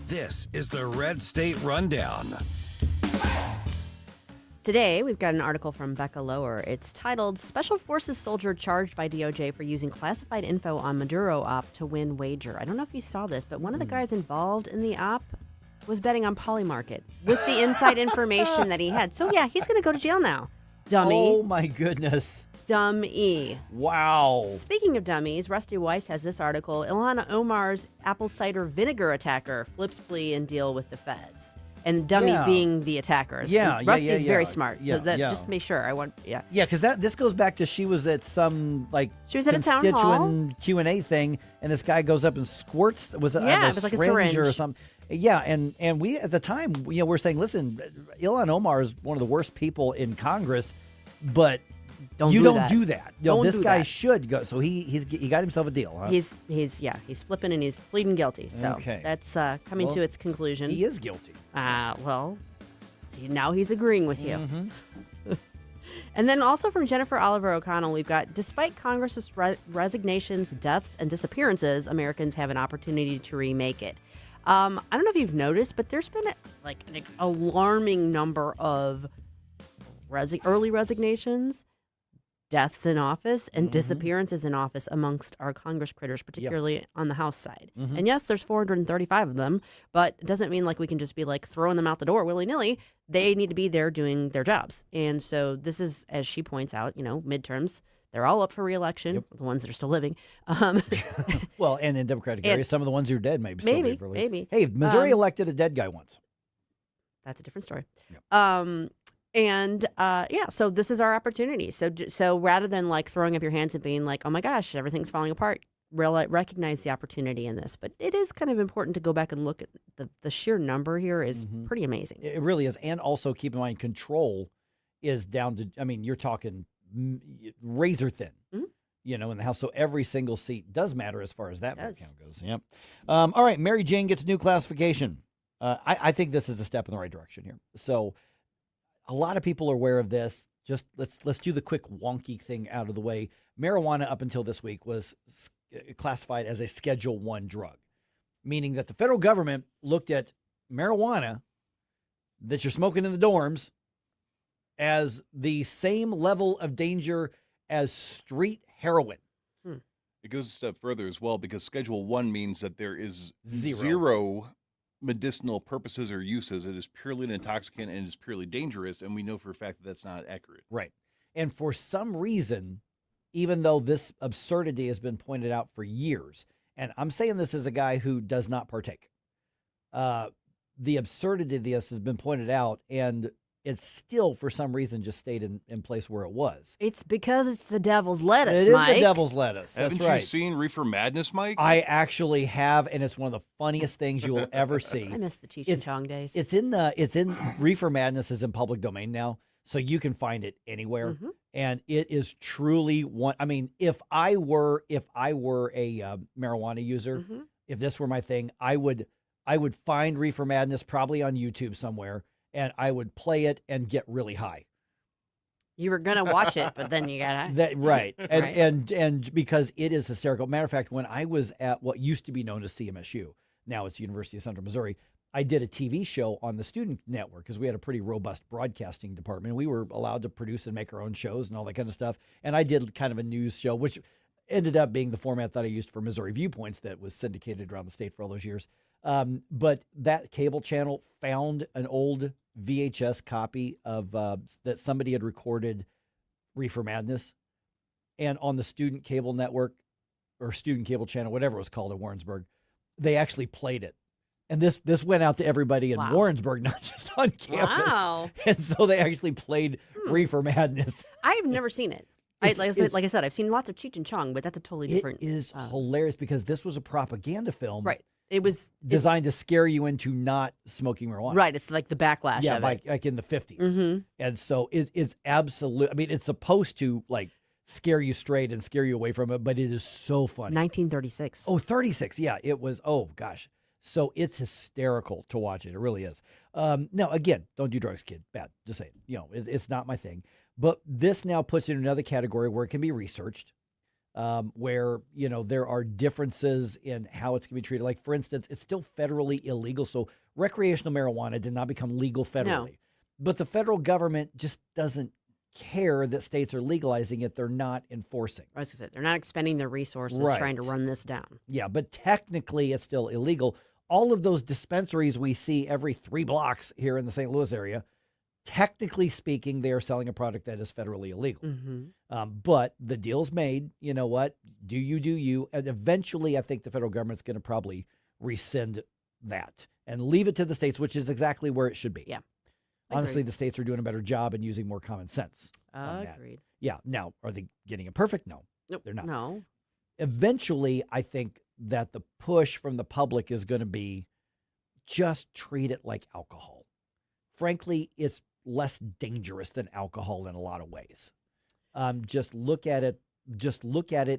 This is the Red State Rundown. Today, we've got an article from Becca Lower. It's titled, Special Forces Soldier Charged by DOJ for Using Classified Info on Maduro Op to Win Wager. I don't know if you saw this, but one of the guys involved in the op was betting on Polymarket with the inside information that he had. So, yeah, he's going to go to jail now. Dummy. Oh, my goodness. Dummy. Wow. Speaking of dummies, Rusty Weiss has this article. Ilhan Omar's apple cider vinegar attacker flips plea and deal with the feds. And dummy being the attackers. Rusty's very smart. So just make sure. Yeah, because this goes back to she was at some she was at a town hall Q&A thing, and this guy goes up and squirts. It was like a syringe or something. Yeah, and we at the time, we're saying, listen, Ilhan Omar is one of the worst people in Congress, but don't do that. This guy should go. So he got himself a deal. Huh? He's flipping and he's pleading guilty. So that's coming to its conclusion. He is guilty. Well, now he's agreeing with you. And then also from Jennifer Oliver O'Connell, we've got, despite Congress's resignations, deaths, and disappearances, Americans have an opportunity to remake it. I don't know if you've noticed, but there's been an alarming number of early resignations, deaths in office, and disappearances in office amongst our Congress critters, particularly on the House side. And yes, there's 435 of them, but it doesn't mean like we can just be like throwing them out the door willy-nilly. They need to be there doing their jobs. And so this is, as she points out, midterms, they're all up for re-election, the ones that are still living. Well, and in Democratic areas, some of the ones who are dead maybe still be for maybe. Hey, Missouri elected a dead guy once. That's a different story. So this is our opportunity. So rather than like throwing up your hands and being like, oh my gosh, everything's falling apart, recognize the opportunity in this. But it is kind of important to go back and look at the sheer number here is pretty amazing. It really is. And also keep in mind, control is down to, you're talking razor thin, in the House. So every single seat does matter as far as that vote count goes. Yep. All right. Mary Jane gets new classification. I think this is a step in the right direction here. So a lot of people are aware of this. Just let's do the quick wonky thing out of the way. Marijuana up until this week was classified as a Schedule 1 drug, meaning that the federal government looked at marijuana that you're smoking in the dorms as the same level of danger as street heroin. It goes a step further as well, because Schedule 1 means that there is zero medicinal purposes or uses. It is purely an intoxicant and it is purely dangerous, and we know for a fact that that's not accurate. Right. And for some reason, even though this absurdity has been pointed out for years, and I'm saying this as a guy who does not partake, the absurdity of this has been pointed out, and it's still, for some reason, just stayed in place where it was. It's because it's the devil's lettuce, It is Mike. the devil's lettuce. Haven't That's right. you seen Reefer Madness, Mike? I actually have, and it's one of the funniest things you will ever see. I miss the Cheech and Chong days. It's in Reefer Madness is in public domain now, so you can find it anywhere, and it is truly one. If I were a marijuana user, if this were my thing, I would find Reefer Madness probably on YouTube somewhere, and I would play it and get really high. You were gonna watch it, but then you got right. And because it is hysterical. Matter of fact, when I was at what used to be known as CMSU, now it's University of Central Missouri, I did a TV show on the student network because we had a pretty robust broadcasting department. We were allowed to produce and make our own shows and all that kind of stuff. And I did kind of a news show, which ended up being the format that I used for Missouri Viewpoints that was syndicated around the state for all those years. But that cable channel found an old VHS copy of that somebody had recorded Reefer Madness, and on the student cable network or student cable channel, whatever it was called in Warrensburg, they actually played it. And this went out to everybody in Warrensburg, not just on campus. Wow. And so they actually played Reefer Madness. I've never seen it. Like I said, I've seen lots of Cheech and Chong, but that's a totally different. It is hilarious because this was a propaganda film. Right. It was designed to scare you into not smoking marijuana. Right. It's like the backlash of it. Like in the 50s. And so it's absolute. It's supposed to like scare you straight and scare you away from it, but it is so funny. 1936. Oh, 36. Yeah, it was. Oh, gosh. So it's hysterical to watch it. It really is. Now, again, don't do drugs, kid. Bad. Just saying. It's not my thing. But this now puts it in another category where it can be researched. Where, there are differences in how it's going to be treated. Like, for instance, it's still federally illegal. So recreational marijuana did not become legal federally. No. But the federal government just doesn't care that states are legalizing it. They're not enforcing. I was going to say, they're not expending their resources trying to run this down. Yeah, but technically it's still illegal. All of those dispensaries we see every 3 blocks here in the St. Louis area, technically speaking, they are selling a product that is federally illegal. But the deal's made. You know what? Do you. And eventually, I think the federal government's going to probably rescind that and leave it to the states, which is exactly where it should be. Yeah. Honestly, the states are doing a better job and using more common sense. Agreed. Yeah. Now, are they getting it perfect? No. Nope. They're not. No. Eventually, I think that the push from the public is going to be just treat it like alcohol. Frankly, it's less dangerous than alcohol in a lot of ways. Just look at it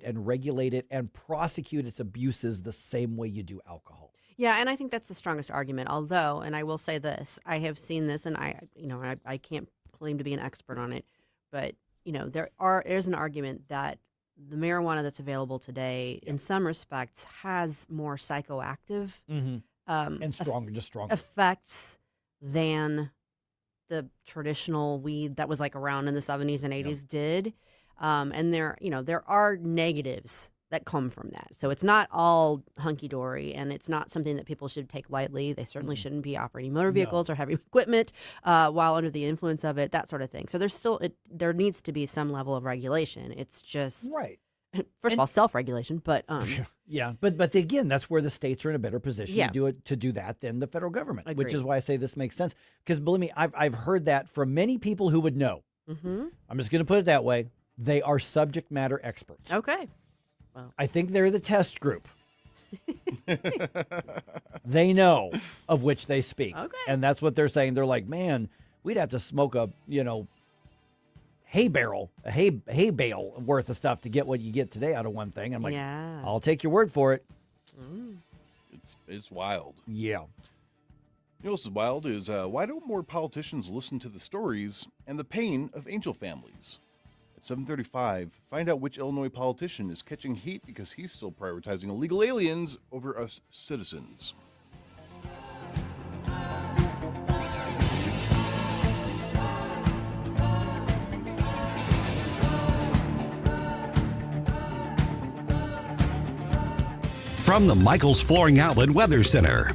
and regulate it and prosecute its abuses the same way you do alcohol. Yeah, and I think that's the strongest argument. Although, and I will say this, I have seen this, and I can't claim to be an expert on it, but there's an argument that the marijuana that's available today, in some respects, has more psychoactive and stronger effects than the traditional weed that was like around in the 70s and 80s did. And there are negatives that come from that. So it's not all hunky-dory, and it's not something that people should take lightly. They certainly shouldn't be operating motor vehicles or heavy equipment while under the influence of it, that sort of thing. So there needs to be some level of regulation. It's just right. First of all, self-regulation, but yeah, but again, that's where the states are in a better position to do that than the federal government, Agreed. which is why I say this makes sense. Because believe me, I've heard that from many people who would know. Mm-hmm. I'm just going to put it that way. They are subject matter experts. Okay. Well, I think they're the test group. They know of which they speak. Okay. And that's what they're saying. They're like, man, we'd have to smoke a hay bale worth of stuff to get what you get today out of one thing. I'm like, yeah. I'll take your word for it. It's wild. Yeah. You know what's wild is why don't more politicians listen to the stories and the pain of angel families? At 7:35, find out which Illinois politician is catching heat because he's still prioritizing illegal aliens over us citizens. From the Michaels Flooring Outlet Weather Center.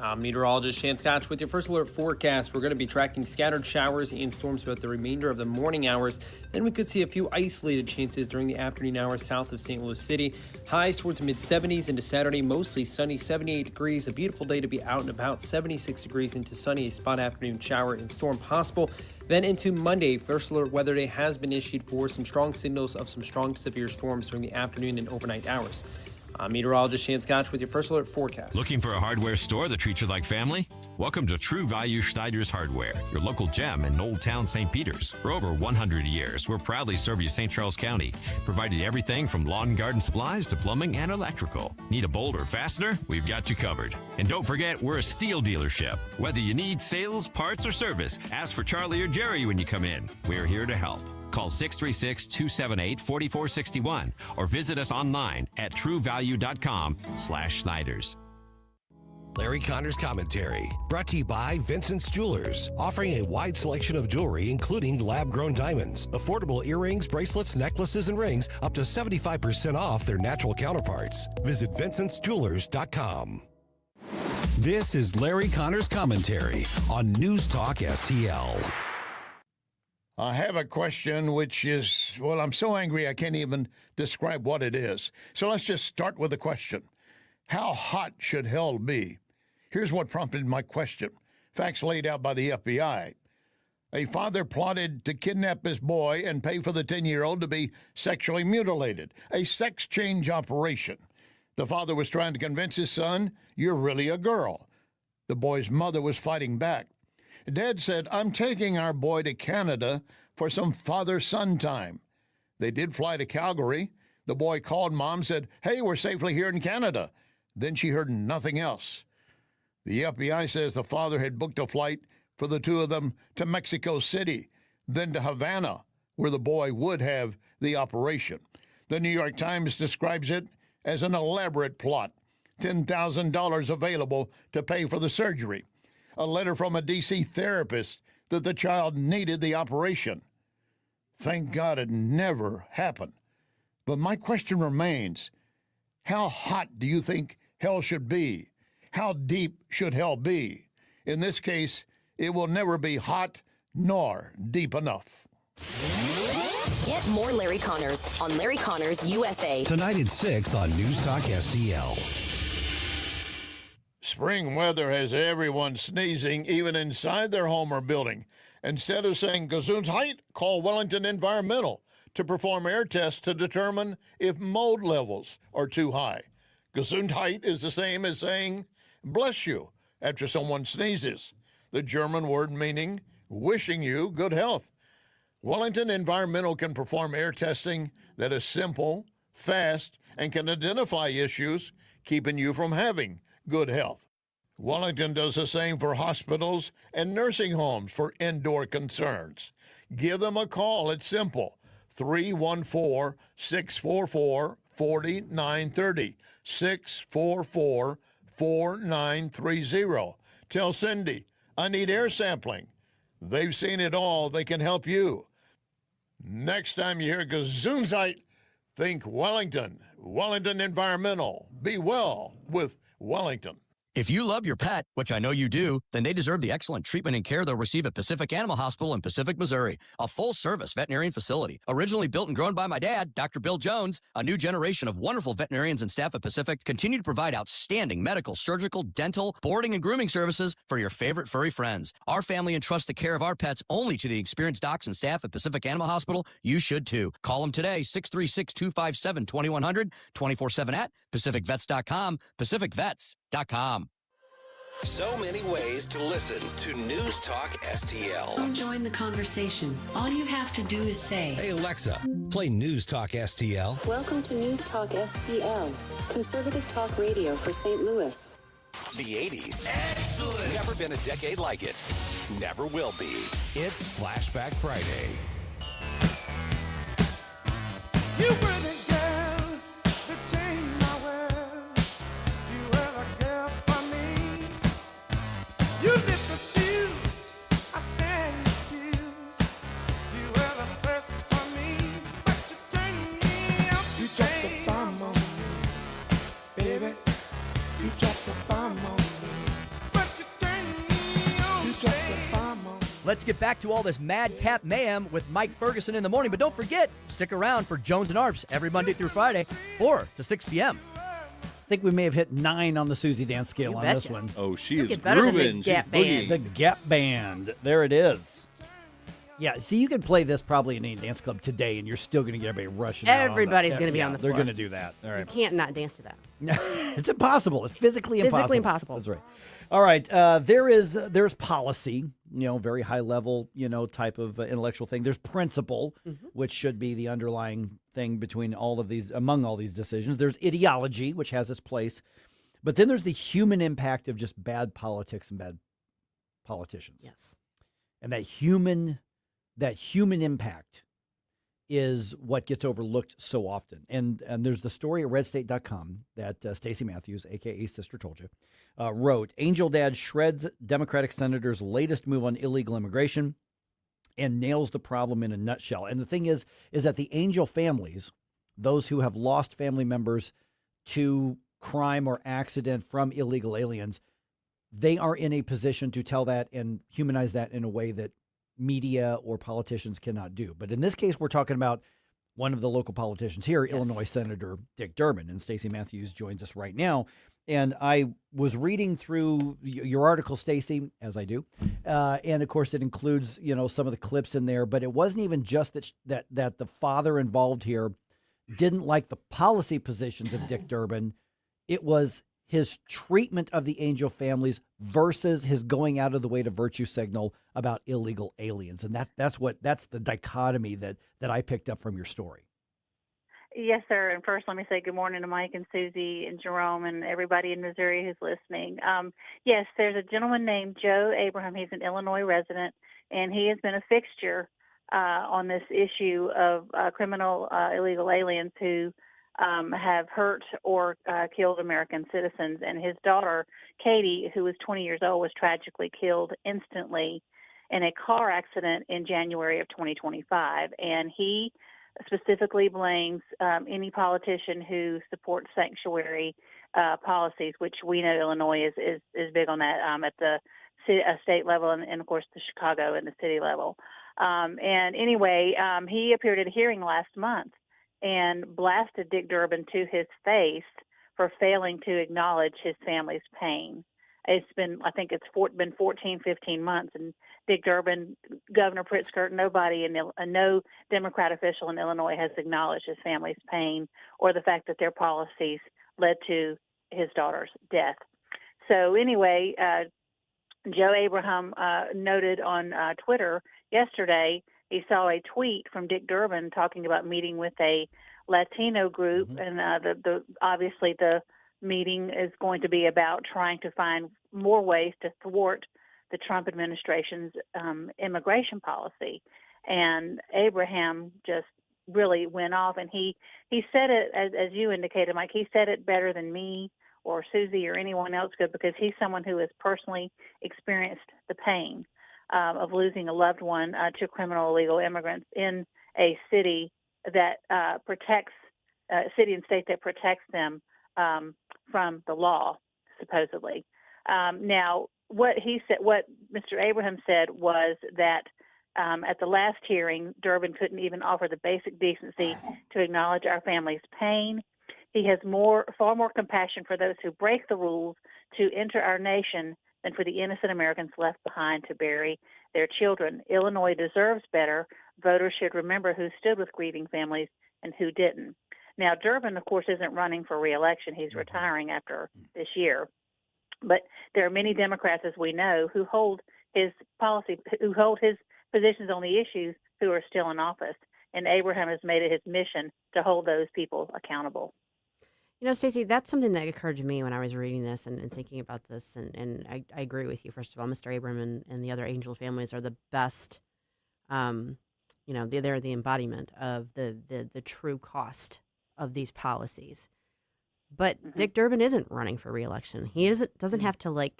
I'm meteorologist Shan Scotch with your first alert forecast. We're going to be tracking scattered showers and storms throughout the remainder of the morning hours. Then we could see a few isolated chances during the afternoon hours south of St. Louis City. Highs towards mid-70s into Saturday, mostly sunny, 78 degrees. A beautiful day to be out and about, 76 degrees into sunny, a spot afternoon shower and storm possible. Then into Monday, first alert weather day has been issued for some strong signals of some strong to severe storms during the afternoon and overnight hours. I'm meteorologist Shan Scotch with your first alert forecast. Looking for a hardware store that treats you like family? Welcome to True Value Schneider's Hardware, your local gem in Old Town St. Peters. For over 100 years, we're proudly serve you St. Charles County, providing everything from lawn and garden supplies to plumbing and electrical. Need a bolt or fastener? We've got you covered. And don't forget, we're a steel dealership. Whether you need sales, parts, or service, ask for Charlie or Jerry when you come in. We're here to help. Call 636-278-4461 or visit us online at truevalue.com/Schneiders. Larry Connor's Commentary, brought to you by Vincent's Jewelers, offering a wide selection of jewelry, including lab-grown diamonds, affordable earrings, bracelets, necklaces, and rings, up to 75% off their natural counterparts. Visit vincentsjewelers.com. This is Larry Connor's Commentary on News Talk STL. I have a question which is, well, I'm so angry I can't even describe what it is. So let's just start with the question. How hot should hell be? Here's what prompted my question. Facts laid out by the FBI. A father plotted to kidnap his boy and pay for the 10-year-old to be sexually mutilated. A sex change operation. The father was trying to convince his son, you're really a girl. The boy's mother was fighting back. Dad said, I'm taking our boy to Canada for some father-son time. They did fly to Calgary. The boy called Mom, said, hey, we're safely here in Canada. Then she heard nothing else. The FBI says the father had booked a flight for the two of them to Mexico City, then to Havana, where the boy would have the operation. The New York Times describes it as an elaborate plot, $10,000 available to pay for the surgery. A letter from a D.C. therapist that the child needed the operation. Thank God it never happened. But my question remains, how hot do you think hell should be? How deep should hell be? In this case, it will never be hot nor deep enough. Get more Larry Connors on Larry Connors USA. Tonight at 6 on News Talk STL. Spring weather has everyone sneezing, even inside their home or building. Instead of saying Gesundheit, call Wellington Environmental to perform air tests to determine if mold levels are too high. Gesundheit is the same as saying bless you after someone sneezes, the German word meaning wishing you good health. Wellington Environmental can perform air testing that is simple, fast, and can identify issues keeping you from having good health. Wellington does the same for hospitals and nursing homes for indoor concerns. Give them a call. It's simple. 314-644-4930. 644-4930. Tell Cindy, I need air sampling. They've seen it all. They can help you. Next time you hear Gesundheit, think Wellington. Wellington Environmental. Be well with Wellington. If you love your pet, which I know you do, then they deserve the excellent treatment and care they'll receive at Pacific Animal Hospital in Pacific, Missouri, a full-service veterinarian facility. Originally built and grown by my dad, Dr. Bill Jones, a new generation of wonderful veterinarians and staff at Pacific continue to provide outstanding medical, surgical, dental, boarding, and grooming services for your favorite furry friends. Our family entrusts the care of our pets only to the experienced docs and staff at Pacific Animal Hospital. You should too. Call them today, 636-257-2100, 24/7 at PacificVets.com, PacificVets.com. So many ways to listen to News Talk STL. Join the conversation. All you have to do is say, Hey Alexa, play News Talk STL. Welcome to News Talk STL, conservative talk radio for St. Louis. The 80s. Excellent. Never been a decade like it. Never will be. It's Flashback Friday. You were the girl that changed my world. You were the girl for me. You lit the fuse, I stand confused. You were the first for me, but you turned me up. You dropped the bomb on me, baby. You dropped the bomb on me, but you turned me on. You dropped the bomb on me. Let's get back to all this madcap mayhem with Mike Ferguson in the morning. But don't forget, stick around for Jones and Arps every Monday through Friday, 4 to 6 p.m. I think we may have hit 9 on the Susie dance scale on this one. Oh, she is better than the grooving. She's Gap Band. boogieing. The Gap Band. There it is. Yeah, see, you can play this probably in any dance club today, and you're still going to get everybody rushing out on the- Everybody's going to be on the They're floor. going to do that. All You right. can't not dance to that. It's impossible. It's physically impossible. Physically impossible. That's right. All right. There's policy, very high level, type of intellectual thing. There's principle, which should be the underlying thing between among all these decisions. There's ideology, which has its place. But then there's the human impact of just bad politics and bad politicians. Yes. And that human impact is what gets overlooked so often. And there's the story at RedState.com that Stacey Matthews, a.k.a. Sister Told You, wrote. Angel Dad shreds Democratic senators' latest move on illegal immigration and nails the problem in a nutshell. And the thing is that the Angel families, those who have lost family members to crime or accident from illegal aliens, they are in a position to tell that and humanize that in a way that media or politicians cannot do. But in this case, we're talking about one of the local politicians here, yes. Illinois Senator Dick Durbin, and Stacey Matthews joins us right now. And I was reading through your article, Stacey, as I do, and of course it includes some of the clips in there. But it wasn't even just that the father involved here didn't like the policy positions of Dick Durbin. It was his treatment of the Angel families versus his going out of the way to virtue signal about illegal aliens. And that's the dichotomy that I picked up from your story. Yes, sir. And first, let me say good morning to Mike and Susie and Jerome and everybody in Missouri who's listening. Yes, there's a gentleman named Joe Abraham. He's an Illinois resident, and he has been a fixture on this issue of criminal illegal aliens who have hurt or killed American citizens. And his daughter, Katie, who was 20 years old, was tragically killed instantly in a car accident in January of 2025. And he specifically blames any politician who supports sanctuary policies, which we know Illinois is big on that at the state level and, of course, the Chicago and the city level. And anyway, he appeared at a hearing last month and blasted Dick Durbin to his face for failing to acknowledge his family's pain. It's been 14, 15 months, and Dick Durbin, Governor Pritzker, nobody, no Democrat official in Illinois has acknowledged his family's pain or the fact that their policies led to his daughter's death. So anyway, Joe Abraham noted on Twitter yesterday he saw a tweet from Dick Durbin talking about meeting with a Latino group, and obviously the meeting is going to be about trying to find more ways to thwart the Trump administration's immigration policy. And Abraham just really went off, and he said it, as you indicated, Mike, he said it better than me or Susie or anyone else could, because he's someone who has personally experienced the pain. of losing a loved one to criminal illegal immigrants in a city that city and state that protects them from the law, supposedly. Now, what Mr. Abraham said was that at the last hearing, Durbin couldn't even offer the basic decency to acknowledge our family's pain. He has far more compassion for those who break the rules to enter our nation than for the innocent Americans left behind to bury their children. Illinois deserves better. Voters should remember who stood with grieving families and who didn't. Now, Durbin, of course, isn't running for re-election. He's retiring after this year. But there are many Democrats, as we know, who hold his positions on the issues who are still in office. And Abraham has made it his mission to hold those people accountable. You know, Stacey, that's something that occurred to me when I was reading this and thinking about this. And I agree with you. First of all, Mr. Abraham and the other Angel families are the best, they're the embodiment of the true cost of these policies. But Dick Durbin isn't running for re-election. He doesn't have to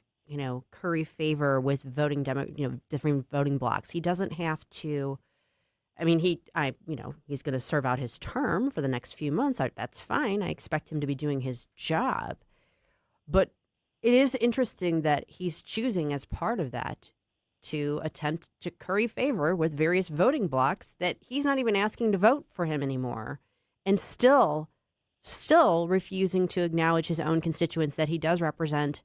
curry favor with different voting blocks. He doesn't have to. I mean, he's going to serve out his term for the next few months. That's fine. I expect him to be doing his job. But it is interesting that he's choosing as part of that to attempt to curry favor with various voting blocks that he's not even asking to vote for him anymore, and still refusing to acknowledge his own constituents that he does represent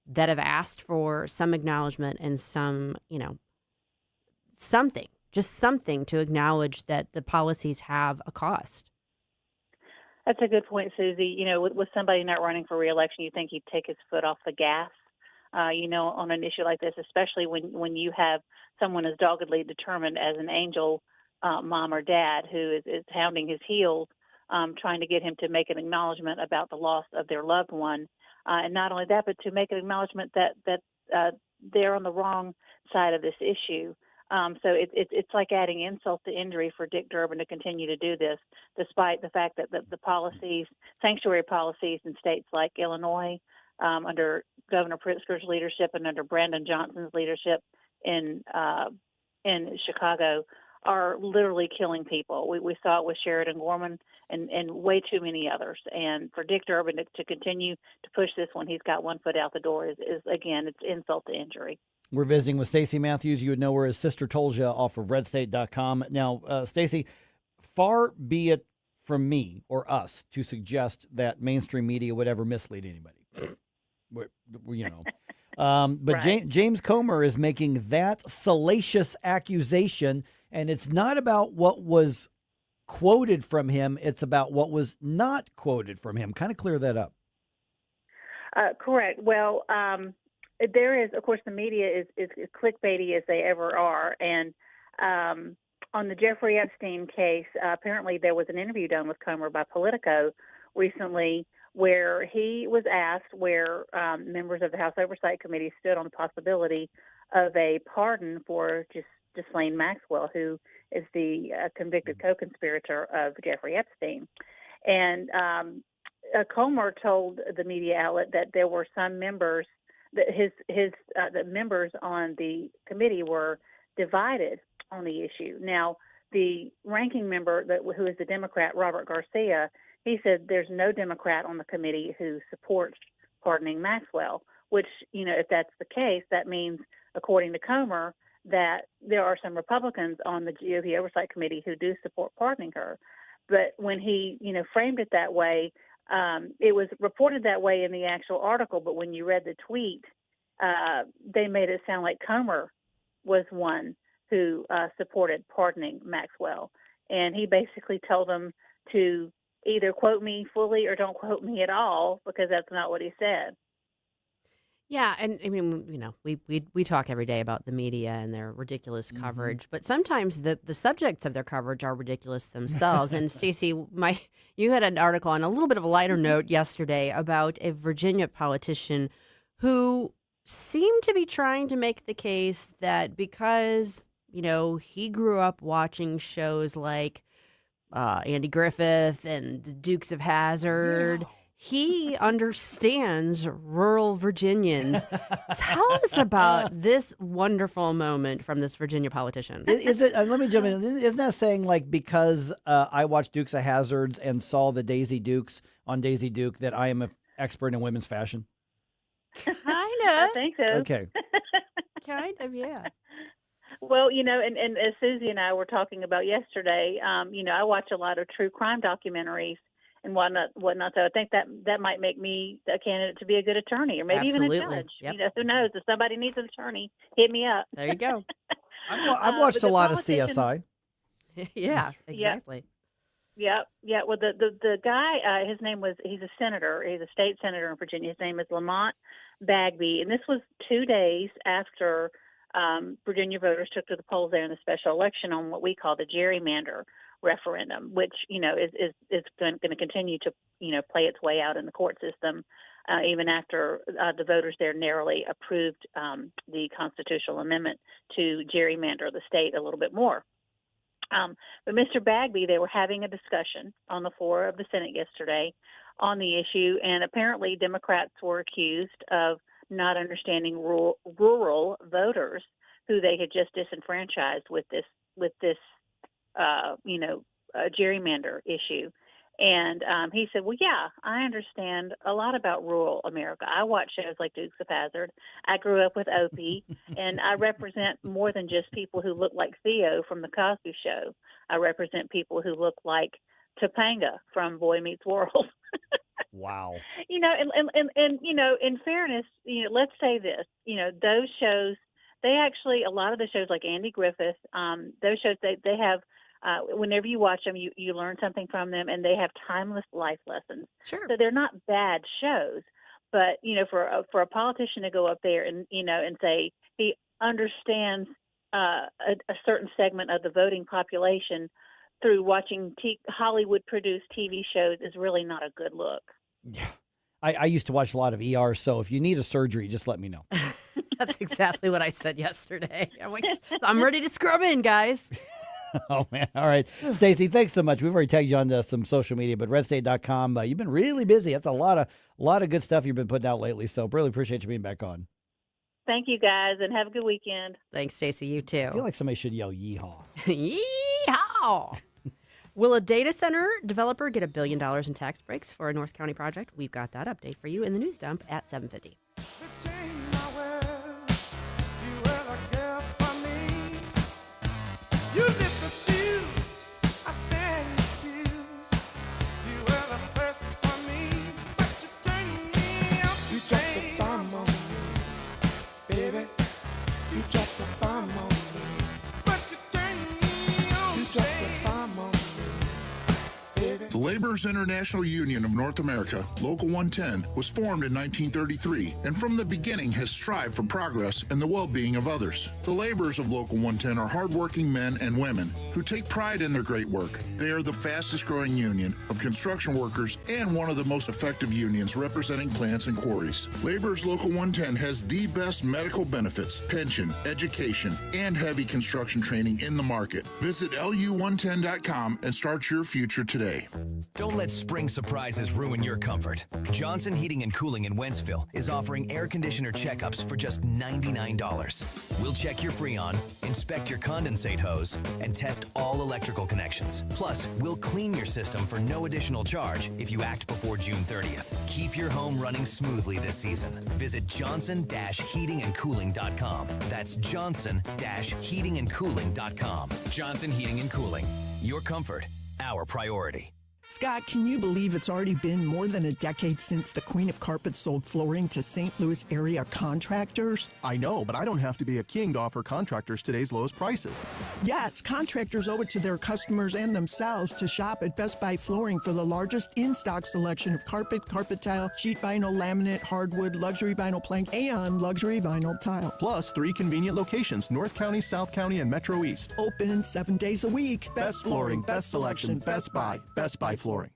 that have asked for some acknowledgement and some, something to acknowledge that the policies have a cost. That's a good point, Susie. With somebody not running for re-election, you think he'd take his foot off the gas, on an issue like this, especially when you have someone as doggedly determined as an Angel mom or dad who is hounding his heels, trying to get him to make an acknowledgement about the loss of their loved one. And not only that, but to make an acknowledgement that they're on the wrong side of this issue. So it's like adding insult to injury for Dick Durbin to continue to do this, despite the fact that the policies, sanctuary policies in states like Illinois, under Governor Pritzker's leadership and under Brandon Johnson's leadership in Chicago, are literally killing people. We saw it with Sheridan Gorman and way too many others. And for Dick Durbin to continue to push this when he's got one foot out the door is again, it's insult to injury. We're visiting with Stacey Matthews. You would know her as Sister Tolja off of RedState.com. Now, Stacey, far be it from me or us to suggest that mainstream media would ever mislead anybody. But right. James Comer is making that salacious accusation, and it's not about what was quoted from him. It's about what was not quoted from him. Kind of clear that up. Correct. Well, there is, of course, the media is clickbaity as they ever are. And on the Jeffrey Epstein case, apparently there was an interview done with Comer by Politico recently where he was asked where members of the House Oversight Committee stood on the possibility of a pardon for Ghislaine Maxwell, who is the convicted co-conspirator of Jeffrey Epstein. And Comer told the media outlet that there were some members that the members on the committee were divided on the issue. Now, the ranking member who is the Democrat, Robert Garcia, he said there's no Democrat on the committee who supports pardoning Maxwell, which, if that's the case, that means, according to Comer, that there are some Republicans on the GOP Oversight Committee who do support pardoning her. But when he, framed it that way, it was reported that way in the actual article, but when you read the tweet, they made it sound like Comer was one who supported pardoning Maxwell. And he basically told them to either quote me fully or don't quote me at all, because that's not what he said. Yeah, and I mean, we talk every day about the media and their ridiculous coverage, but sometimes the subjects of their coverage are ridiculous themselves. And Stacey, you had an article on a little bit of a lighter note yesterday about a Virginia politician who seemed to be trying to make the case that because, he grew up watching shows like Andy Griffith and the Dukes of Hazzard, He understands rural Virginians. Tell us about this wonderful moment from this Virginia politician. Is it? Let me jump in. Isn't that saying like because I watched Dukes of Hazzards and saw the Daisy Dukes on Daisy Duke that I am an expert in women's fashion? Kind of. I think so. Okay. Kind of, yeah. Well, and as Susie and I were talking about yesterday, I watch a lot of true crime documentaries and whatnot. So I think that might make me a candidate to be a good attorney, or maybe even a judge. Yep. Who knows? If somebody needs an attorney, hit me up. There you go. I've watched a lot of CSI. Yeah, exactly. Yeah. Well, the guy, he's a senator. He's a state senator in Virginia. His name is Lamont Bagby, and this was 2 days after Virginia voters took to the polls there in the special election on what we call the gerrymander referendum, which is going to continue to play its way out in the court system even after the voters there narrowly approved the constitutional amendment to gerrymander the state a little bit more. But Mr. Bagby, they were having a discussion on the floor of the Senate yesterday on the issue, and apparently Democrats were accused of not understanding rural voters who they had just disenfranchised with this gerrymander issue. And he said, well, yeah, I understand a lot about rural America. I watch shows like Dukes of Hazzard. I grew up with Opie, and I represent more than just people who look like Theo from The Cosby Show. I represent people who look like Topanga from Boy Meets World. Wow. And in fairness, let's say this, those shows, a lot of the shows like Andy Griffith, those shows, they have, whenever you watch them, you learn something from them, and they have timeless life lessons. Sure. So they're not bad shows, but for a politician to go up there and say he understands a certain segment of the voting population through watching Hollywood-produced TV shows is really not a good look. Yeah. I used to watch a lot of ER, so if you need a surgery, just let me know. That's exactly what I said yesterday. I'm like, I'm ready to scrub in, guys. Oh, man. All right. Stacey, thanks so much. We've already tagged you on some social media, but RedState.com, you've been really busy. That's a lot of good stuff you've been putting out lately, so really appreciate you being back on. Thank you, guys, and have a good weekend. Thanks, Stacey. You too. I feel like somebody should yell yeehaw. Yeehaw! Will a data center developer get $1 billion in tax breaks for a North County project? We've got that update for you in the news dump at 7:50. The Laborers International Union of North America, Local 110, was formed in 1933 and from the beginning has strived for progress and the well-being of others. The laborers of Local 110 are hardworking men and women who take pride in their great work. They are the fastest growing union of construction workers and one of the most effective unions representing plants and quarries. Laborers Local 110 has the best medical benefits, pension, education, and heavy construction training in the market. Visit lu110.com and start your future today. Don't let spring surprises ruin your comfort. Johnson Heating and Cooling in Wentzville is offering air conditioner checkups for just $99. We'll check your Freon, inspect your condensate hose, and test all electrical connections. Plus, we'll clean your system for no additional charge if you act before June 30th. Keep your home running smoothly this season. Visit johnson-heatingandcooling.com. That's johnson-heatingandcooling.com. Johnson Heating and Cooling. Your comfort, our priority. Scott, can you believe it's already been more than a decade since the Queen of Carpets sold flooring to St. Louis area contractors? I know, but I don't have to be a king to offer contractors today's lowest prices. Yes, contractors owe it to their customers and themselves to shop at Best Buy Flooring for the largest in-stock selection of carpet, carpet tile, sheet vinyl, laminate, hardwood, luxury vinyl plank, and luxury vinyl tile. Plus 3 convenient locations, North County, South County, and Metro East. Open 7 days a week. Best flooring, best selection, Best Buy. Best Buy Flooring.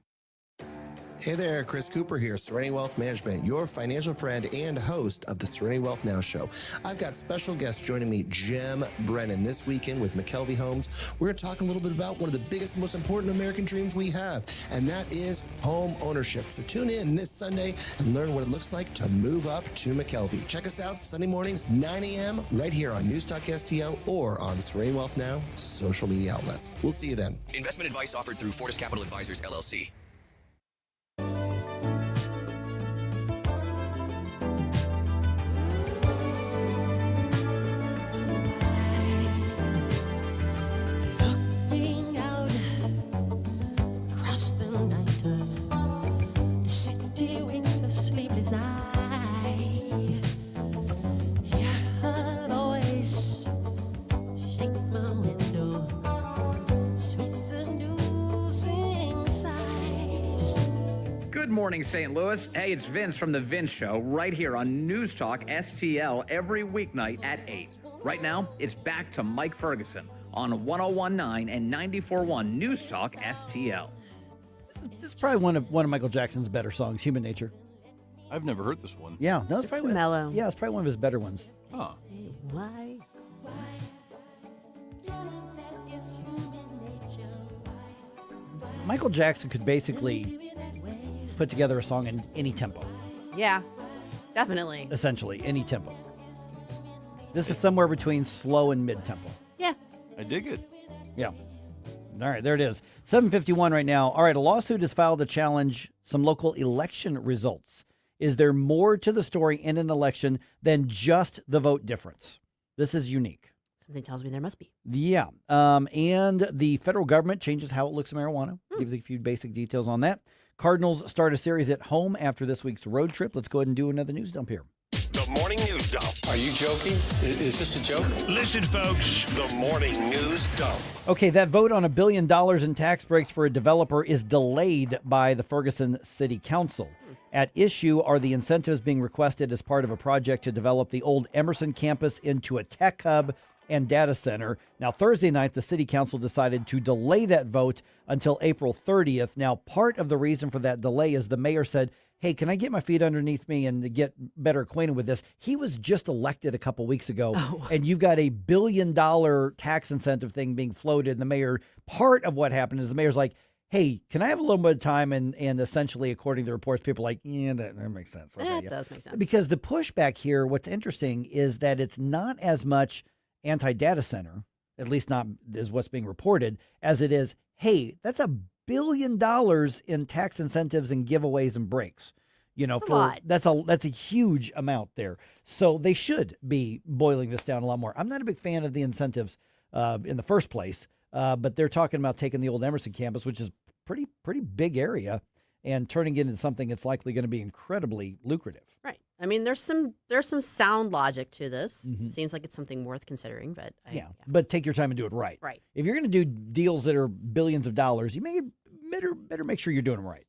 Hey there, Chris Cooper here, Serenity Wealth Management, your financial friend and host of the Serenity Wealth Now Show. I've got special guests joining me, Jim Brennan, this weekend with McKelvey Homes. We're going to talk a little bit about one of the biggest, most important American dreams we have, and that is home ownership. So tune in this Sunday and learn what it looks like to move up to McKelvey. Check us out Sunday mornings, 9 a.m., right here on NewsTalkSTL or on Serenity Wealth Now social media outlets. We'll see you then. Investment advice offered through Fortis Capital Advisors, LLC. Good morning, St. Louis. Hey, it's Vince from The Vince Show right here on News Talk STL every weeknight at 8. Right now, it's back to Mike Ferguson on 101.9 and 94.1 News Talk STL. This is probably one of Michael Jackson's better songs, Human Nature. I've never heard this one. Yeah, no, it's probably mellow. Yeah, it's probably one of his better ones. Huh. Why? Michael Jackson could basically put together a song in any tempo. Yeah, definitely. Essentially, any tempo. This is somewhere between slow and mid-tempo. Yeah. I dig it. Yeah. All right, there it is. 7:51 right now. All right, a lawsuit is filed to challenge some local election results. Is there more to the story in an election than just the vote difference? This is unique. Something tells me there must be. Yeah. And the federal government changes how it looks at marijuana. Give you a few basic details on that. Cardinals start a series at home after this week's road trip. Let's go ahead and do another news dump here. The Morning News Dump. Are you joking? Is this a joke? Listen, folks. The Morning News Dump. Okay, that vote on $1 billion in tax breaks for a developer is delayed by the Ferguson City Council. At issue are the incentives being requested as part of a project to develop the old Emerson campus into a tech hub and data center. Now, Thursday night, the city council decided to delay that vote until April 30th. Now, part of the reason for that delay is the mayor said, hey, can I get my feet underneath me and get better acquainted with this? He was just elected a couple weeks ago, and you've got a $1 billion tax incentive thing being floated. And the mayor, part of what happened is the mayor's like, hey, can I have a little bit of time? And essentially, according to the reports, people are like, yeah, that makes sense. Okay, That does make sense. Because the pushback here, what's interesting is that it's not as much anti-data center, at least not is what's being reported, as it is, hey, that's $1 billion in tax incentives and giveaways and breaks. You know, that's a huge amount there. So they should be boiling this down a lot more. I'm not a big fan of the incentives in the first place, but they're talking about taking the old Emerson campus, which is pretty big area, and turning it into something that's likely going to be incredibly lucrative. Right. I mean, there's some sound logic to this. It seems like it's something worth considering, but but take your time and do it right. Right. If you're going to do deals that are billions of dollars, you better make sure you're doing them right.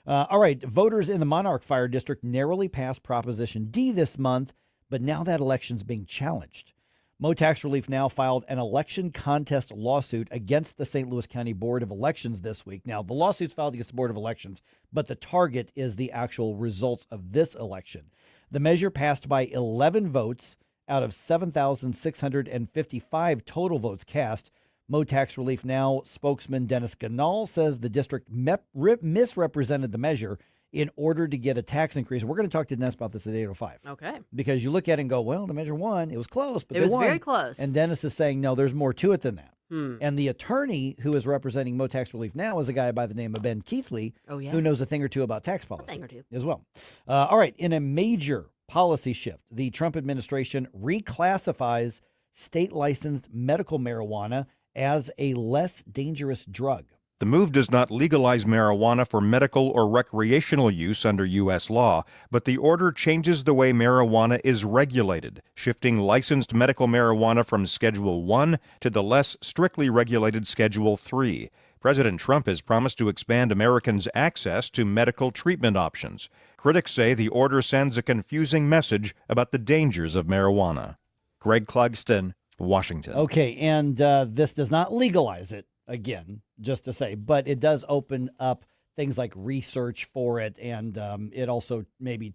All right, voters in the Monarch Fire District narrowly passed Proposition D this month, but now that election's being challenged. Mo Tax Relief Now filed an election contest lawsuit against the St. Louis County Board of Elections this week. Now, the lawsuit's filed against the Board of Elections, but the target is the actual results of this election. The measure passed by 11 votes out of 7,655 total votes cast. Mo Tax Relief Now spokesman Dennis Ganahl says the district misrepresented the measure in order to get a tax increase. We're going to talk to Dennis about this at 8:05. Okay. Because you look at it and go, well, the measure won. It was close, but it they was won. very close. And Dennis is saying, no, there's more to it than that. And the attorney who is representing Mo Tax Relief Now is a guy by the name of Ben Keithley, who knows a thing or two about tax policy. A thing or two. As well. All right. In a major policy shift, the Trump administration reclassifies state-licensed medical marijuana as a less dangerous drug. The move does not legalize marijuana for medical or recreational use under U.S. law, but the order changes the way marijuana is regulated, shifting licensed medical marijuana from Schedule 1 to the less strictly regulated Schedule 3. President Trump has promised to expand Americans' access to medical treatment options. Critics say the order sends a confusing message about the dangers of marijuana. Greg Clugston, Washington. Okay, and this does not legalize it, again, just to say, but it does open up things like research for it, and it also maybe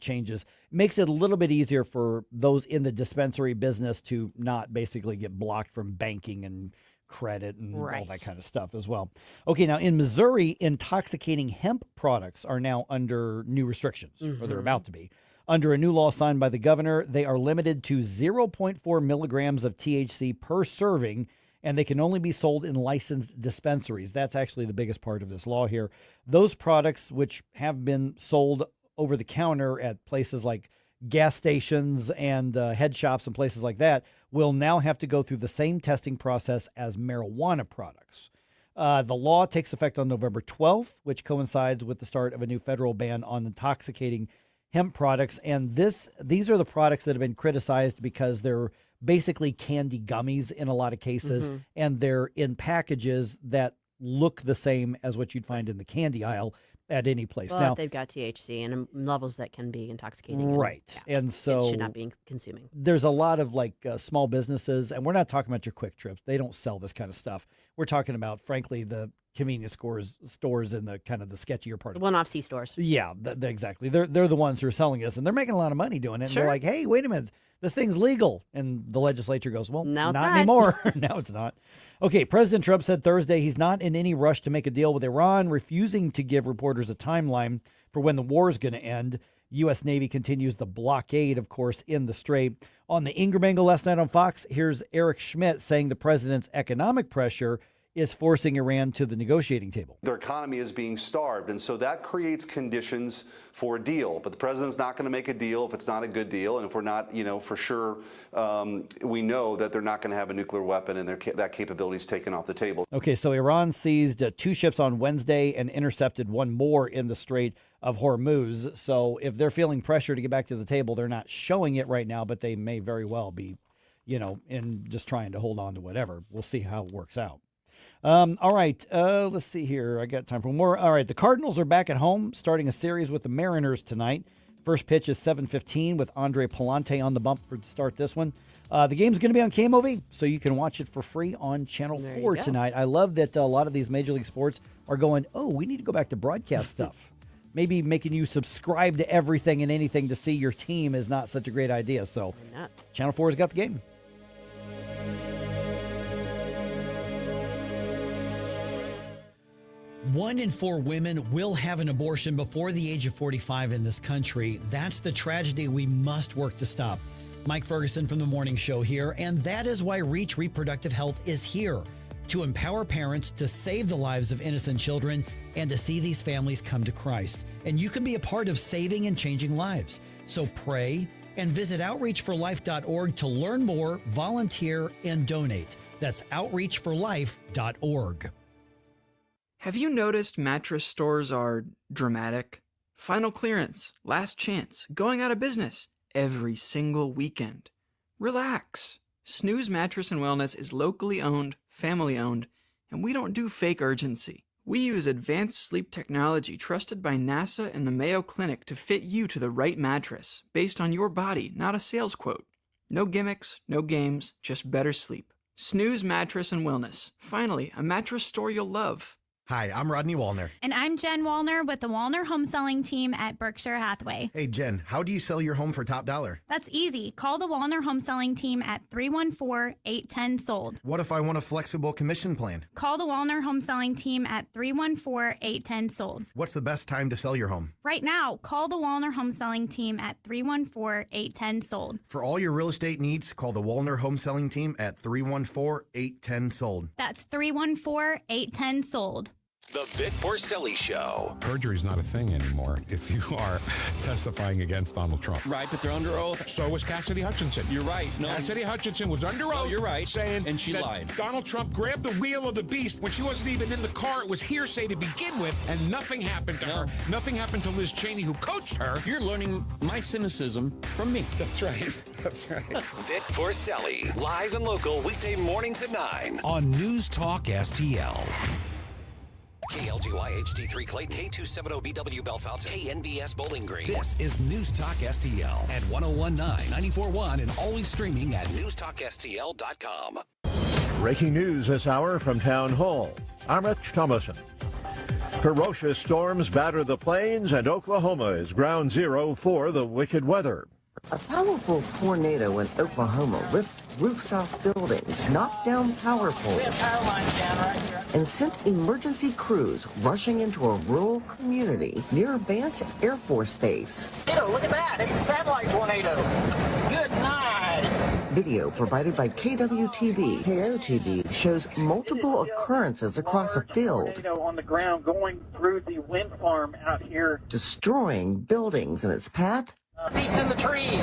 makes it a little bit easier for those in the dispensary business to not basically get blocked from banking and credit and all that kind of stuff as well. Okay, now in Missouri, intoxicating hemp products are now under new restrictions, or they're about to be. Under a new law signed by the governor, they are limited to 0.4 milligrams of THC per serving, and they can only be sold in licensed dispensaries. That's actually the biggest part of this law here. Those products, which have been sold over the counter at places like gas stations and head shops and places like that, will now have to go through the same testing process as marijuana products. The law takes effect on November 12th, which coincides with the start of a new federal ban on intoxicating hemp products. And these are the products that have been criticized because they're basically candy gummies in a lot of cases, and they're in packages that look the same as what you'd find in the candy aisle at any place. Well, now, they've got THC and levels that can be intoxicating. Right. And so it should not be consuming. There's a lot of small businesses, and we're not talking about your Quick Trips. They don't sell this kind of stuff. We're talking about, frankly, the convenience stores in the kind of the sketchier part. The one-off C-stores. Yeah, exactly. They're the ones who are selling this, and they're making a lot of money doing it. Sure. And they're like, hey, wait a minute, this thing's legal. And the legislature goes, well, now not anymore. Now it's not. Okay, President Trump said Thursday he's not in any rush to make a deal with Iran, refusing to give reporters a timeline for when the war is going to end. U.S. Navy continues the blockade, of course, in the Strait. On the Ingram Angle last night on Fox, here's Eric Schmidt saying the president's economic pressure is forcing Iran to the negotiating table. Their economy is being starved, and so that creates conditions for a deal. But the president's not going to make a deal if it's not a good deal, and if we're not, for sure, we know that they're not going to have a nuclear weapon, and that capability is taken off the table. Okay, so Iran seized 2 ships on Wednesday and intercepted 1 more in the Strait of Hormuz. So if they're feeling pressure to get back to the table, they're not showing it right now, but they may very well be, in just trying to hold on to whatever. We'll see how it works out. All right, let's see here. I got time for more. All right, the Cardinals are back at home, starting a series with the Mariners tonight. First pitch is 7:15 with Andre Palante on the bump to start this one. The game's going to be on KMOV, so you can watch it for free on Channel 4 tonight. I love that a lot of these Major League Sports are going, we need to go back to broadcast stuff. Maybe making you subscribe to everything and anything to see your team is not such a great idea. So Channel 4 has got the game. One in 4 women will have an abortion before the age of 45 in this country. That's the tragedy we must work to stop. Mike Ferguson from The Morning Show here, and that is why Reach Reproductive Health is here, to empower parents to save the lives of innocent children and to see these families come to Christ. And you can be a part of saving and changing lives. So pray and visit outreachforlife.org to learn more, volunteer, and donate. That's outreachforlife.org. Have you noticed mattress stores are dramatic? Final clearance, last chance, going out of business every single weekend. Relax. Snooze Mattress and Wellness is locally owned, family owned, and we don't do fake urgency. We use advanced sleep technology trusted by NASA and the Mayo Clinic to fit you to the right mattress, based on your body, not a sales quote. No gimmicks, no games, just better sleep. Snooze Mattress and Wellness. Finally, a mattress store you'll love. Hi, I'm Rodney Wallner. And I'm Jen Wallner with the Wallner Home Selling Team at Berkshire Hathaway. Hey, Jen, how do you sell your home for top dollar? That's easy. Call the Wallner Home Selling Team at 314-810-SOLD. What if I want a flexible commission plan? Call the Wallner Home Selling Team at 314-810-SOLD. What's the best time to sell your home? Right now, call the Wallner Home Selling Team at 314-810-SOLD. For all your real estate needs, call the Wallner Home Selling Team at 314-810-SOLD. That's 314-810-SOLD. The Vic Porcelli Show. Perjury is not a thing anymore if you are testifying against Donald Trump. Right, but they're under oath. So was Cassidy Hutchinson. You're right. No, Cassidy Hutchinson was under oath. No, you're right. Saying and she that lied. Donald Trump grabbed the wheel of the beast when she wasn't even in the car. It was hearsay to begin with, and nothing happened to her. Nothing happened to Liz Cheney, who coached her. You're learning my cynicism from me. That's right. That's right. Vic Porcelli, live and local, weekday mornings at 9 on News Talk STL. KLGY HD3 Clayton, K270BW Bellefonte, KNBS Bowling Green. This is News Talk STL at 1019, 94.1, and always streaming at newstalkstl.com. Breaking news this hour from Town Hall. I'm Rich Thomason. Ferocious storms batter the plains, and Oklahoma is ground zero for the wicked weather. A powerful tornado in Oklahoma ripped roofs off buildings, knocked down power poles, and sent emergency crews rushing into a rural community near Vance Air Force Base. Look at that! It's a satellite tornado! Good night! Video provided by KWTV, KOTV, shows multiple occurrences across a field. Tornado on the ground going through the wind farm out here. Destroying buildings in its path. Beast in the trees.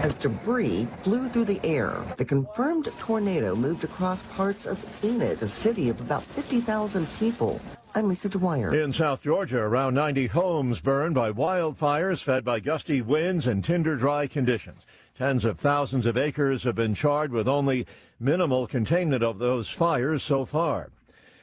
As debris flew through the air, the confirmed tornado moved across parts of Enid, a city of about 50,000 people. I'm Lisa Dwyer. In South Georgia, around 90 homes burned by wildfires fed by gusty winds and tinder-dry conditions. Tens of thousands of acres have been charred with only minimal containment of those fires so far.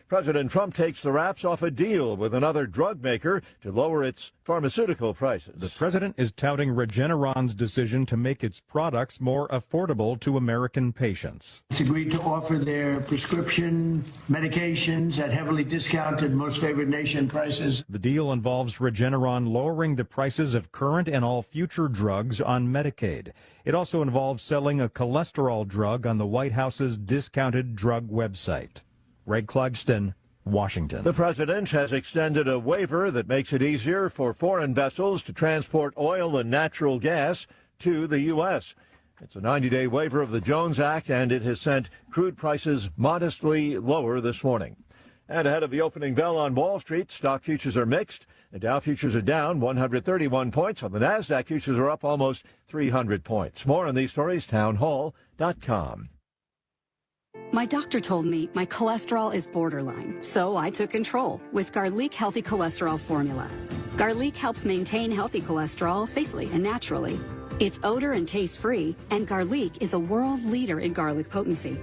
President Trump takes the wraps off a deal with another drug maker to lower its pharmaceutical prices. The president is touting Regeneron's decision to make its products more affordable to American patients. It's agreed to offer their prescription medications at heavily discounted most favored nation prices. The deal involves Regeneron lowering the prices of current and all future drugs on Medicaid. It also involves selling a cholesterol drug on the White House's discounted drug website. Greg Clugston, Washington. The president has extended a waiver that makes it easier for foreign vessels to transport oil and natural gas to the U.S. It's a 90-day waiver of the Jones Act, and it has sent crude prices modestly lower this morning. And ahead of the opening bell on Wall Street, stock futures are mixed. The Dow futures are down 131 points. On the NASDAQ, futures are up almost 300 points. More on these stories, townhall.com. My doctor told me my cholesterol is borderline, so I took control with Garlic Healthy Cholesterol Formula. Garlic helps maintain healthy cholesterol safely and naturally. It's odor and taste-free, and Garlic is a world leader in garlic potency.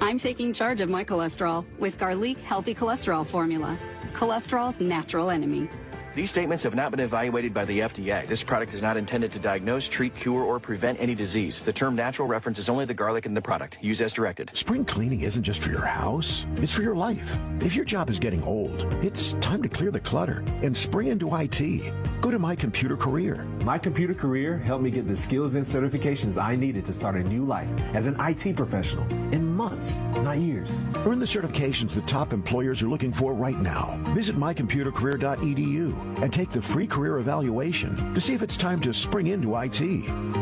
I'm taking charge of my cholesterol with Garlic Healthy Cholesterol Formula, cholesterol's natural enemy. These statements have not been evaluated by the FDA. This product is not intended to diagnose, treat, cure, or prevent any disease. The term natural references only the garlic in the product. Use as directed. Spring cleaning isn't just for your house, it's for your life. If your job is getting old, it's time to clear the clutter and spring into IT. Go to My Computer Career. My Computer Career helped me get the skills and certifications I needed to start a new life as an IT professional in months, not years. Earn the certifications the top employers are looking for right now. Visit mycomputercareer.edu and take the free career evaluation to see if it's time to spring into IT.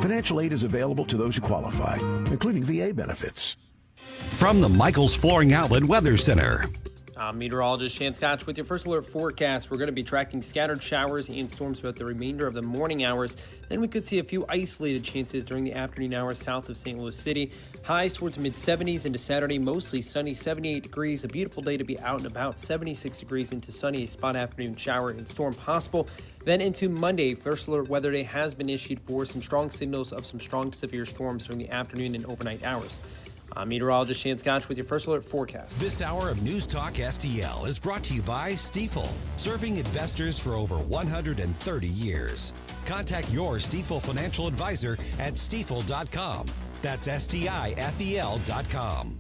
Financial aid is available to those who qualify, including VA benefits. From the Michaels Flooring Outlet Weather Center. I'm meteorologist Shan Scotch with your first alert forecast. We're going to be tracking scattered showers and storms throughout the remainder of the morning hours. Then we could see a few isolated chances during the afternoon hours south of St. Louis City. Highs towards mid-70s into Saturday, mostly sunny, 78 degrees. A beautiful day to be out and about, 76 degrees into sunny, a spot afternoon shower and storm possible. Then into Monday, first alert weather day has been issued for some strong signals of some strong to severe storms during the afternoon and overnight hours. I'm meteorologist Shan Scotch with your first alert forecast. This hour of News Talk STL is brought to you by Stifel, serving investors for over 130 years. Contact your Stifel financial advisor at stifel.com. That's STIFEL.com.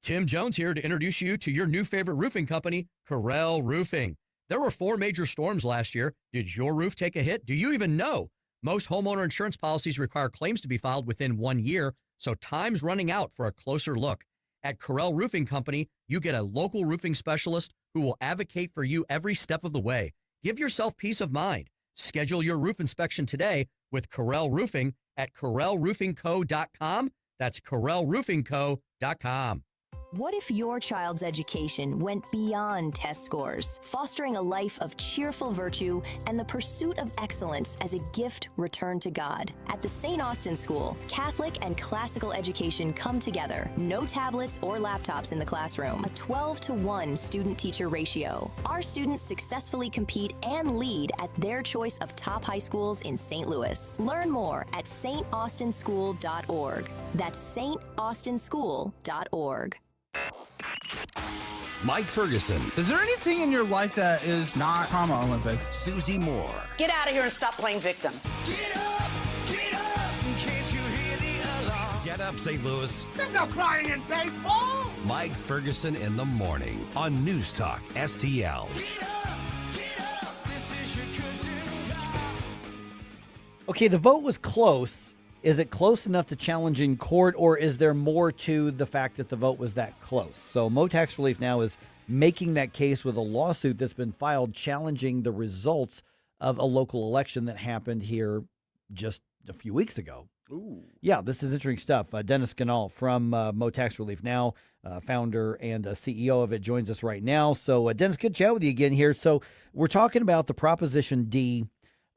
Tim Jones here to introduce you to your new favorite roofing company, Corel Roofing. There were 4 major storms last year. Did your roof take a hit? Do you even know? Most homeowner insurance policies require claims to be filed within 1 year. So time's running out for a closer look. At Corel Roofing Company, you get a local roofing specialist who will advocate for you every step of the way. Give yourself peace of mind. Schedule your roof inspection today with Corel Roofing at CorelRoofingCo.com. That's CorelRoofingCo.com. What if your child's education went beyond test scores, fostering a life of cheerful virtue and the pursuit of excellence as a gift returned to God? At the St. Austin School, Catholic and classical education come together. No tablets or laptops in the classroom. A 12-to-1 student-teacher ratio. Our students successfully compete and lead at their choice of top high schools in St. Louis. Learn more at staustinschool.org. That's staustinschool.org. Mike Ferguson. Is there anything in your life that is not Trauma Olympics? Susie Moore. Get out of here and stop playing victim. Get up, can't you hear the alarm? Get up, St. Louis. There's no crying in baseball. Mike Ferguson in the morning on News Talk STL. Get up. Okay, the vote was close. Is it close enough to challenge in court, or is there more to the fact that the vote was that close? So Mo Tax Relief now is making that case with a lawsuit that's been filed challenging the results of a local election that happened here just a few weeks ago. Ooh. Yeah, this is interesting stuff. Dennis Ganahl from Mo Tax Relief Now, founder and CEO of it, joins us right now. So, Dennis, good chat with you again here. So, we're talking about the Proposition D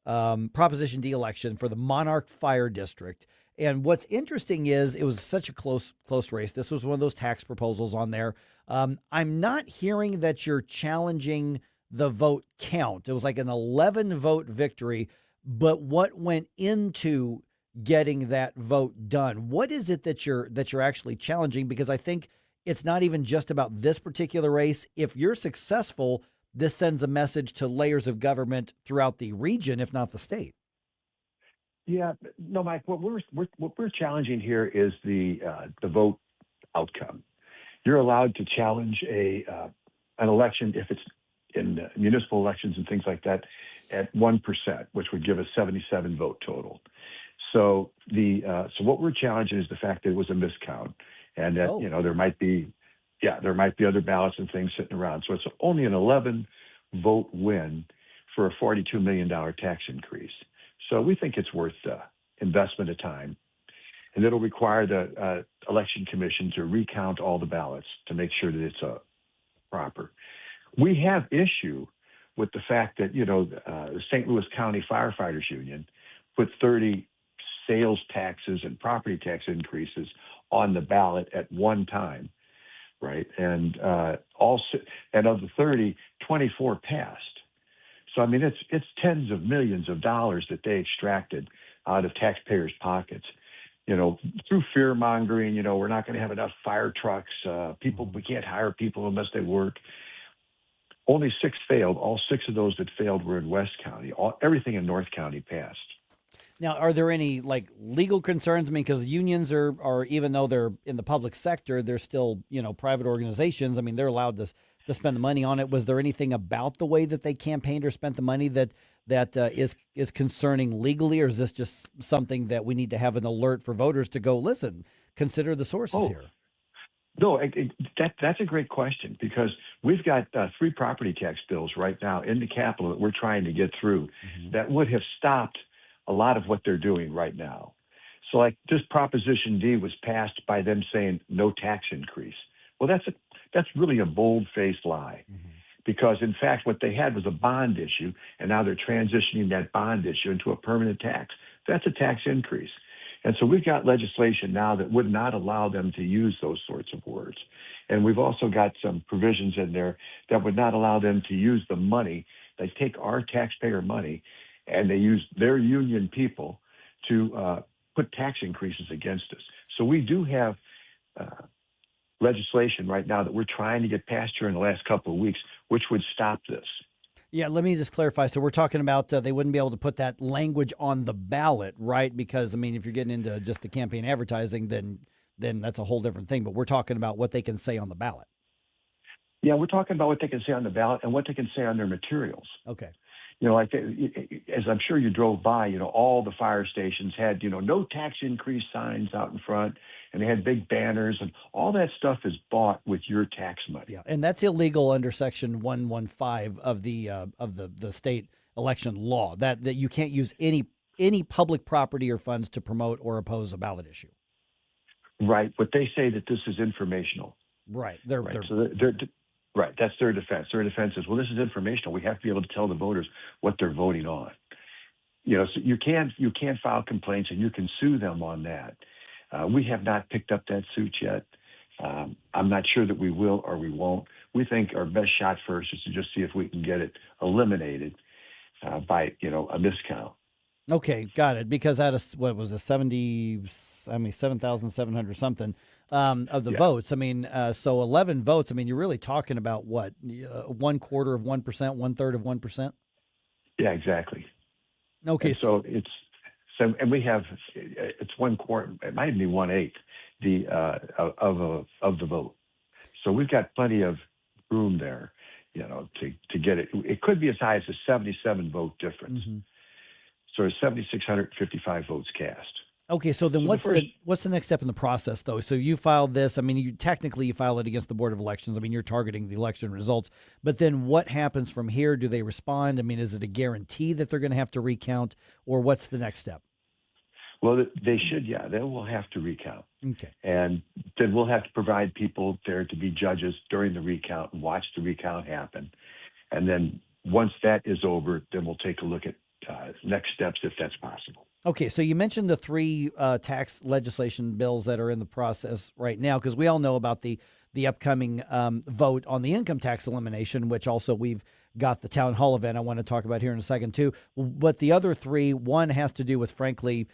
election for the Monarch Fire District. And what's interesting is it was such a close race. This was one of those tax proposals on there. I'm not hearing that you're challenging the vote count. It was like an 11-vote victory. But what went into getting that vote done? What is it that you're actually challenging? Because I think it's not even just about this particular race. If you're successful, this sends a message to layers of government throughout the region, if not the state. Yeah, no, Mike. What we're challenging here is the vote outcome. You're allowed to challenge an election if it's in municipal elections and things like that at 1%, which would give a 77 vote total. So what we're challenging is the fact that it was a miscount, and that there might be other ballots and things sitting around. So it's only an 11 vote win for a $42 million tax increase. So we think it's worth investment of time, and it'll require the election commission to recount all the ballots to make sure that it's proper. We have issue with the fact that the St. Louis County Firefighters Union put 30 sales taxes and property tax increases on the ballot at one time, right? And of the 30, 24 passed. So I mean, it's tens of millions of dollars that they extracted out of taxpayers' pockets, through fear mongering. We're not going to have enough fire trucks. We can't hire people unless they work. Only 6 failed. All 6 of those that failed were in West County. Everything in North County passed. Now, are there any legal concerns? I mean, because unions are, even though they're in the public sector, they're still, private organizations. I mean, they're allowed to spend the money on it. Was there anything about the way that they campaigned or spent the money that is concerning legally, or is this just something that we need to have an alert for voters to go, listen, consider the sources here? No, that's a great question, because we've got 3 property tax bills right now in the Capitol that we're trying to get through that would have stopped a lot of what they're doing right now. So this Proposition D was passed by them saying no tax increase. Well, that's really a bold-faced lie, because in fact what they had was a bond issue, and now they're transitioning that bond issue into a permanent tax. That's a tax increase. And so we've got legislation now that would not allow them to use those sorts of words. And we've also got some provisions in there that would not allow them to use the money. They take our taxpayer money and they use their union people to put tax increases against us. So we do have legislation right now that we're trying to get passed here in the last couple of weeks, which would stop this. Yeah, let me just clarify. So we're talking about they wouldn't be able to put that language on the ballot, right? Because, I mean, if you're getting into just the campaign advertising, then that's a whole different thing. But we're talking about what they can say on the ballot. Yeah, we're talking about what they can say on the ballot and what they can say on their materials. Okay. As I'm sure you drove by, all the fire stations had, no tax increase signs out in front, and they had big banners, and all that stuff is bought with your tax money. Yeah, and that's illegal under Section 115 of the state election law. That you can't use any public property or funds to promote or oppose a ballot issue. Right, but they say that this is informational. Right, Right, that's their defense. Their defense is, well, this is informational. We have to be able to tell the voters what they're voting on. So you can't file complaints, and you can sue them on that. We have not picked up that suit yet. I'm not sure that we will or we won't. We think our best shot first is to just see if we can get it eliminated by a miscount. Okay, got it. Because out of what was a 7,700 something of the votes. I mean, so 11 votes. I mean, you're really talking about what, 1/4 of 1%, 1/3 of 1%. Yeah, exactly. Okay, and and we have it's 1/4. It might be 1/8 of the vote. So we've got plenty of room there, to get it. It could be as high as a 77 vote difference. So there's 7,655 votes cast. Okay, so then what's the next step in the process, though? So you filed this. I mean, you file it against the Board of Elections. I mean, you're targeting the election results. But then what happens from here? Do they respond? I mean, is it a guarantee that they're going to have to recount, or what's the next step? Well, they should, yeah. They will have to recount. Okay. And then we'll have to provide people there to be judges during the recount and watch the recount happen. And then once that is over, then we'll take a look at next steps if that's possible. Okay, so you mentioned the three tax legislation bills that are in the process right now, because we all know about the upcoming vote on the income tax elimination, which also we've got the town hall event I want to talk about here in a second too. But the other three, one has to do with, frankly,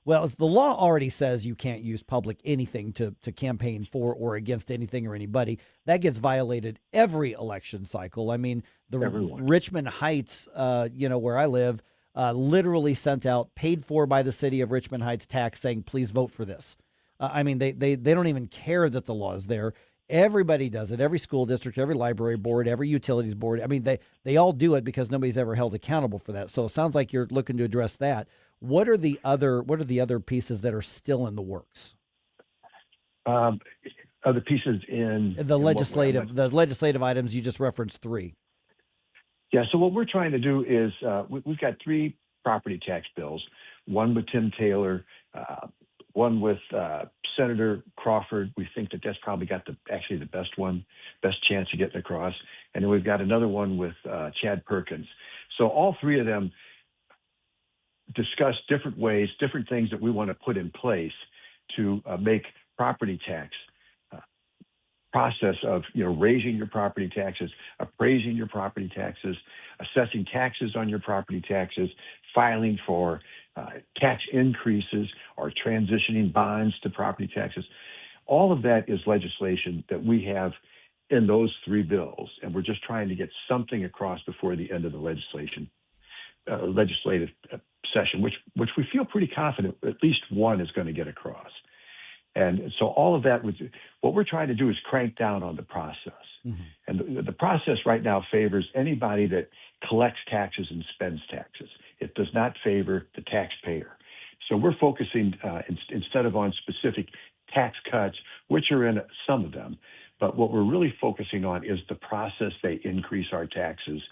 well, the law already says you can't use public anything to campaign for or against anything or anybody. That gets violated every election cycle. I mean, Richmond Heights, where I live, literally sent out, paid for by the city of Richmond Heights tax saying, please vote for this. I mean, they don't even care that the law is there. Everybody does it. Every school district, every library board, every utilities board. I mean, they all do it because nobody's ever held accountable for that. So it sounds like you're looking to address that. What are the other pieces that are still in the works? Other pieces in the legislative items. You just referenced three. Yeah. So what we're trying to do is we've got three property tax bills. One with Tim Taylor, one with Senator Crawford. We think that that's probably got the best chance of getting across. And then we've got another one with Chad Perkins. So all three of them discuss different ways, different things that we want to put in place to make property tax process of raising your property taxes, appraising your property taxes, assessing taxes on your property taxes, filing for tax increases or transitioning bonds to property taxes. All of that is legislation that we have in those three bills, and we're just trying to get something across before the end of the legislative session, which we feel pretty confident at least one is going to get across. And so all of that, what we're trying to do is crank down on the process. Mm-hmm. And the process right now favors anybody that collects taxes and spends taxes. It does not favor the taxpayer. So we're focusing instead of on specific tax cuts, which are in some of them, but what we're really focusing on is the process they increase our taxes.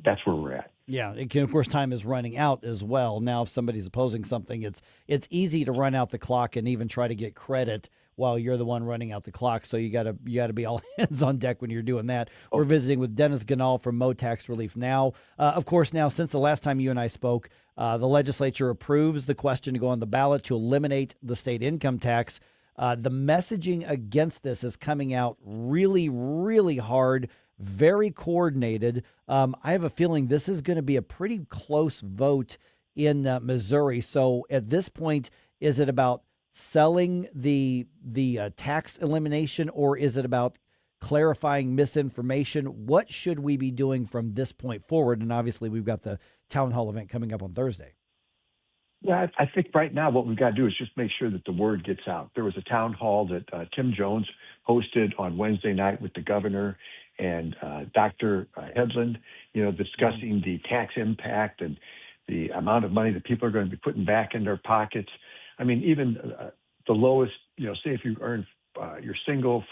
That's where we're at. Yeah, of course, time is running out as well. Now, if somebody's opposing something, it's easy to run out the clock and even try to get credit while you're the one running out the clock. So you got to be all hands on deck when you're doing that. Oh. We're visiting with Dennis Ganahl from Mo Tax Relief Now. Of course, now since the last time you and I spoke, the legislature approves the question to go on the ballot to eliminate the state income tax. The messaging against this is coming out really, really hard. Very coordinated. I have a feeling this is going to be a pretty close vote in Missouri. So at this point, is it about selling the tax elimination, or is it about clarifying misinformation? What should we be doing from this point forward? And obviously, we've got the town hall event coming up on Thursday. Yeah, I think right now what we've got to do is just make sure that the word gets out. There was a town hall that Tim Jones hosted on Wednesday night with the governor and Dr. Hedlund, discussing the tax impact and the amount of money that people are going to be putting back in their pockets. I mean, even the lowest, say if you you're single,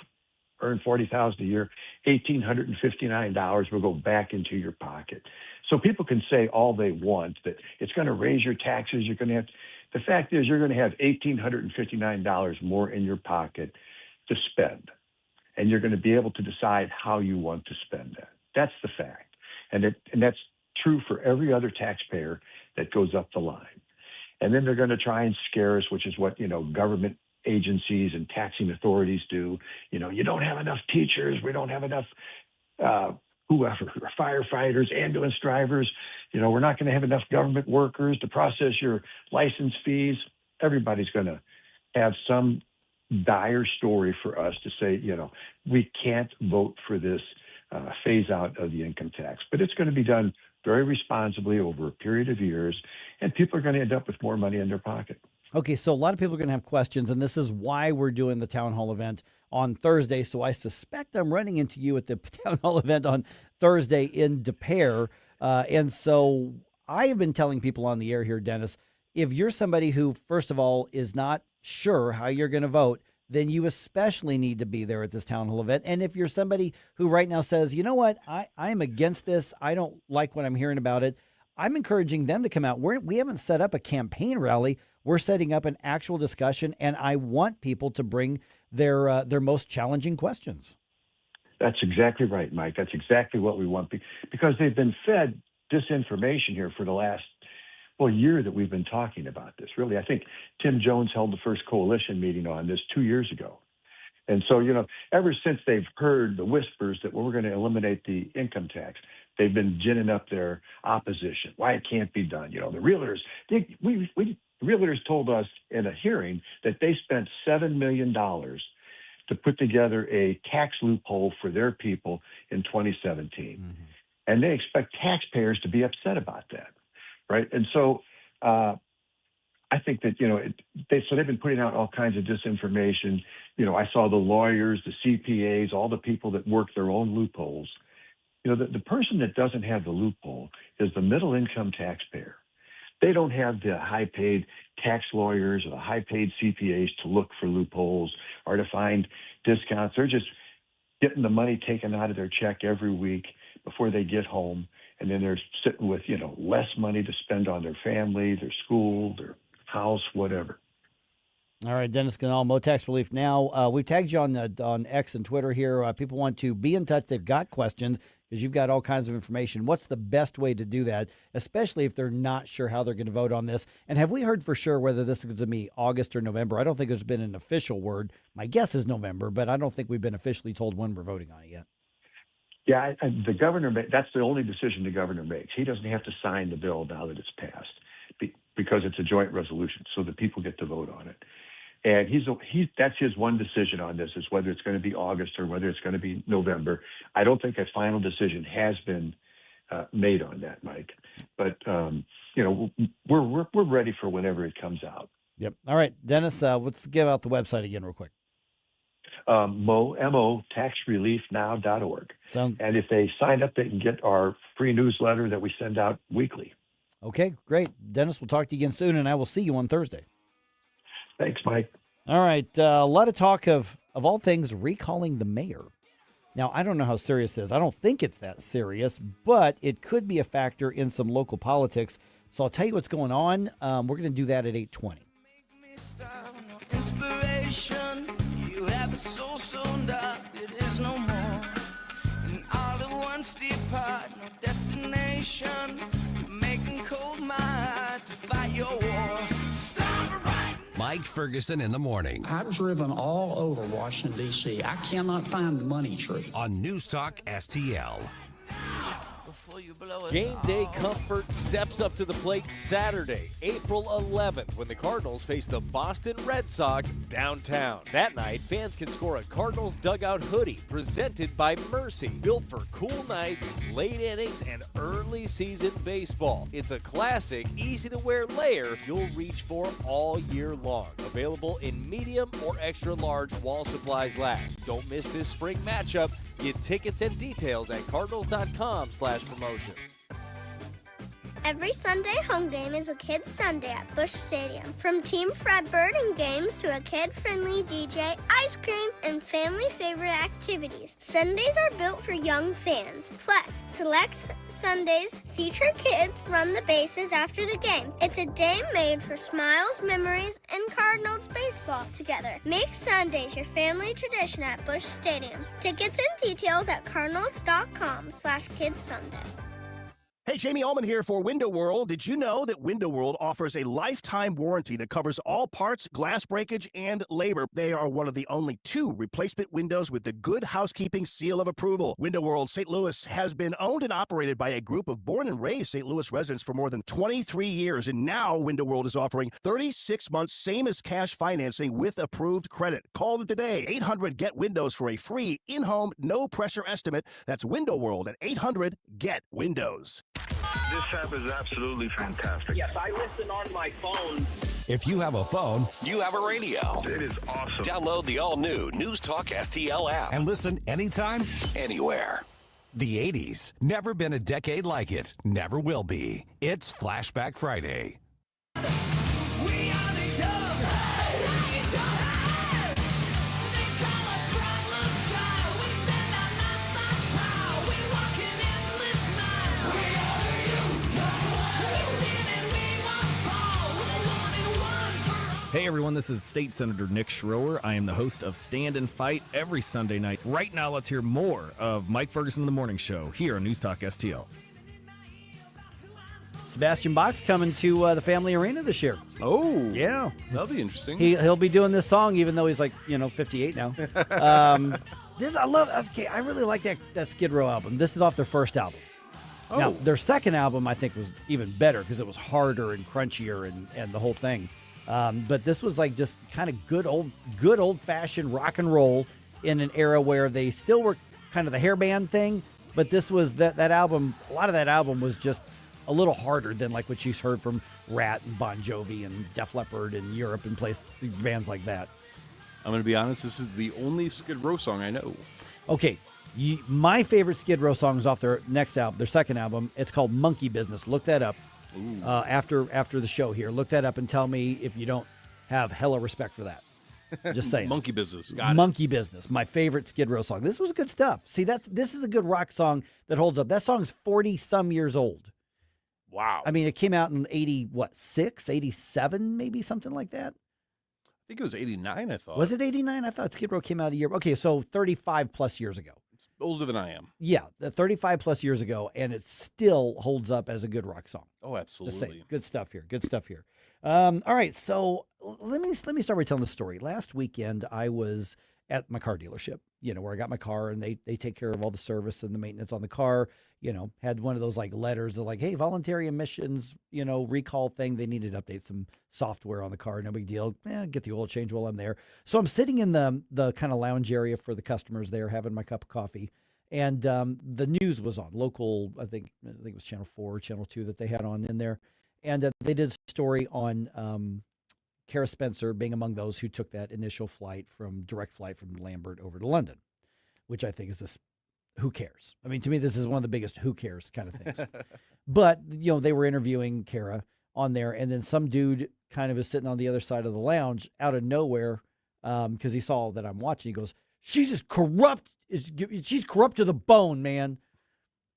earn $40,000 a year, $1,859 will go back into your pocket. So people can say all they want that it's going to raise your taxes. You're going to have. The fact is, you're going to have $1,859 more in your pocket to spend. And you're going to be able to decide how you want to spend that. That's the fact. And that's true for every other taxpayer that goes up the line. And then they're going to try and scare us, which is what, government agencies and taxing authorities do. You don't have enough teachers. We don't have enough firefighters, ambulance drivers. We're not going to have enough government workers to process your license fees. Everybody's going to have some dire story for us to say, we can't vote for this phase out of the income tax. But it's going to be done very responsibly over a period of years, and people are going to end up with more money in their pocket. Okay, so a lot of people are going to have questions, and this is why we're doing the town hall event on Thursday. So I suspect I'm running into you at the town hall event on Thursday in Des Peres. And so I have been telling people on the air here, Dennis, if you're somebody who, first of all, is not sure how you're going to vote, then you especially need to be there at this town hall event. And if you're somebody who right now says, you know what, I'm against this, I don't like what I'm hearing about it, I'm encouraging them to come out. We haven't set up a campaign rally. We're setting up an actual discussion, and I want people to bring their most challenging questions. That's exactly right, Mike. That's exactly what we want, because they've been fed disinformation here for the last year that we've been talking about this. Really, I think Tim Jones held the first coalition meeting on this 2 years ago. And so, ever since they've heard the whispers that we're going to eliminate the income tax, they've been ginning up their opposition, why it can't be done. The realtors, realtors told us in a hearing that they spent $7 million to put together a tax loophole for their people in 2017. Mm-hmm. And they expect taxpayers to be upset about that. Right. And so I think that, they've been putting out all kinds of disinformation. I saw the lawyers, the CPAs, all the people that work their own loopholes. The person that doesn't have the loophole is the middle income taxpayer. They don't have the high paid tax lawyers or the high paid CPAs to look for loopholes or to find discounts. They're just getting the money taken out of their check every week before they get home. And then they're sitting with, less money to spend on their family, their school, their house, whatever. All right, Dennis Ganahl, Motax Relief Now. We've tagged you on X and Twitter here. People want to be in touch. They've got questions because you've got all kinds of information. What's the best way to do that, especially if they're not sure how they're going to vote on this? And have we heard for sure whether this is going to be August or November? I don't think there's been an official word. My guess is November, but I don't think we've been officially told when we're voting on it yet. Yeah, the governor, that's the only decision the governor makes. He doesn't have to sign the bill now that it's passed because it's a joint resolution, so the people get to vote on it. And that's his one decision on this, is whether it's going to be August or whether it's going to be November. I don't think a final decision has been made on that, Mike. But, we're ready for whenever it comes out. Yep. All right, Dennis, let's give out the website again real quick. taxreliefnow.org. And if they sign up, they can get our free newsletter that we send out weekly. Okay, great. Dennis, we'll talk to you again soon, and I will see you on Thursday. Thanks, Mike. All right, a lot of talk of all things recalling the mayor. Now, I don't know how serious this is. I don't think it's that serious, but it could be a factor in some local politics. So I'll tell you what's going on. We're going to do that at 8:20. You have a soul so dark, it is no more. And all at once depart, no destination. You're making cold my heart to fight your war. Stop right. Mike Ferguson in the morning. I've driven all over Washington, D.C. I cannot find the money tree. On NewsTalkSTL. Game day comfort steps up to the plate Saturday, April 11th, when the Cardinals face the Boston Red Sox downtown. That night, fans can score a Cardinals dugout hoodie presented by Mercy, built for cool nights, late innings, and early season baseball. It's a classic, easy-to-wear layer you'll reach for all year long. Available in medium or extra large while supplies last. Don't miss this spring matchup. Get tickets and details at cardinals.com/promotions. Every Sunday home game is a Kids Sunday at Busch Stadium. From Team Fred Birding games to a kid-friendly DJ, ice cream, and family favorite activities. Sundays are built for young fans. Plus, select Sundays feature kids run the bases after the game. It's a day made for smiles, memories, and Cardinals baseball together. Make Sundays your family tradition at Busch Stadium. Tickets and details at cardinals.com/KidsSunday. Hey, Jamie Ullman here for Window World. Did you know that Window World offers a lifetime warranty that covers all parts, glass breakage, and labor? They are one of the only 2 replacement windows with the Good Housekeeping seal of approval. Window World St. Louis has been owned and operated by a group of born and raised St. Louis residents for more than 23 years, and now Window World is offering 36 months same-as-cash financing with approved credit. Call them today, 800-GET-WINDOWS for a free in-home, no-pressure estimate. That's Window World at 800-GET-WINDOWS. This app is absolutely fantastic. Yes, I listen on my phone. If you have a phone, you have a radio. It is awesome. Download the all-new News Talk STL app and listen anytime, anywhere. The 80s. Never been a decade like it. Never will be. It's Flashback Friday. Hey everyone, this is State Senator Nick Schroer. I am the host of Stand and Fight every Sunday night. Right now, let's hear more of Mike Ferguson in the Morning Show here on News Talk STL. Sebastian Bach's coming to the Family Arena this year. Oh, yeah, that'll be interesting. He'll be doing this song, even though he's 58 now. I really like that Skid Row album. This is off their first album. Oh. Now their second album I think was even better because it was harder and crunchier and the whole thing. But this was just kind of good old fashioned rock and roll in an era where they still were kind of the hair band thing. But this was that album. A lot of that album was just a little harder than what you heard from Rat and Bon Jovi and Def Leppard in Europe and bands like that. I'm going to be honest. This is the only Skid Row song I know. Okay. My favorite Skid Row song is off their next album, their second album. It's called Monkey Business. Look that up. After the show here. Look that up and tell me if you don't have hella respect for that. Just saying. Monkey Business. Got it. Monkey Business, my favorite Skid Row song. This was good stuff. See, this is a good rock song that holds up. That song's 40-some years old. Wow. I mean, it came out in 86, 87, maybe, something like that. I think it was 89, I thought. Was it 89? I thought Skid Row came out a year. Okay, so 35-plus years ago. It's older than I am. Yeah, 35-plus years ago, and it still holds up as a good rock song. Oh, absolutely. Just saying. Good stuff here. Good stuff here. All right, so let me start by telling the story. Last weekend, I was at my car dealership, where I got my car, and they take care of all the service and the maintenance on the car. Had one of those letters of hey, voluntary emissions, recall thing. They needed to update some software on the car. No big deal. Get the oil change while I'm there. So I'm sitting in the kind of lounge area for the customers there, having my cup of coffee. And the news was on local. I think it was Channel 4, Channel 2 that they had on in there. And they did a story on Kara Spencer being among those who took that initial direct flight from Lambert over to London, which I think is this. Who cares? I mean, to me, this is one of the biggest who cares kind of things. But, they were interviewing Kara on there, and then some dude kind of is sitting on the other side of the lounge out of nowhere because he saw that I'm watching. He goes, she's just corrupt. She's corrupt to the bone, man.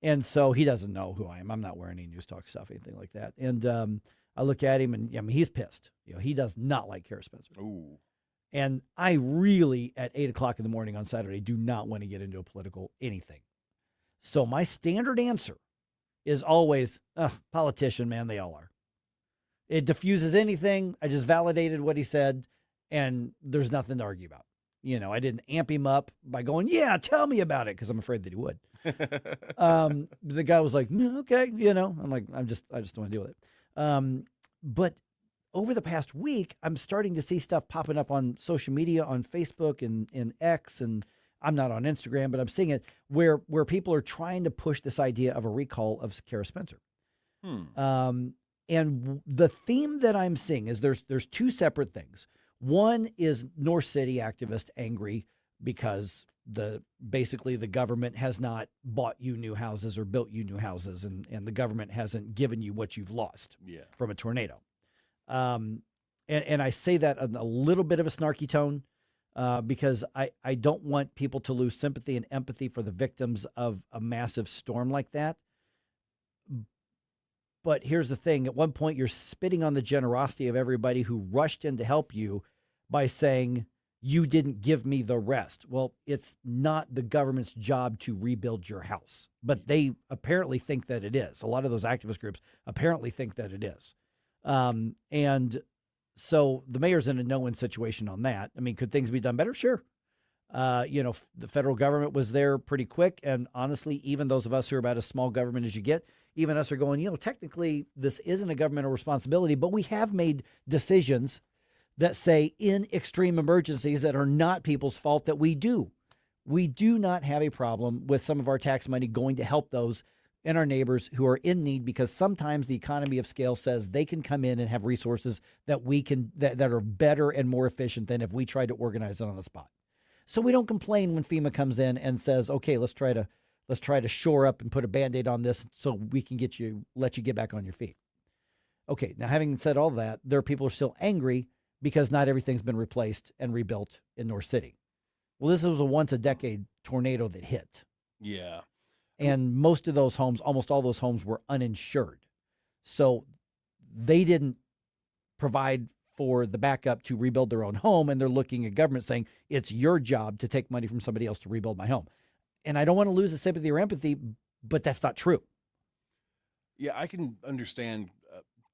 And so he doesn't know who I am. I'm not wearing any News Talk stuff, anything like that. And I look at him, and he's pissed. He does not like Kara Spencer. Ooh. And I really, at 8 o'clock in the morning on Saturday, do not want to get into a political anything. So my standard answer is always, politician, man, they all are. It diffuses anything. I just validated what he said, and there's nothing to argue about. I didn't amp him up by going, yeah, tell me about it, because I'm afraid that he would. The guy was like, okay, I'm like, I just don't want to deal with it. But over the past week, I'm starting to see stuff popping up on social media, on Facebook and X, and I'm not on Instagram, but I'm seeing it where people are trying to push this idea of a recall of Kara Spencer. And the theme that I'm seeing is there's two separate things. One is North City activist angry because basically the government has not bought you new houses or built you new houses, and the government hasn't given you what you've lost from a tornado. And I say that in a little bit of a snarky tone because I don't want people to lose sympathy and empathy for the victims of a massive storm like that. But here's the thing. At one point, you're spitting on the generosity of everybody who rushed in to help you by saying, you didn't give me the rest. Well, it's not the government's job to rebuild your house, but they apparently think that it is. A lot of those activist groups apparently think that it is. And so the mayor's in a no-win situation on that. I mean, could things be done better? Sure. The federal government was there pretty quick. And honestly, even those of us who are about as small government as you get, even us are going, technically this isn't a governmental responsibility, but we have made decisions that say in extreme emergencies that are not people's fault that we do. We do not have a problem with some of our tax money going to help those and our neighbors who are in need, because sometimes the economy of scale says they can come in and have resources that we can that are better and more efficient than if we tried to organize it on the spot. So we don't complain when FEMA comes in and says, okay, let's try to Let's try to shore up and put a Band-Aid on this so we can let you get back on your feet. Okay, now having said all that, there are people who are still angry because not everything's been replaced and rebuilt in North City. Well, this was a once-a-decade tornado that hit. Yeah. And most of those homes, almost all those homes, were uninsured. So they didn't provide for the backup to rebuild their own home, and they're looking at government saying, it's your job to take money from somebody else to rebuild my home. And I don't want to lose the sympathy or empathy, but that's not true. Yeah, I can understand,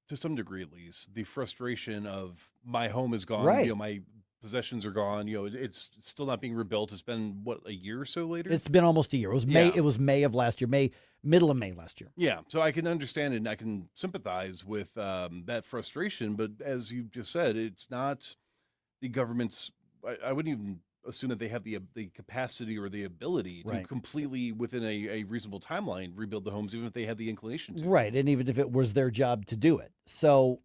to some degree at least, the frustration of my home is gone, Right. you know, my possessions are gone, you know, it's still not being rebuilt. It's been, what, a year or so later? It's been almost a year. It was May. Yeah. It was May of last year, middle of May last year. Yeah, so I can understand it and I can sympathize with that frustration. But as you just said, it's not the government's. I wouldn't even assume that they have the capacity or the ability to Right. completely, within a reasonable timeline, rebuild the homes, even if they had the inclination to. Right, and even if it was their job to do it. So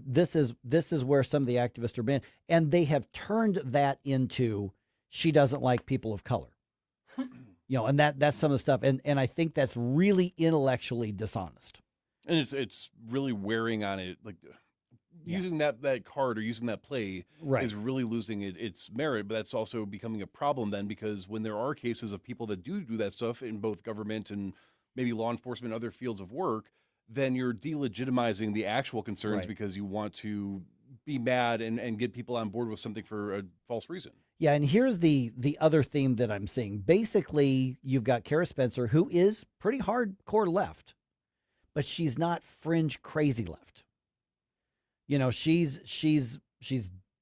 this is where some of the activists are been, and they have turned that into she doesn't like people of color. You know, and that's some of the stuff, and I think that's really intellectually dishonest. And it's really wearing on it, like using that card or using that play Right. is really losing its merit. But that's also becoming a problem then, because when there are cases of people that do that stuff in both government and maybe law enforcement, other fields of work, then you're delegitimizing the actual concerns Right. because you want to be mad and get people on board with something for a false reason. Yeah, and here's the other theme that I'm seeing. Basically, you've got Kara Spencer, who is pretty hardcore left, but she's not fringe crazy left. You know, she's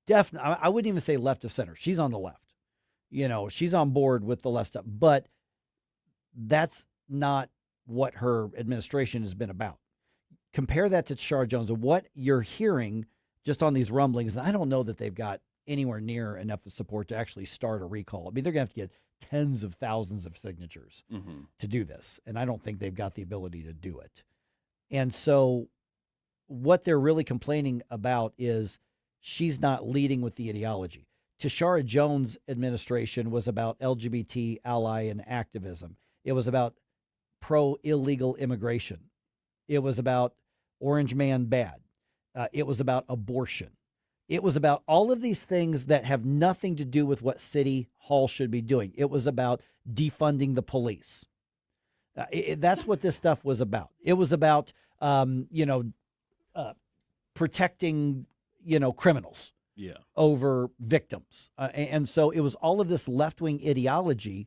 definitely, I wouldn't even say left of center. She's on the left. You know, she's on board with the left stuff, but that's not what her administration has been about. Compare that to Tashara Jones and what you're hearing just on these rumblings. And I don't know that they've got anywhere near enough of support to actually start a recall. I mean, they're going to have to get tens of thousands of signatures to do this. And I don't think they've got the ability to do it. And so what they're really complaining about is she's not leading with the ideology. Tashara Jones' administration was about LGBT ally and activism. It was about pro-illegal immigration. It was about Orange Man bad. It was about abortion. It was about all of these things that have nothing to do with what City Hall should be doing. It was about defunding the police. That's what this stuff was about. It was about, protecting, criminals over victims. And so it was all of this left-wing ideology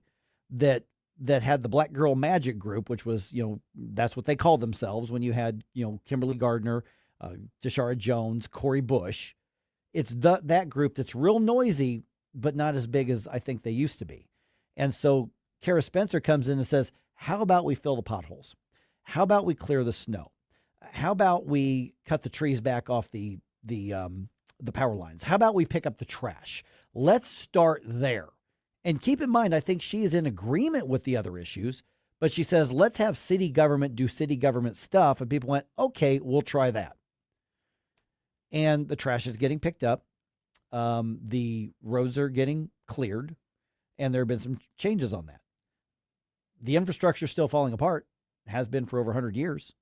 that had the Black Girl Magic Group, which was, that's what they called themselves when you had, Kimberly Gardner, Tashara Jones, Cori Bush. It's that group that's real noisy, but not as big as I think they used to be. And so Kara Spencer comes in and says, how about we fill the potholes? How about we clear the snow? How about we cut the trees back off the power lines? How about we pick up the trash? Let's start there. And keep in mind, I think she is in agreement with the other issues, but she says, let's have city government do city government stuff. And people went, okay, we'll try that. And the trash is getting picked up. The roads are getting cleared, and there have been some changes on that. The infrastructure is still falling apart, has been for over 100 years.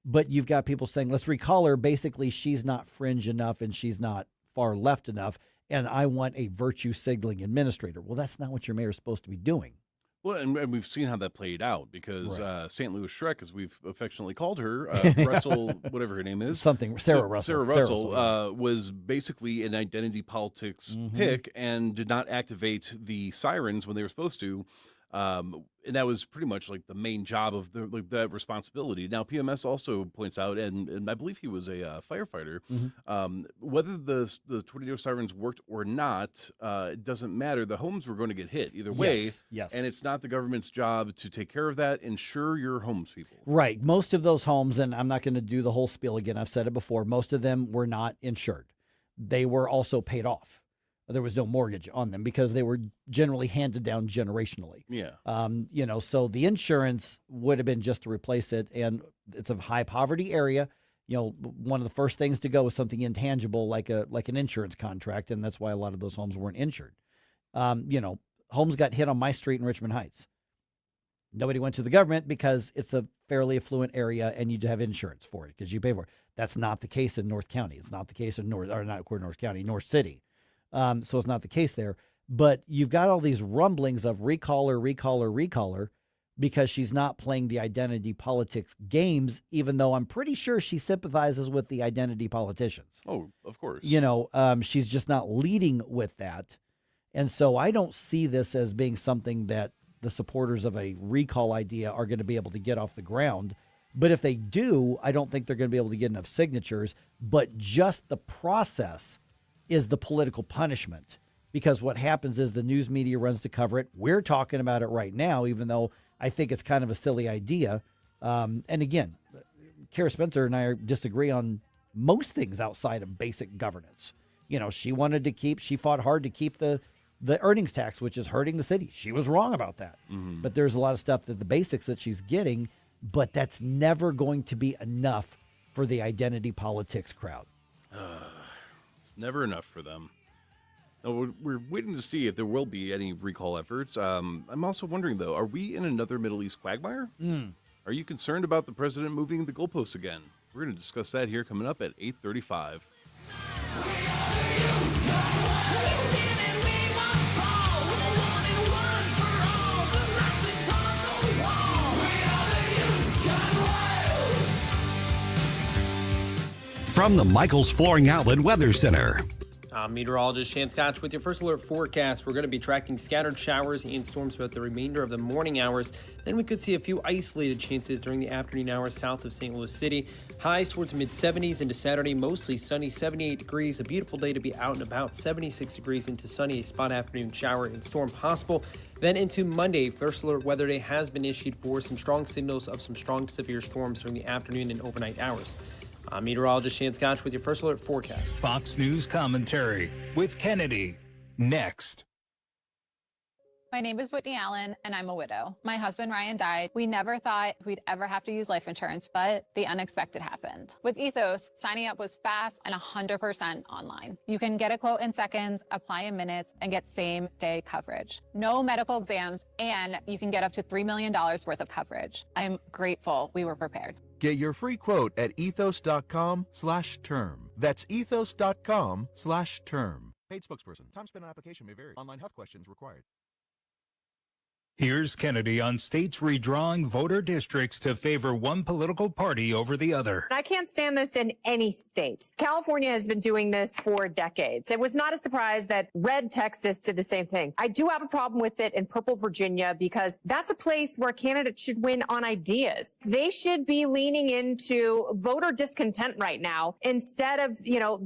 But you've got people saying, let's recall her. Basically, she's not fringe enough and she's not far left enough, and I want a virtue signaling administrator. Well, that's not what your mayor is supposed to be doing. Well, and we've seen how that played out because Right. St. Louis Shrek, as we've affectionately called her, Russell, whatever her name is. Sarah Russell. Sarah Russell was basically an identity politics pick and did not activate the sirens when they were supposed to. And that was pretty much like the main job of that responsibility. Now, PMS also points out, and I believe he was a firefighter, whether the tornado sirens worked or not, it doesn't matter. The homes were going to get hit either way. Yes. And it's not the government's job to take care of that. Insure your homes, people. Right. Most of those homes, and I'm not going to do the whole spiel again, I've said it before, most of them were not insured. They were also paid off. There was no mortgage on them because they were generally handed down generationally. Yeah. So the insurance would have been just to replace it. And it's a high poverty area. One of the first things to go is something intangible like an insurance contract. And that's why a lot of those homes weren't insured. Homes got hit on my street in Richmond Heights. Nobody went to the government because it's a fairly affluent area and you have insurance for it because you pay for it. That's not the case in North County. It's not the case in North County, North City. So it's not the case there. But you've got all these rumblings of recaller, because she's not playing the identity politics games, even though I'm pretty sure she sympathizes with the identity politicians. Oh, of course. She's just not leading with that. And so I don't see this as being something that the supporters of a recall idea are going to be able to get off the ground. But if they do, I don't think they're going to be able to get enough signatures. But just the process is the political punishment, because what happens is the news media runs to cover it. We're talking about it right now, even though I think it's kind of a silly idea. And again, Kara Spencer and I disagree on most things outside of basic governance. She fought hard to keep the earnings tax, which is hurting the city. She was wrong about that. Mm-hmm. But there's a lot of stuff that the basics that she's getting, but that's never going to be enough for the identity politics crowd. It's never enough for them. No, we're waiting to see if there will be any recall efforts. I'm also wondering, though, are we in another Middle East quagmire? Are you concerned about the president moving the goalposts again? We're going to discuss that here coming up at 8:35. From the Michaels Flooring Outlet Weather Center. I'm meteorologist Chance Koch with your first alert forecast. We're going to be tracking scattered showers and storms throughout the remainder of the morning hours. Then we could see a few isolated chances during the afternoon hours south of St. Louis City. Highs towards mid-70s into Saturday, mostly sunny, 78 degrees. A beautiful day to be out and about, 76 degrees into sunny, a spot afternoon shower and storm possible. Then into Monday, first alert weather day has been issued for some strong signals of some strong to severe storms during the afternoon and overnight hours. I'm meteorologist Chance Koch with your first alert forecast. Fox News commentary with Kennedy. Next. My name is Whitney Allen, and I'm a widow. My husband, Ryan, died. We never thought we'd ever have to use life insurance, but the unexpected happened. With Ethos, signing up was fast and 100% online. You can get a quote in seconds, apply in minutes, and get same-day coverage. No medical exams, and you can get up to $3 million worth of coverage. I'm grateful we were prepared. Get your free quote at ethos.com/term. That's ethos.com/term. Paid spokesperson. Time spent on application may vary. Online health questions required. Here's Kennedy on states redrawing voter districts to favor one political party over the other. I can't stand this in any state. California has been doing this for decades. It was not a surprise that red Texas did the same thing. I do have a problem with it in purple Virginia because that's a place where candidates should win on ideas. They should be leaning into voter discontent right now instead of,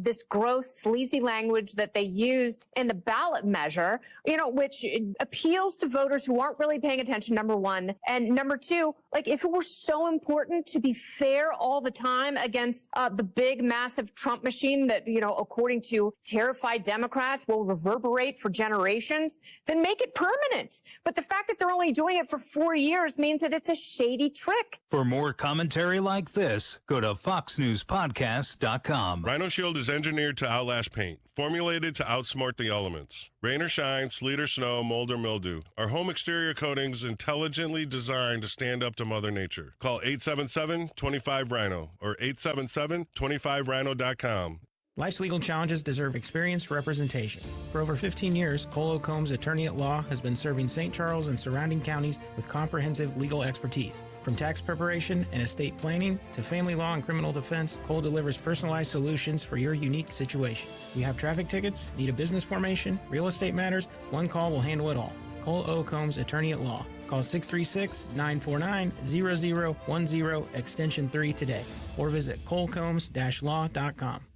this gross, sleazy language that they used in the ballot measure, which appeals to voters who aren't really paying attention, number one. And number two, if it were so important to be fair all the time against the big, massive Trump machine that, according to terrified Democrats will reverberate for generations, then make it permanent. But the fact that they're only doing it for 4 years means that it's a shady trick. For more commentary like this, go to foxnewspodcast.com. Rhino Shield is engineered to outlast paint, formulated to outsmart the elements. Rain or shine, sleet or snow, mold or mildew. Our home exterior coatings intelligently designed to stand up to Mother Nature. Call 877-25-RHINO or 877-25rhino.com. Life's legal challenges deserve experienced representation. For over 15 years, Cole Combs Attorney at Law has been serving St. Charles and surrounding counties with comprehensive legal expertise. From tax preparation and estate planning to family law and criminal defense, Cole delivers personalized solutions for your unique situation. You have traffic tickets, need a business formation, real estate matters, one call will handle it all. Cole O. Combs Attorney at Law. Call 636-949-0010 extension 3 today or visit colecombs-law.com.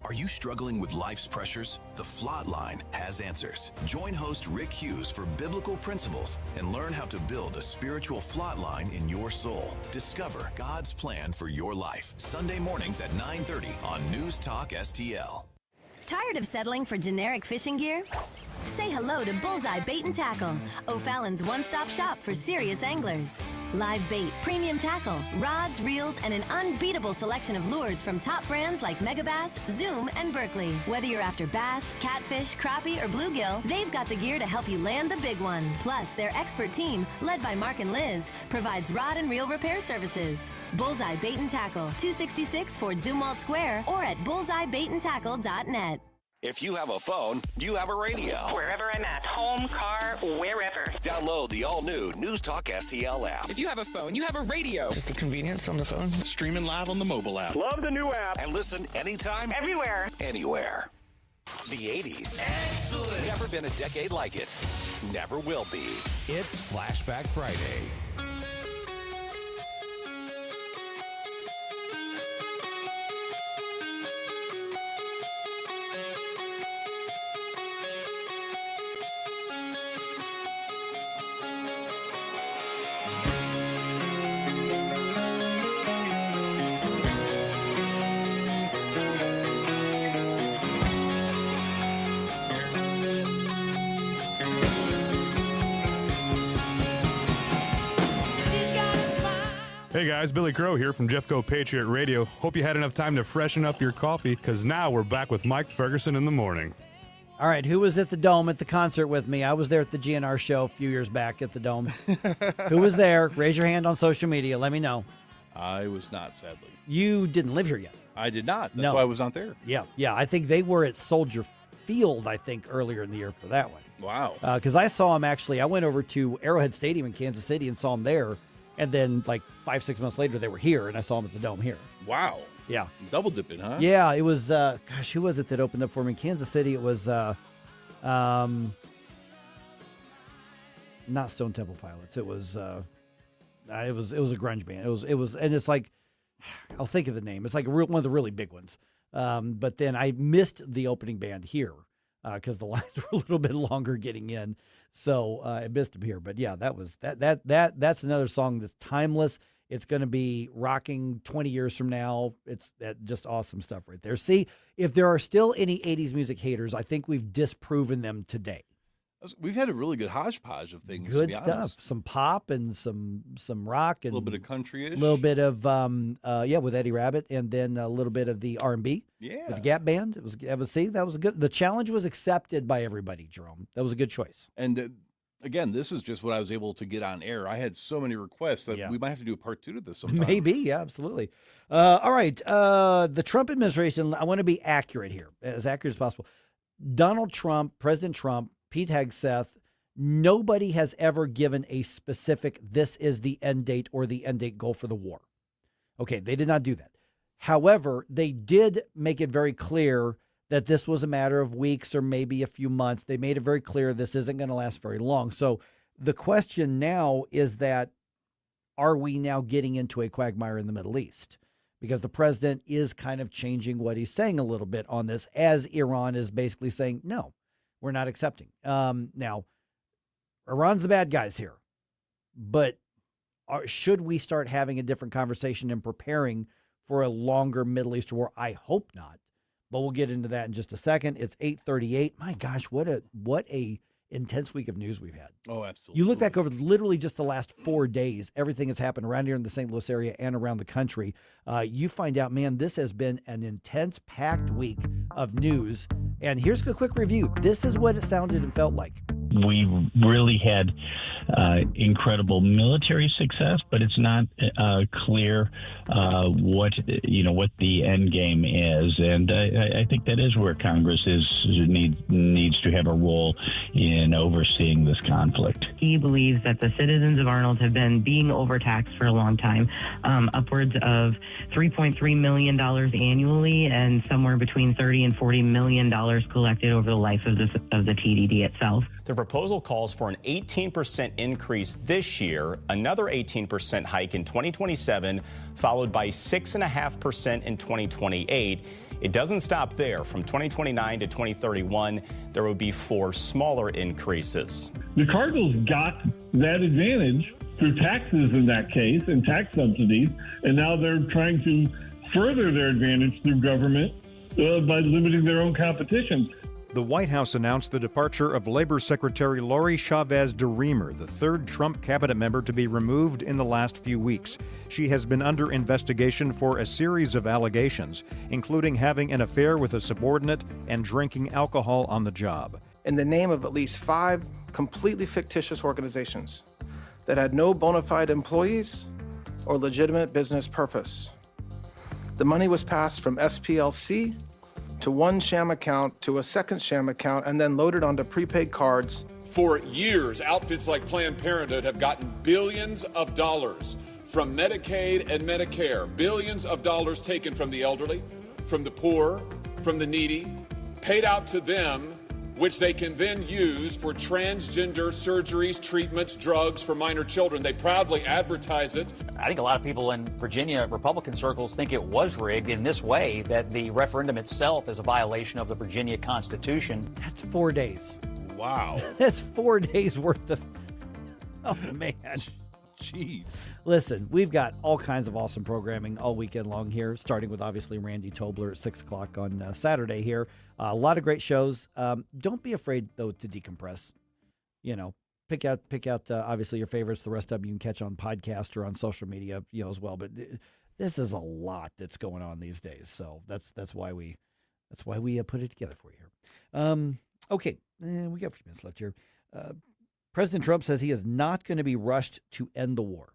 Are you struggling with life's pressures? The Flot Line has answers. Join host Rick Hughes for biblical principles and learn how to build a spiritual flot line in your soul. Discover God's plan for your life. Sunday mornings at 9:30 on News Talk STL. Tired of settling for generic fishing gear? Say hello to Bullseye Bait and Tackle, O'Fallon's one-stop shop for serious anglers. Live bait, premium tackle, rods, reels, and an unbeatable selection of lures from top brands like Megabass, Zoom, and Berkley. Whether you're after bass, catfish, crappie, or bluegill, they've got the gear to help you land the big one. Plus, their expert team, led by Mark and Liz, provides rod and reel repair services. Bullseye Bait and Tackle, 266 Fort Zumwalt Square, or at bullseyebaitandtackle.net. If you have a phone, you have a radio. Wherever I'm at, home, car, wherever. Download the all-new News Talk STL app. If you have a phone, you have a radio. Just the convenience on the phone. Streaming live on the mobile app. Love the new app. And listen anytime. Everywhere. Anywhere. The 80s. Excellent. Never been a decade like it. Never will be. It's Flashback Friday. Hey guys, Billy Crow here from Jeffco Patriot Radio. Hope you had enough time to freshen up your coffee, because now we're back with Mike Ferguson in the morning. All right, who was at the Dome at the concert with me? I was there at the GNR show a few years back at the Dome. Who was there? Raise your hand on social media. Let me know. I was not, sadly. You didn't live here yet. I did not. That's why I was not there. Yeah. I think they were at Soldier Field, earlier in the year for that one. Wow. Because I saw him, actually. I went over to Arrowhead Stadium in Kansas City and saw him there. And then, 5-6 months later, they were here, and I saw them at the Dome here. Wow. Yeah. Double dipping, huh? Yeah, it was, who was it that opened up for me? In Kansas City, it was, not Stone Temple Pilots. It was a grunge band. It was, and it's like, I'll think of the name. It's like one of the really big ones. But then I missed the opening band here because the lines were a little bit longer getting in. So I missed him here, but yeah, that's another song that's timeless. It's going to be rocking 20 years from now. It's just awesome stuff right there. See, if there are still any 80s music haters, I think we've disproven them today. We've had a really good hodgepodge of things. Good to be stuff. honest. Some pop and some rock and a little bit of country-ish. A little bit of with Eddie Rabbitt, and then a little bit of the R&B. Yeah, with the Gap Band. That was good. The challenge was accepted by everybody, Jerome. That was a good choice. And again, this is just what I was able to get on air. I had so many requests that we might have to do a part 2 to this sometime. Maybe, yeah, absolutely. All right, the Trump administration. I want to be accurate here, as accurate as possible. Donald Trump, President Trump, Pete Hegseth, nobody has ever given a specific, this is the end date or the end date goal for the war. Okay, they did not do that. However, they did make it very clear that this was a matter of weeks or maybe a few months. They made it very clear this isn't going to last very long. So the question now is that, are we now getting into a quagmire in the Middle East? Because the president is kind of changing what he's saying a little bit on this, as Iran is basically saying, no, we're not accepting. Now, Iran's the bad guys here, but should we start having a different conversation and preparing for a longer Middle Eastern war? I hope not, but we'll get into that in just a second. It's 8:38. My gosh, what a intense week of news we've had. Oh, absolutely. You look back over literally just the last 4 days, everything that's happened around here in the St. Louis area and around the country. You find out, man, this has been an intense, packed week of news. And here's a quick review. This is what it sounded and felt like. We really had incredible military success, but it's not clear what the end game is, and I think that is where Congress needs to have a role in overseeing this conflict. He believes that the citizens of Arnold have been being overtaxed for a long time, upwards of $3.3 million annually, and somewhere between $30 and $40 million collected over the life of the TDD itself. The proposal calls for an 18% increase this year, another 18% hike in 2027, followed by 6.5% in 2028. It doesn't stop there. From 2029 to 2031, there will be 4 smaller increases. The Cardinals got that advantage through taxes in that case and tax subsidies, and now they're trying to further their advantage through government by limiting their own competition. The White House announced the departure of Labor Secretary Lori Chavez DeRemer, the third Trump cabinet member to be removed in the last few weeks. She has been under investigation for a series of allegations, including having an affair with a subordinate and drinking alcohol on the job. In the name of at least 5 completely fictitious organizations that had no bona fide employees or legitimate business purpose. The money was passed from SPLC to one sham account to a second sham account and then loaded onto prepaid cards. For years, outfits like Planned Parenthood have gotten billions of dollars from Medicaid and Medicare, billions of dollars taken from the elderly, from the poor, from the needy, paid out to them, which they can then use for transgender surgeries, treatments, drugs for minor children. They proudly advertise it. I think a lot of people in Virginia Republican circles think it was rigged in this way, that the referendum itself is a violation of the Virginia Constitution. That's 4 days. Wow. That's 4 days worth of... Oh, man. Jeez. Listen, we've got all kinds of awesome programming all weekend long here, starting with obviously Randy Tobler at 6 o'clock on Saturday here. A lot of great shows. Don't be afraid, though, to decompress. You know, pick out obviously your favorites. The rest of them you can catch on podcast or on social media, as well. But this is a lot that's going on these days. So that's why we put it together for you here. Okay, we got a few minutes left here. President Trump says he is not going to be rushed to end the war.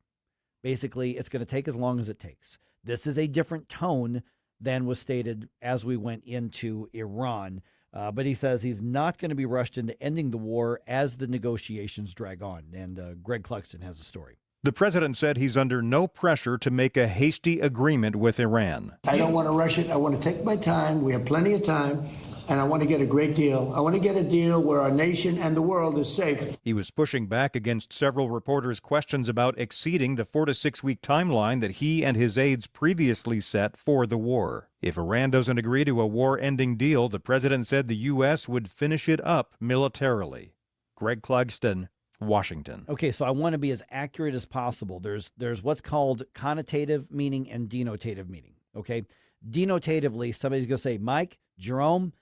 Basically, it's going to take as long as it takes. This is a different tone than was stated as we went into Iran. But he says he's not going to be rushed into ending the war as the negotiations drag on. And Greg Cluxton has a story. The president said he's under no pressure to make a hasty agreement with Iran. I don't want to rush it. I want to take my time. We have plenty of time. And I want to get a great deal. I want to get a deal where our nation and the world is safe. He was pushing back against several reporters' questions about exceeding the 4 to 6 week timeline that he and his aides previously set for the war. If Iran doesn't agree to a war-ending deal, the president said the U.S. would finish it up militarily. Greg Clugston, Washington. Okay, so I want to be as accurate as possible. There's what's called connotative meaning and denotative meaning, okay? Denotatively, somebody's going to say, Mike, Jerome,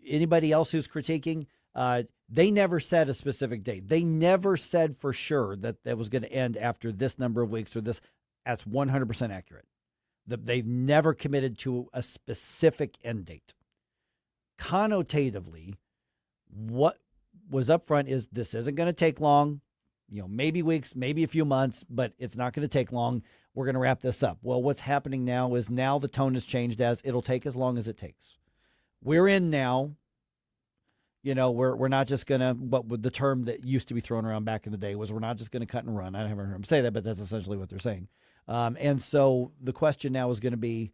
anybody else who's critiquing, they never said a specific date. They never said for sure that that was going to end after this number of weeks or this. That's 100% accurate. They've never committed to a specific end date. Connotatively, what was up front is this isn't going to take long, maybe weeks, maybe a few months, but it's not going to take long. We're going to wrap this up. Well, what's happening now is now the tone has changed as it'll take as long as it takes. We're in now, we're not just going to, what the term that used to be thrown around back in the day was we're not just going to cut and run. I haven't heard them say that, but that's essentially what they're saying. And so the question now is going to be,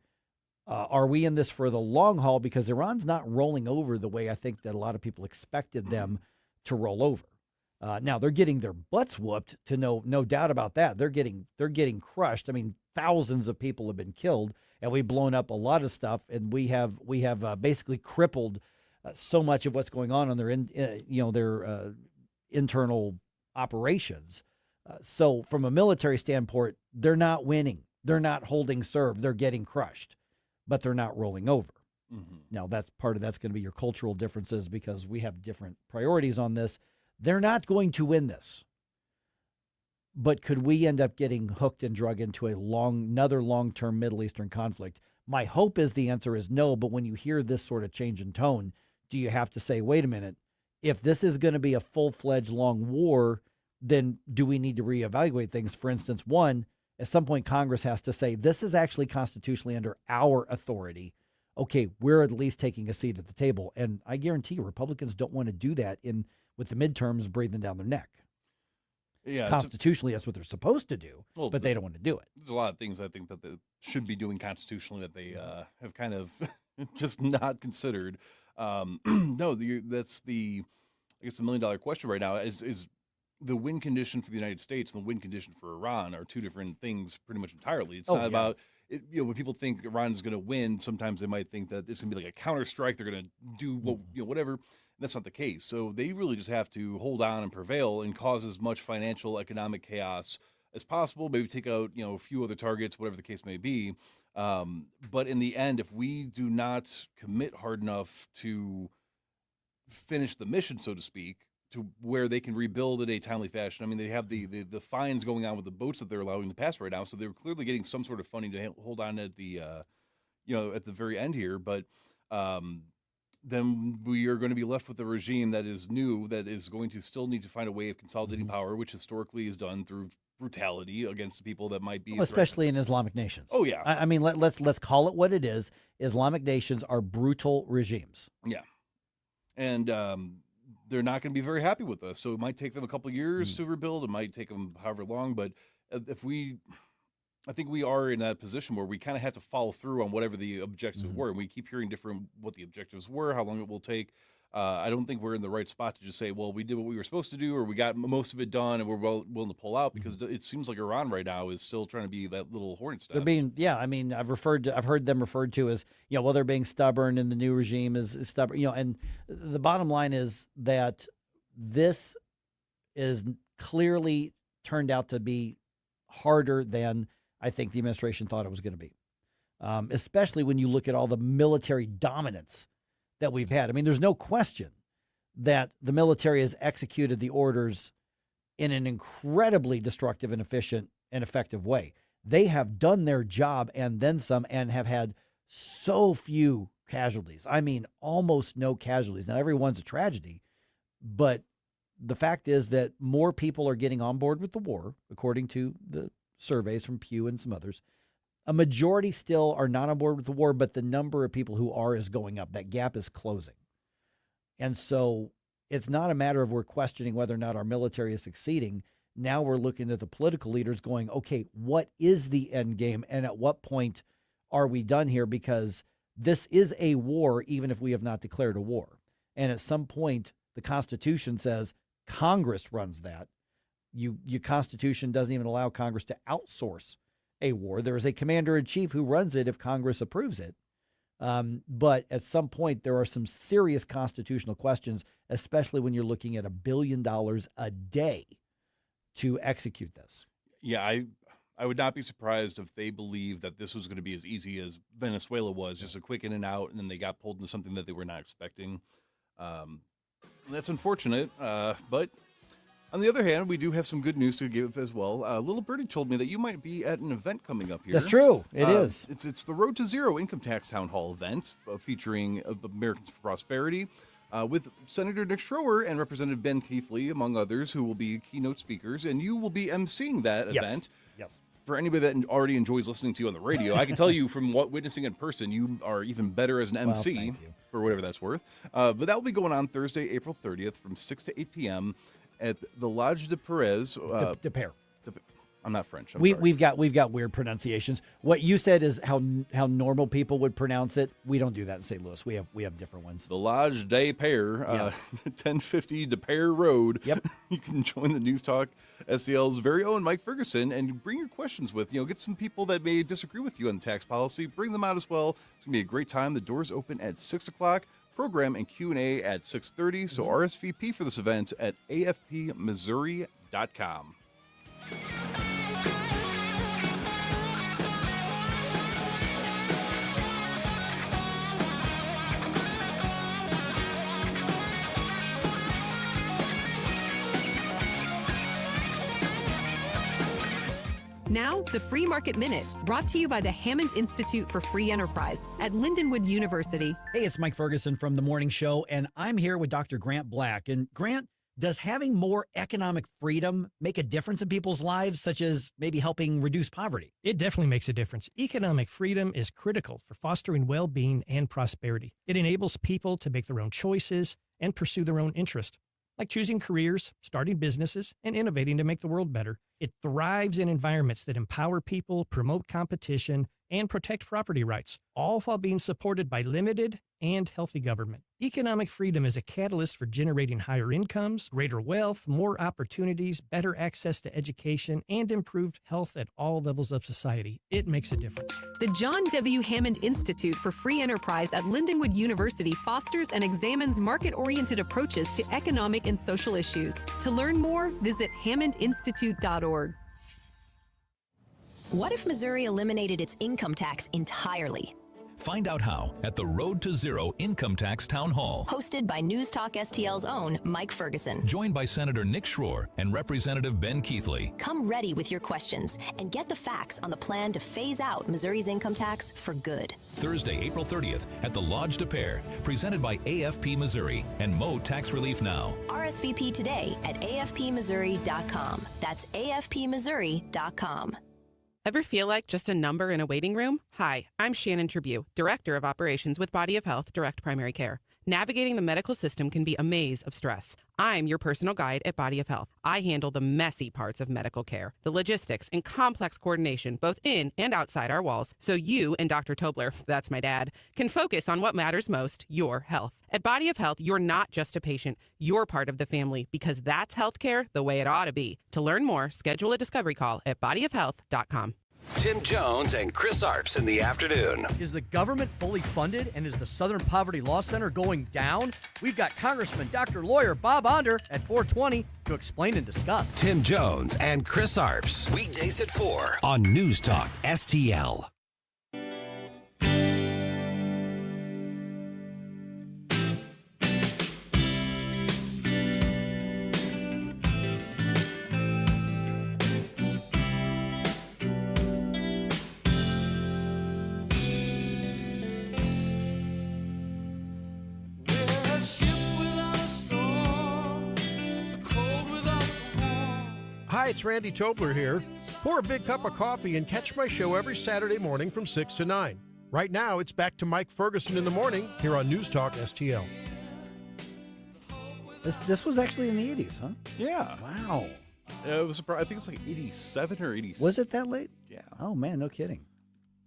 are we in this for the long haul? Because Iran's not rolling over the way I think that a lot of people expected them to roll over. Now they're getting their butts whooped, to no doubt about that. They're getting crushed. I mean, thousands of people have been killed, and we've blown up a lot of stuff, and we have basically crippled so much of what's going on their internal operations. So from a military standpoint, they're not winning. They're not holding serve. They're getting crushed, but they're not rolling over. Mm-hmm. Now that's going to be your cultural differences because we have different priorities on this. They're not going to win this. But could we end up getting hooked and drug into another long-term Middle Eastern conflict? My hope is the answer is no, but when you hear this sort of change in tone, do you have to say, wait a minute, if this is going to be a full-fledged long war, then do we need to reevaluate things? For instance, one, at some point Congress has to say, this is actually constitutionally under our authority. Okay, we're at least taking a seat at the table. And I guarantee you Republicans don't want to do that with the midterms breathing down their neck. Yeah, constitutionally, that's what they're supposed to do, but they don't want to do it. There's a lot of things I think that they should be doing constitutionally that they have kind of just not considered. No, that's the $1 million question right now is the win condition for the United States and the win condition for Iran are two different things pretty much entirely. It's not about it, when people think Iran is going to win, sometimes they might think that it's going to be like a counter strike. They're going to do whatever. That's not the case. So they really just have to hold on and prevail and cause as much financial, economic chaos as possible. Maybe take out, a few other targets, whatever the case may be. But in the end, if we do not commit hard enough to finish the mission, so to speak, to where they can rebuild in a timely fashion. I mean, they have the fines going on with the boats that they're allowing to pass right now, so they're clearly getting some sort of funding to hold on at the at the very end here. But then we are going to be left with a regime that is new, that is going to still need to find a way of consolidating power, which historically is done through brutality against the people that might be, especially in Islamic nations. Oh yeah, I mean let's call it what it is. Islamic nations are brutal regimes. Yeah, and they're not going to be very happy with us. So it might take them a couple of years to rebuild. It might take them however long. But I think we are in that position where we kind of have to follow through on whatever the objectives were. And we keep hearing different what the objectives were, how long it will take. I don't think we're in the right spot to just say, well, we did what we were supposed to do, or we got most of it done, and we're willing to pull out, because it seems like Iran right now is still trying to be that little hornet's nest. They're being, I mean, I've heard them referred to as, well, they're being stubborn, and the new regime is stubborn, and the bottom line is that this is clearly turned out to be harder than I think the administration thought it was going to be, especially when you look at all the military dominance that we've had. I mean, there's no question that the military has executed the orders in an incredibly destructive and efficient and effective way. They have done their job and then some, and have had so few casualties. I mean, almost no casualties. Now, everyone's a tragedy, but the fact is that more people are getting on board with the war, according to the surveys from Pew and some others. A majority still are not on board with the war, but the number of people who are is going up. That gap is closing. And so it's not a matter of we're questioning whether or not our military is succeeding. Now we're looking at the political leaders going, okay, what is the end game? And at what point are we done here? Because this is a war, even if we have not declared a war. And at some point, the Constitution says Congress runs that. Your Constitution doesn't even allow Congress to outsource a war. There is a commander-in-chief who runs it if Congress approves it. But at some point, there are some serious constitutional questions, especially when you're looking at $1 billion a day to execute this. Yeah, I would not be surprised if they believe that this was going to be as easy as Venezuela was, just a quick in and out, and then they got pulled into something that they were not expecting. That's unfortunate, but on the other hand, we do have some good news to give as well. Little Birdie told me that you might be at an event coming up here. That's true. It is. It's the Road to Zero Income Tax Town Hall event featuring Americans for Prosperity with Senator Nick Schroer and Representative Ben Keithley, among others, who will be keynote speakers. And you will be emceeing that event. Yes. For anybody that already enjoys listening to you on the radio, I can tell you from witnessing in person, you are even better as an MC, for whatever that's worth. But that will be going on Thursday, April 30th from 6 to 8 p.m. at the Lodge de Perez. De Pere. I'm not French. We've got weird pronunciations. What you said is how normal people would pronounce it. We don't do that in St. Louis. We have different ones. The Lodge de Pere, 1050 de Pere Road. Yep. You can join the News Talk STL's very own Mike Ferguson and bring your questions with. Get some people that may disagree with you on the tax policy. Bring them out as well. It's gonna be a great time. The doors open at 6 o'clock. Program and Q&A at 6:30. So RSVP for this event at afpmissouri.com. Now, the Free Market Minute, brought to you by the Hammond Institute for Free Enterprise at Lindenwood University. Hey, it's Mike Ferguson from The Morning Show, and I'm here with Dr. Grant Black. And Grant, does having more economic freedom make a difference in people's lives, such as maybe helping reduce poverty? It definitely makes a difference. Economic freedom is critical for fostering well-being and prosperity. It enables people to make their own choices and pursue their own interest, like choosing careers, starting businesses, and innovating to make the world better. It thrives in environments that empower people, promote competition, and protect property rights, all while being supported by limited and healthy government. Economic freedom is a catalyst for generating higher incomes, greater wealth, more opportunities, better access to education, and improved health at all levels of society. It makes a difference. The John W. Hammond Institute for Free Enterprise at Lindenwood University fosters and examines market-oriented approaches to economic and social issues. To learn more, visit hammondinstitute.org. What if Missouri eliminated its income tax entirely? Find out how at the Road to Zero Income Tax Town Hall. Hosted by NewsTalkSTL's own Mike Ferguson. Joined by Senator Nick Schroer and Representative Ben Keithley. Come ready with your questions and get the facts on the plan to phase out Missouri's income tax for good. Thursday, April 30th at the Lodge de Pere, presented by AFP Missouri and Mo Tax Relief Now. RSVP today at afpmissouri.com. That's afpmissouri.com. Ever feel like just a number in a waiting room? Hi, I'm Shannon Tribune, Director of Operations with Body of Health Direct Primary Care. Navigating the medical system can be a maze of stress. I'm your personal guide at Body of Health. I handle the messy parts of medical care, the logistics and complex coordination, both in and outside our walls, so you and Dr. Tobler, that's my dad, can focus on what matters most, your health. At Body of Health, you're not just a patient, you're part of the family, because that's healthcare the way it ought to be. To learn more, schedule a discovery call at bodyofhealth.com. Tim Jones and Chris Arps in the afternoon. Is the government fully funded, and is the Southern Poverty Law Center going down? We've got Congressman Dr. Lawyer Bob Onder at 420 to explain and discuss. Tim Jones and Chris Arps, weekdays at 4 on News Talk STL. Hi, it's Randy Tobler here. Pour a big cup of coffee and catch my show every Saturday morning from 6 to 9. Right now, it's back to Mike Ferguson in the morning here on News Talk STL. This was actually in the 80s, huh? Yeah. Wow. It was. I think it's like 87 or 86. Was it that late? Yeah. Oh, man, no kidding.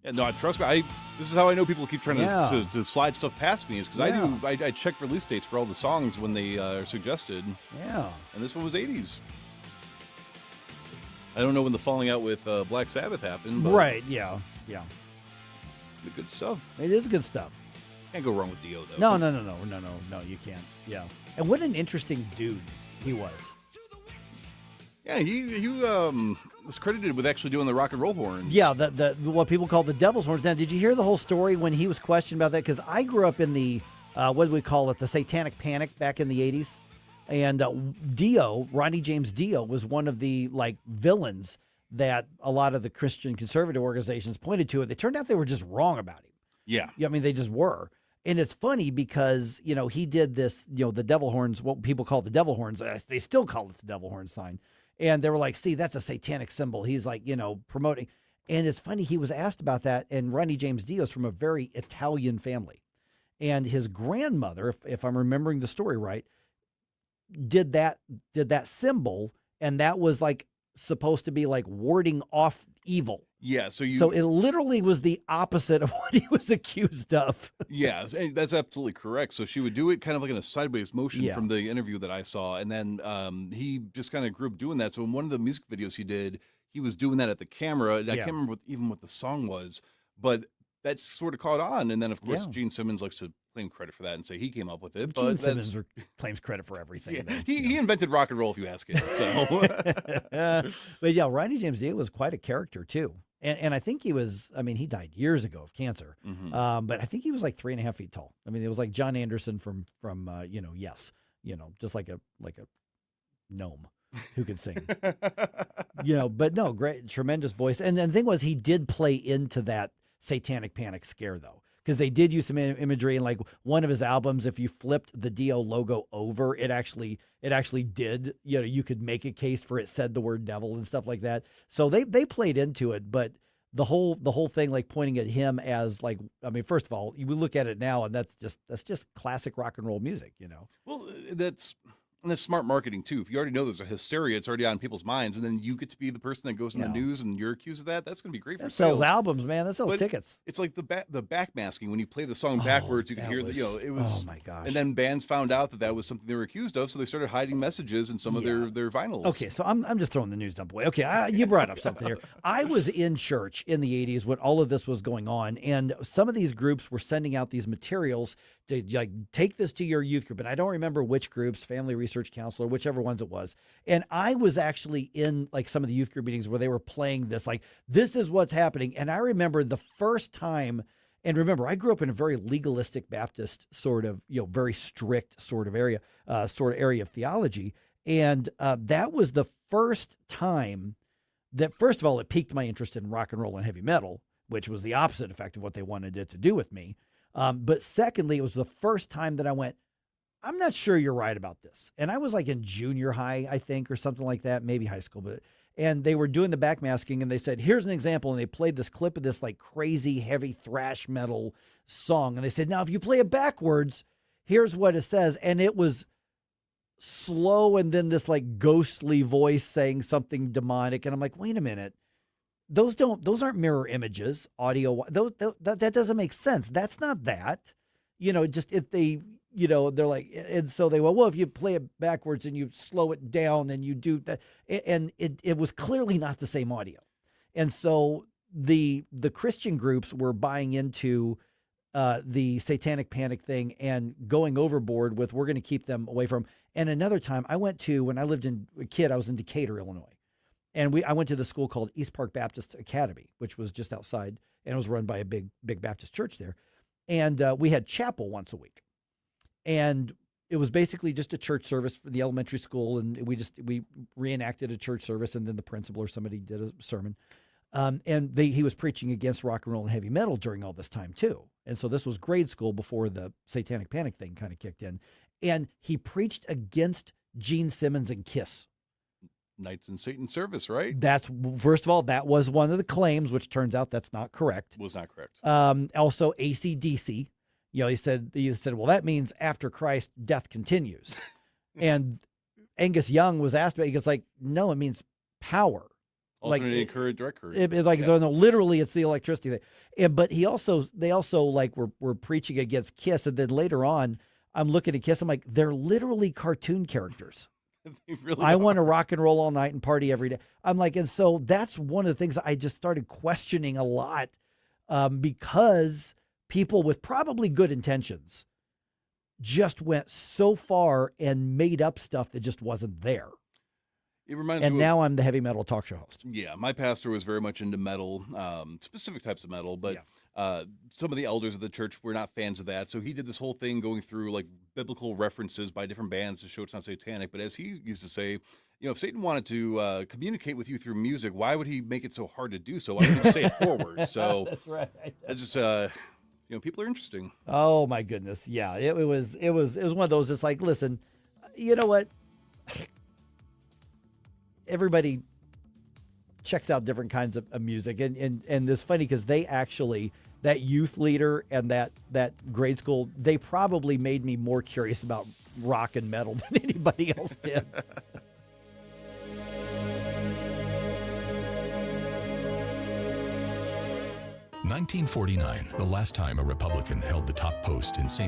Yeah, no, trust me. This is how I know people keep trying to slide stuff past me. Is because I check release dates for all the songs when they are suggested. Yeah. And this one was 80s. I don't know when the falling out with Black Sabbath happened. But right, yeah. The good stuff. It is good stuff. Can't go wrong with Dio, though. No, you can't. Yeah. And what an interesting dude he was. Yeah, he was credited with actually doing the rock and roll horns. Yeah, the what people call the devil's horns. Now, did you hear the whole story when he was questioned about that? Because I grew up in the, what do we call it, the Satanic Panic back in the 80s. And Dio, Ronnie James Dio, was one of the villains that a lot of the Christian conservative organizations pointed to. It turned out they were just wrong about him. Yeah. I mean, they just were. And it's funny because, he did this, the devil horns, what people call the devil horns. They still call it the devil horn sign. And they were like, see, that's a satanic symbol. He's promoting. And it's funny, he was asked about that. And Ronnie James Dio is from a very Italian family. And his grandmother, if I'm remembering the story right, did that symbol, and that was supposed to be warding off evil. Yeah, so it literally was the opposite of what he was accused of. Yeah, that's absolutely correct. So she would do it kind of in a sideways motion from the interview that I saw, and then he just kind of grew up doing that. So in one of the music videos he did, he was doing that at the camera, and I can't remember what the song was, but that sort of caught on. And then of course Gene Simmons likes to claim credit for that and say he came up with it. Gene Simmons claims credit for everything. Yeah, he invented rock and roll, if you ask him. So. But yeah, Ronnie James Dio was quite a character too. And I think he was, he died years ago of cancer. Mm-hmm. But I think he was 3.5 feet tall. It was like John Anderson from Yes, just like a gnome who could sing. But no, great, tremendous voice. And the thing was, he did play into that Satanic Panic scare though, because they did use some imagery in one of his albums. If you flipped the Dio logo over, it actually did, you could make a case for it said the word devil and stuff like that. So they played into it, but the whole thing, pointing at him as first of all, you look at it now and that's just classic rock and roll music, Well, that's smart marketing too. If you already know there's a hysteria, it's already on people's minds, and then you get to be the person that goes in the news and you're accused of that. That's going to be great for that sales. Sells albums, man. That sells tickets. It's like the backmasking when you play the song backwards. You can hear it was. Oh my gosh! And then bands found out that was something they were accused of, so they started hiding messages in some of their vinyls. Okay, so I'm just throwing the news dump away. Okay, you brought up something here. I was in church in the 80s when all of this was going on, and some of these groups were sending out these materials to take this to your youth group, and I don't remember which groups, Family Research Council or whichever ones it was. And I was actually in some of the youth group meetings where they were playing this, this is what's happening. And I remember the first time, And remember, I grew up in a very legalistic Baptist sort of, very strict sort of area of theology. And that was the first time that, first of all, it piqued my interest in rock and roll and heavy metal, which was the opposite effect of what they wanted it to do with me. But secondly, it was the first time that I went, I'm not sure you're right about this. And I was like in junior high, I think, or something like that, maybe high school. And they were doing the backmasking, and they said, here's an example. And they played this clip of this like crazy, heavy thrash metal song. And they said, now, if you play it backwards, here's what it says. And it was slow, and then this like ghostly voice saying something demonic. And I'm like, wait a minute. Those aren't mirror images, audio. That doesn't make sense. That's not that. Just if they, they're like, and so they well, if you play it backwards and you slow it down and you do that, and it was clearly not the same audio. And so the Christian groups were buying into the satanic panic thing and going overboard with, we're going to keep them away from. And another time I went to, when I lived in a kid, I was in Decatur, Illinois. And I went to the school called East Park Baptist Academy, which was just outside, and it was run by a big Baptist church there. And we had chapel once a week. And it was basically just a church service for the elementary school. And we reenacted a church service, and then the principal or somebody did a sermon. And he was preaching against rock and roll and heavy metal during all this time too. And so this was grade school before the satanic panic thing kind of kicked in. And he preached against Gene Simmons and Kiss. Knights in Satan service, right? That's, first of all, that was one of the claims, which turns out that's not correct. Was not correct. Also, AC/DC. He said, well, that means after Christ, death continues. And Angus Young was asked about it. He goes like, no, it means power. Alternating current, direct current. No, literally, it's the electricity thing. But they also like were preaching against Kiss. And then later on, I'm looking at Kiss. I'm like, they're literally cartoon characters. Really I want to rock and roll all night and party every day. I'm like, and so that's one of the things I just started questioning a lot, because people with probably good intentions just went so far and made up stuff that just wasn't there. It reminds me. And now I'm the heavy metal talk show host. Yeah, my pastor was very much into metal, specific types of metal, but some of the elders of the church were not fans of that. So he did this whole thing going through like biblical references by different bands to show it's not satanic. But as he used to say, if Satan wanted to communicate with you through music, why would he make it so hard to do so? Why would he say it forward? So that's right. It's just, people are interesting. Oh my goodness. Yeah, it was one of those. It's like, listen, you know what? Everybody checks out different kinds of music. And it's funny because they actually, that youth leader and that grade school, they probably made me more curious about rock and metal than anybody else did. $1949, the last time a Republican held the top post in St.